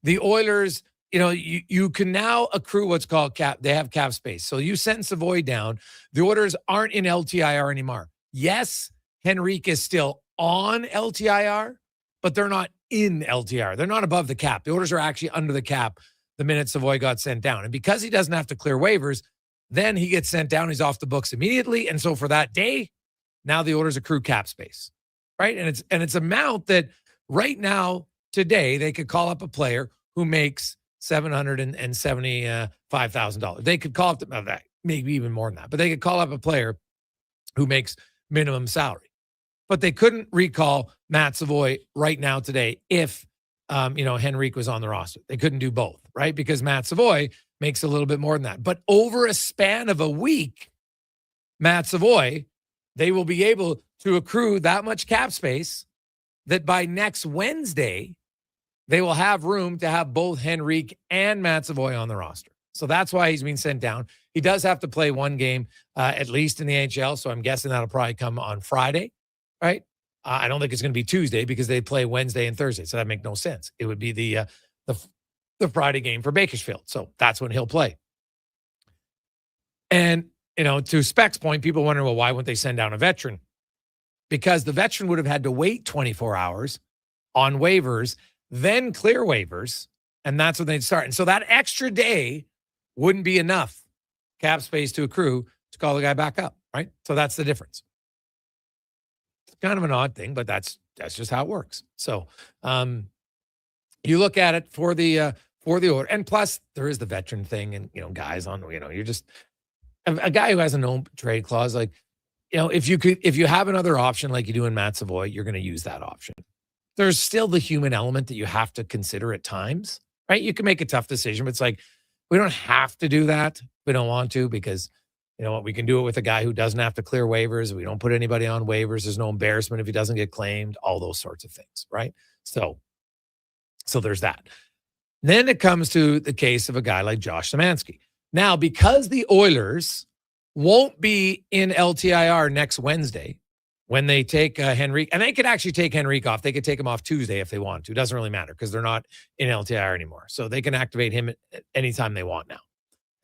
the Oilers, you can now accrue what's called cap. They have cap space. So you send Savoy down. The Oilers aren't in LTIR anymore. Yes, Henrique is still on LTIR, but they're not in LTIR. They're not above the cap. The Oilers are actually under the cap the minute Savoy got sent down. And because he doesn't have to clear waivers, then he gets sent down. He's off the books immediately. And so for that day, now the Oilers accrue cap space, right? And it's amount that right now, today, they could call up a player who makes $775,000. They could call up that, maybe even more than that, but they could call up a player who makes minimum salary. But they couldn't recall Matt Savoy right now today if Henrique was on the roster. They couldn't do both, right? Because Matt Savoy makes a little bit more than that. But over a span of a week, Matt Savoy, they will be able to accrue that much cap space that by next Wednesday, they will have room to have both Henrique and Matt Savoy on the roster. So that's why he's being sent down. He does have to play one game, at least in the NHL. So I'm guessing that'll probably come on Friday, right? I don't think it's going to be Tuesday because they play Wednesday and Thursday. So that makes no sense. It would be the Friday game for Bakersfield. So that's when he'll play. And, to Speck's point, people wonder, well, why wouldn't they send down a veteran? Because the veteran would have had to wait 24 hours on waivers, then clear waivers, and that's when they'd start. And so that extra day wouldn't be enough cap space to accrue to call the guy back up, right? So that's the difference. It's kind of an odd thing, but that's just how it works. So you look at it for the order, and plus there is the veteran thing, and guys on, you're just a guy who has a no trade clause, like, if you have another option like you do in Matt Savoy, you're going to use that option. There's still the human element that you have to consider at times, right? You can make a tough decision, but it's like, we don't have to do that. We don't want to, because you know what, we can do it with a guy who doesn't have to clear waivers. We don't put anybody on waivers. There's no embarrassment if he doesn't get claimed, all those sorts of things, right? So there's that. Then it comes to the case of a guy like Josh Szymanski. Now, because the Oilers won't be in LTIR next Wednesday when they take Henrique, and they could actually take Henrique off. They could take him off Tuesday if they want to. It doesn't really matter because they're not in LTIR anymore. So they can activate him anytime they want now.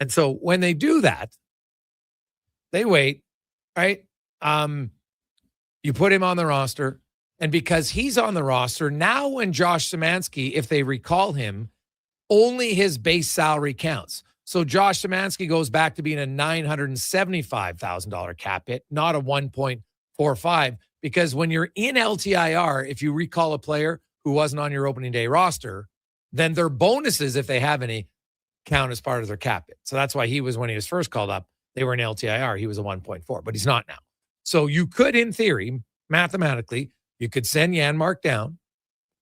And so when they do that, they wait, right? You put him on the roster. And because he's on the roster, now when Josh Szymanski, if they recall him, only his base salary counts. So Josh Szymanski goes back to being a $975,000 cap hit, not a 1.45, because when you're in LTIR, if you recall a player who wasn't on your opening day roster, then their bonuses, if they have any, count as part of their cap hit. So that's why he was, when he was first called up, they were in LTIR. He was a 1.4, but he's not now. So you could, in theory, mathematically, you could send Janmark down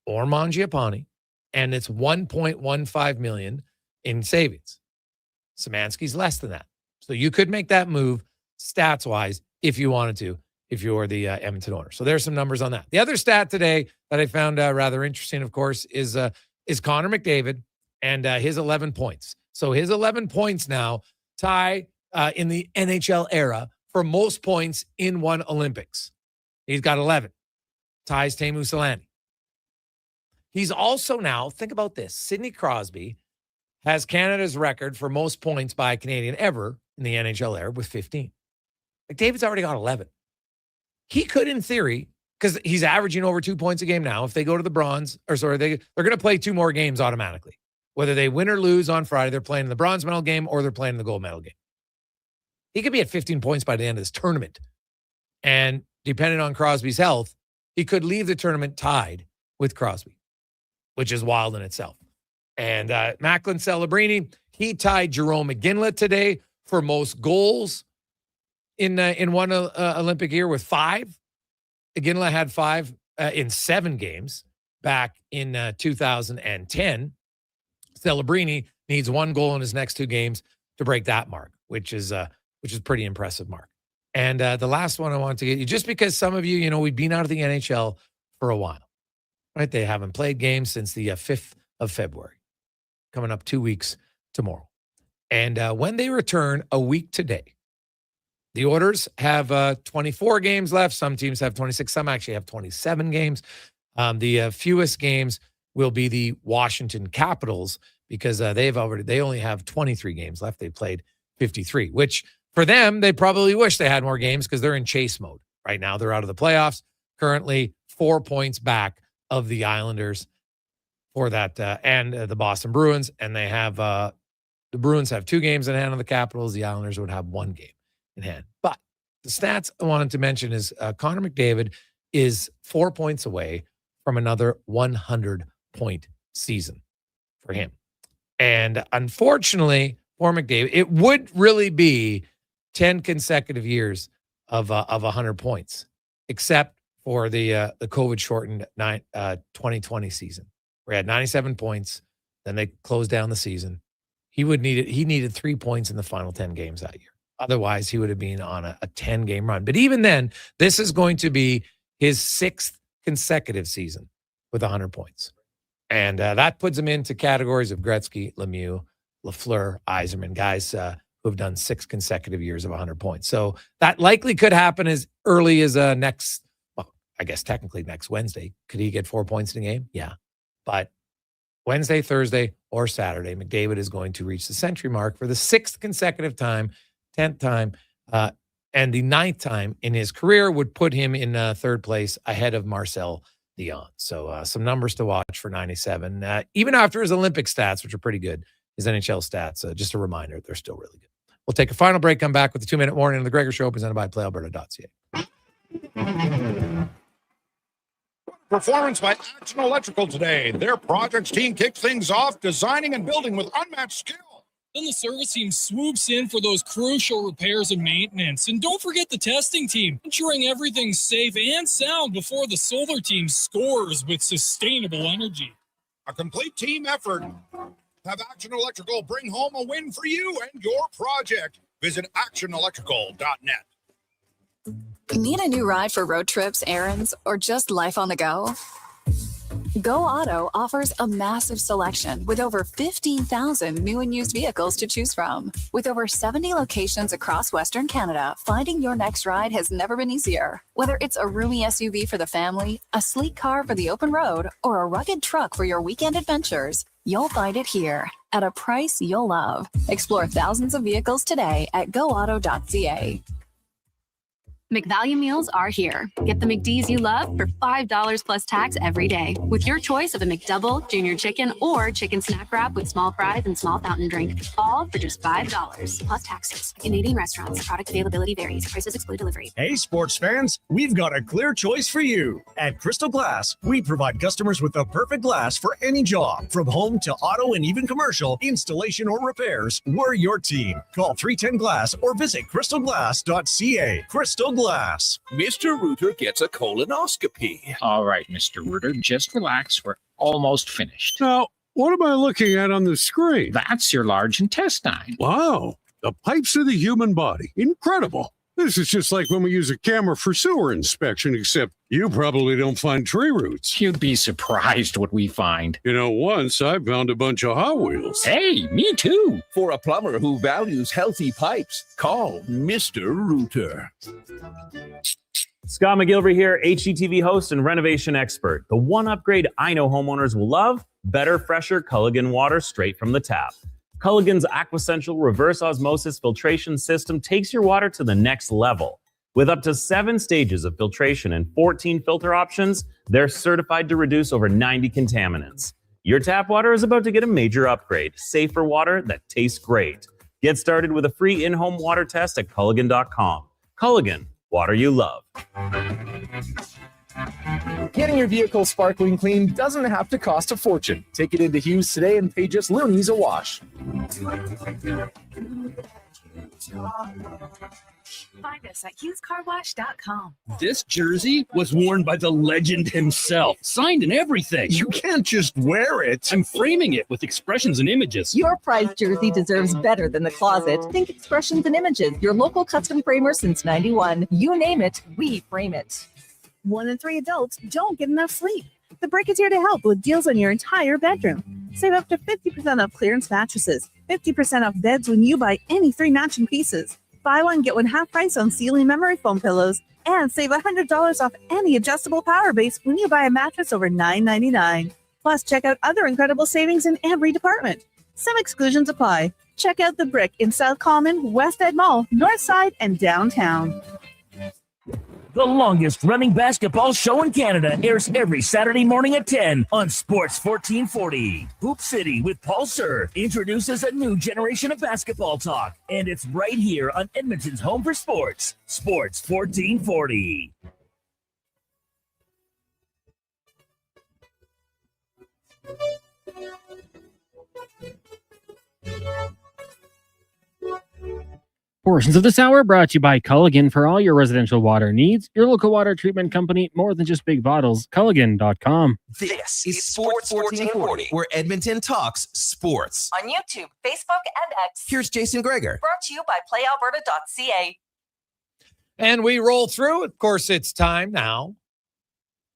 or Mangiapane, and it's $1.15 million in savings. Szymanski's less than that. So you could make that move stats-wise if you wanted to, if you're the Edmonton owner. So there's some numbers on that. The other stat today that I found rather interesting, of course, is Connor McDavid and his 11 points. So his 11 points now tie in the NHL era for most points in one Olympics. He's got 11. Ties Teemu Selanne. He's also now, think about this, Sidney Crosby has Canada's record for most points by a Canadian ever in the NHL era with 15. McDavid's already got 11. He could, in theory, because he's averaging over 2 points a game now, if they go to the bronze, they're going to play 2 more games automatically. Whether they win or lose on Friday, they're playing the bronze medal game or they're playing the gold medal game. He could be at 15 points by the end of this tournament. And depending on Crosby's health, he could leave the tournament tied with Crosby, which is wild in itself. And Macklin Celebrini, he tied Jerome McGinley today for most goals in one Olympic year with 5. McGinley had 5 in 7 games back in 2010. Celebrini needs 1 goal in his next 2 games to break that mark, which is pretty impressive mark. And the last one I want to get you, just because some of you, we've been out of the NHL for a while, right? They haven't played games since the 5th of February, coming up 2 weeks tomorrow. And when they return a week today, the Oilers have 24 games left. Some teams have 26. Some actually have 27 games. The fewest games will be the Washington Capitals because they only have 23 games left. They played 53, which for them, they probably wish they had more games because they're in chase mode right now. They're out of the playoffs, currently 4 points back of the Islanders for that, and the Boston Bruins. And they have the Bruins have 2 games in hand on the Capitals. The Islanders would have 1 game in hand. But the stats I wanted to mention is Connor McDavid is 4 points away from another 100-point season for him. And unfortunately for McDavid, it would really be 10 consecutive years of 100 points, except for the COVID-shortened 2020 season, where he had 97 points. Then they closed down the season. He needed 3 points in the final 10 games that year. Otherwise, he would have been on a 10-game run. But even then, this is going to be his 6th consecutive season with 100 points. And that puts him into categories of Gretzky, Lemieux, Lafleur, Yzerman, guys who have done 6 consecutive years of 100 points. So that likely could happen as early as I guess technically next Wednesday. Could he get 4 points in a game? Yeah. But Wednesday, Thursday, or Saturday, McDavid is going to reach the century mark for the 6th consecutive time, 10th time, and the 9th time in his career would put him in 3rd place ahead of Marcel Dion. So some numbers to watch for 97. Even after his Olympic stats, which are pretty good, his NHL stats, just a reminder, they're still really good. We'll take a final break, come back with the 2-minute warning on the Gregor Show, presented by PlayAlberta.ca. Performance by Action Electrical today. Their projects team kicks things off, designing and building with unmatched skill. Then the service team swoops in for those crucial repairs and maintenance. And don't forget the testing team, ensuring everything's safe and sound before the solar team scores with sustainable energy. A complete team effort. Have Action Electrical bring home a win for you and your project. Visit actionelectrical.net. Need a new ride for road trips, errands, or just life on the go? Go Auto offers a massive selection with over 15,000 new and used vehicles to choose from. With over 70 locations across Western Canada, finding your next ride has never been easier. Whether it's a roomy SUV for the family, a sleek car for the open road, or a rugged truck for your weekend adventures, you'll find it here at a price you'll love. Explore thousands of vehicles today at goauto.ca. McValue meals are here. Get the McD's you love for $5 plus tax every day with your choice of a McDouble, Junior Chicken, or Chicken Snack Wrap with small fries and small fountain drink. All for just $5 plus taxes. Canadian restaurants. Product availability varies. Prices exclude delivery. Hey, sports fans, we've got a clear choice for you. At Crystal Glass, we provide customers with the perfect glass for any job. From home to auto and even commercial, installation or repairs, we're your team. Call 310 Glass or visit crystalglass.ca. Crystal Glass. Mr. Reuter gets a colonoscopy. All right, Mr. Reuter, just relax. We're almost finished. Now, what am I looking at on the screen? That's your large intestine. Wow, the pipes of the human body. Incredible. This is just like when we use a camera for sewer inspection, except you probably don't find tree roots. You'd be surprised what we find. You know, once I found a bunch of Hot Wheels. Hey, me too. For a plumber who values healthy pipes, call Mr. Reuter. Scott McGilvery here, HGTV host and renovation expert. The one upgrade I know homeowners will love: better, fresher Cullen water straight from the tap. Cullen's Aquasential reverse osmosis filtration system takes your water to the next level. With up to 7 stages of filtration and 14 filter options, they're certified to reduce over 90 contaminants. Your tap water is about to get a major upgrade. Safer water that tastes great. Get started with a free in-home water test at Cullen.com. Cullen, water you love. Getting your vehicle sparkling clean doesn't have to cost a fortune. Take it into Hughes today and pay just loonies a wash. Find us at HughesCarWash.com. This jersey was worn by the legend himself, signed and everything. You can't just wear it. I'm framing it with expressions and images. Your prized jersey deserves better than the closet. Think Expressions and Images, your local custom framer since 91. You name it, we frame it. 1 in 3 adults don't get enough sleep. The Brick is here to help with deals on your entire bedroom. Save up to 50% off clearance mattresses, 50% off beds when you buy any 3 matching pieces. Buy one, get one half price on ceiling memory foam pillows, and save $100 off any adjustable power base when you buy a mattress over $9.99. Plus, check out other incredible savings in every department. Some exclusions apply. Check out The Brick in South Common, West Ed Mall, North Side, and downtown. The longest running basketball show in Canada airs every Saturday morning at 10 on Sports 1440. Hoop City with Paul Sir introduces a new generation of basketball talk, and it's right here on Edmonton's home for sports, Sports 1440. Portions of this hour brought to you by Cullen for all your residential water needs. Your local water treatment company, more than just big bottles. Cullen.com. This is Sports 1440, where Edmonton talks sports. On YouTube, Facebook, and X. Here's Jason Gregor. Brought to you by PlayAlberta.ca. And we roll through. Of course, it's time now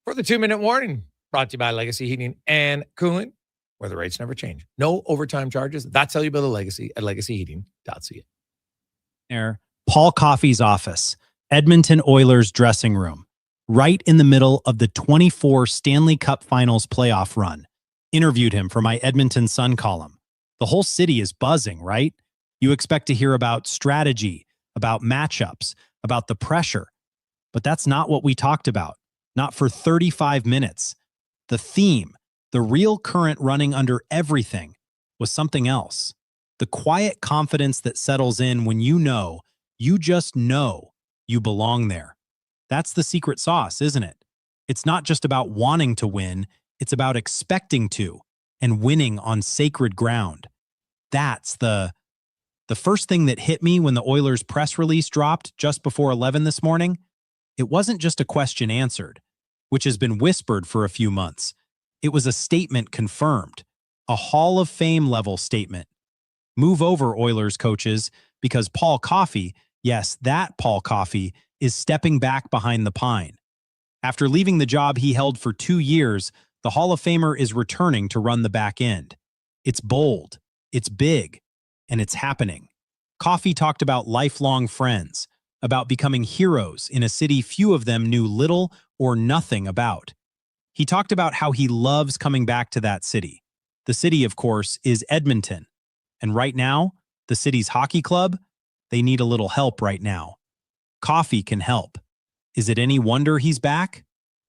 for the 2-minute warning, brought to you by Legacy Heating and Cooling. where the rates never change. No overtime charges. That's how you build a legacy at legacyheating.ca. Paul Coffey's office, Edmonton Oilers dressing room, right in the middle of the 24 Stanley Cup Finals playoff run. Interviewed him for my Edmonton Sun column. The whole city is buzzing, right? You expect to hear about strategy, about matchups, about the pressure. But that's not what we talked about. Not for 35 minutes. The theme, the real current running under everything, was something else. The quiet confidence that settles in when you just know you belong there. That's the secret sauce, isn't it? It's not just about wanting to win, it's about expecting to and winning on sacred ground. That's the first thing that hit me when the Oilers press release dropped just before 11 this morning. It wasn't just a question answered, which has been whispered for a few months. It was a statement confirmed, a Hall of Fame level statement. Move over, Oilers coaches, because Paul Coffey, yes, that Paul Coffey, is stepping back behind the pine. After leaving the job he held for 2 years, the Hall of Famer is returning to run the back end. It's bold, it's big, and it's happening. Coffey talked about lifelong friends, about becoming heroes in a city few of them knew little or nothing about. He talked about how he loves coming back to that city. The city, of course, is Edmonton. And right now, the city's hockey club, they need a little help right now. Coffey can help. Is it any wonder he's back?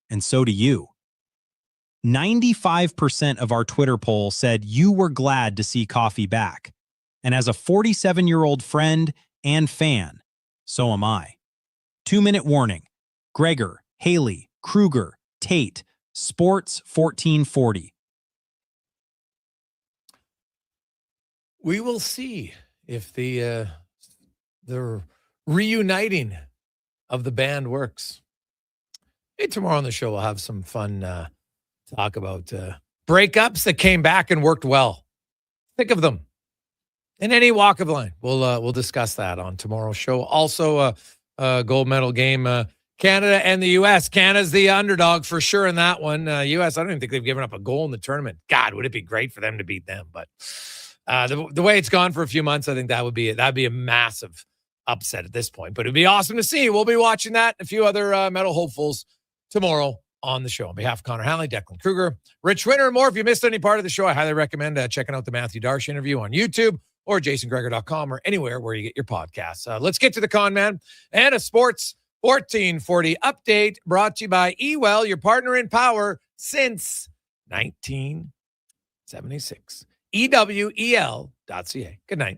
And so do you. 95% of our Twitter poll said you were glad to see Coffey back. And as a 47-year-old friend and fan, so am I. 2-minute warning. Gregor, Halley, Kruger, Tate, Sports 1440. We will see if the reuniting of the band works. Hey, tomorrow on the show, we'll have some fun talk about breakups that came back and worked well. Think of them in any walk of life. We'll discuss that on tomorrow's show. Also, gold medal game, Canada and the U.S. Canada's the underdog for sure in that one. U.S., I don't even think they've given up a goal in the tournament. God, would it be great for them to beat them? But the way it's gone for a few months, I think that'd be a massive upset at this point. But it'd be awesome to see. We'll be watching that and a few other medal hopefuls tomorrow on the show. On behalf of Connor Halley, Declan Kruger, Ritch Winter, and more. If you missed any part of the show, I highly recommend checking out the Matthew Darche interview on YouTube or jasongregor.com or anywhere where you get your podcasts. Let's get to the con man and a Sports 1440 update brought to you by eWell, your partner in power since 1976. EWEL.ca. Good night.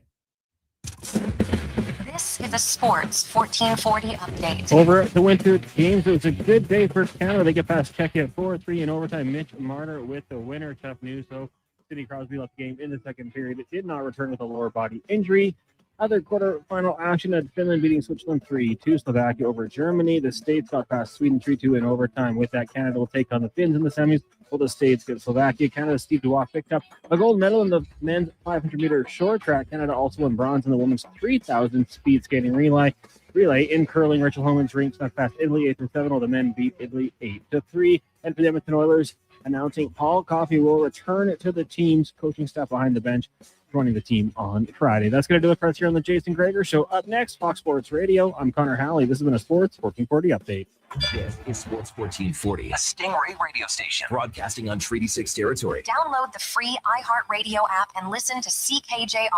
This is a Sports 1440 update. Over at the Winter Games, it was a good day for Canada. They get past Czechia at 4-3 in overtime. Mitch Marner with the winner. Tough news, though. Sidney Crosby left the game in the second period. It did not return with a lower body injury. Other quarterfinal action at Finland beating Switzerland 3-2. Slovakia over Germany. The States got past Sweden 3-2 in overtime. With that, Canada will take on the Finns in the semis. Well, the States get Slovakia. Canada's Steve Duoc picked up a gold medal in the men's 500-meter short track. Canada also won bronze in the women's 3,000 speed skating relay. In curling, Rachel Homan's ring snuck past Italy 8-7, while the men beat Italy 8-3. And for the Edmonton Oilers, announcing Paul Coffey will return to the team's coaching staff behind the bench, joining the team on Friday. That's going to do it for us here on the Jason Gregor Show. Up next, Fox Sports Radio. I'm Connor Halley. This has been a Sports 1440 update. This is Sports 1440, a Stingray radio station broadcasting on Treaty 6 territory. Download the free iHeartRadio app and listen to CKJR.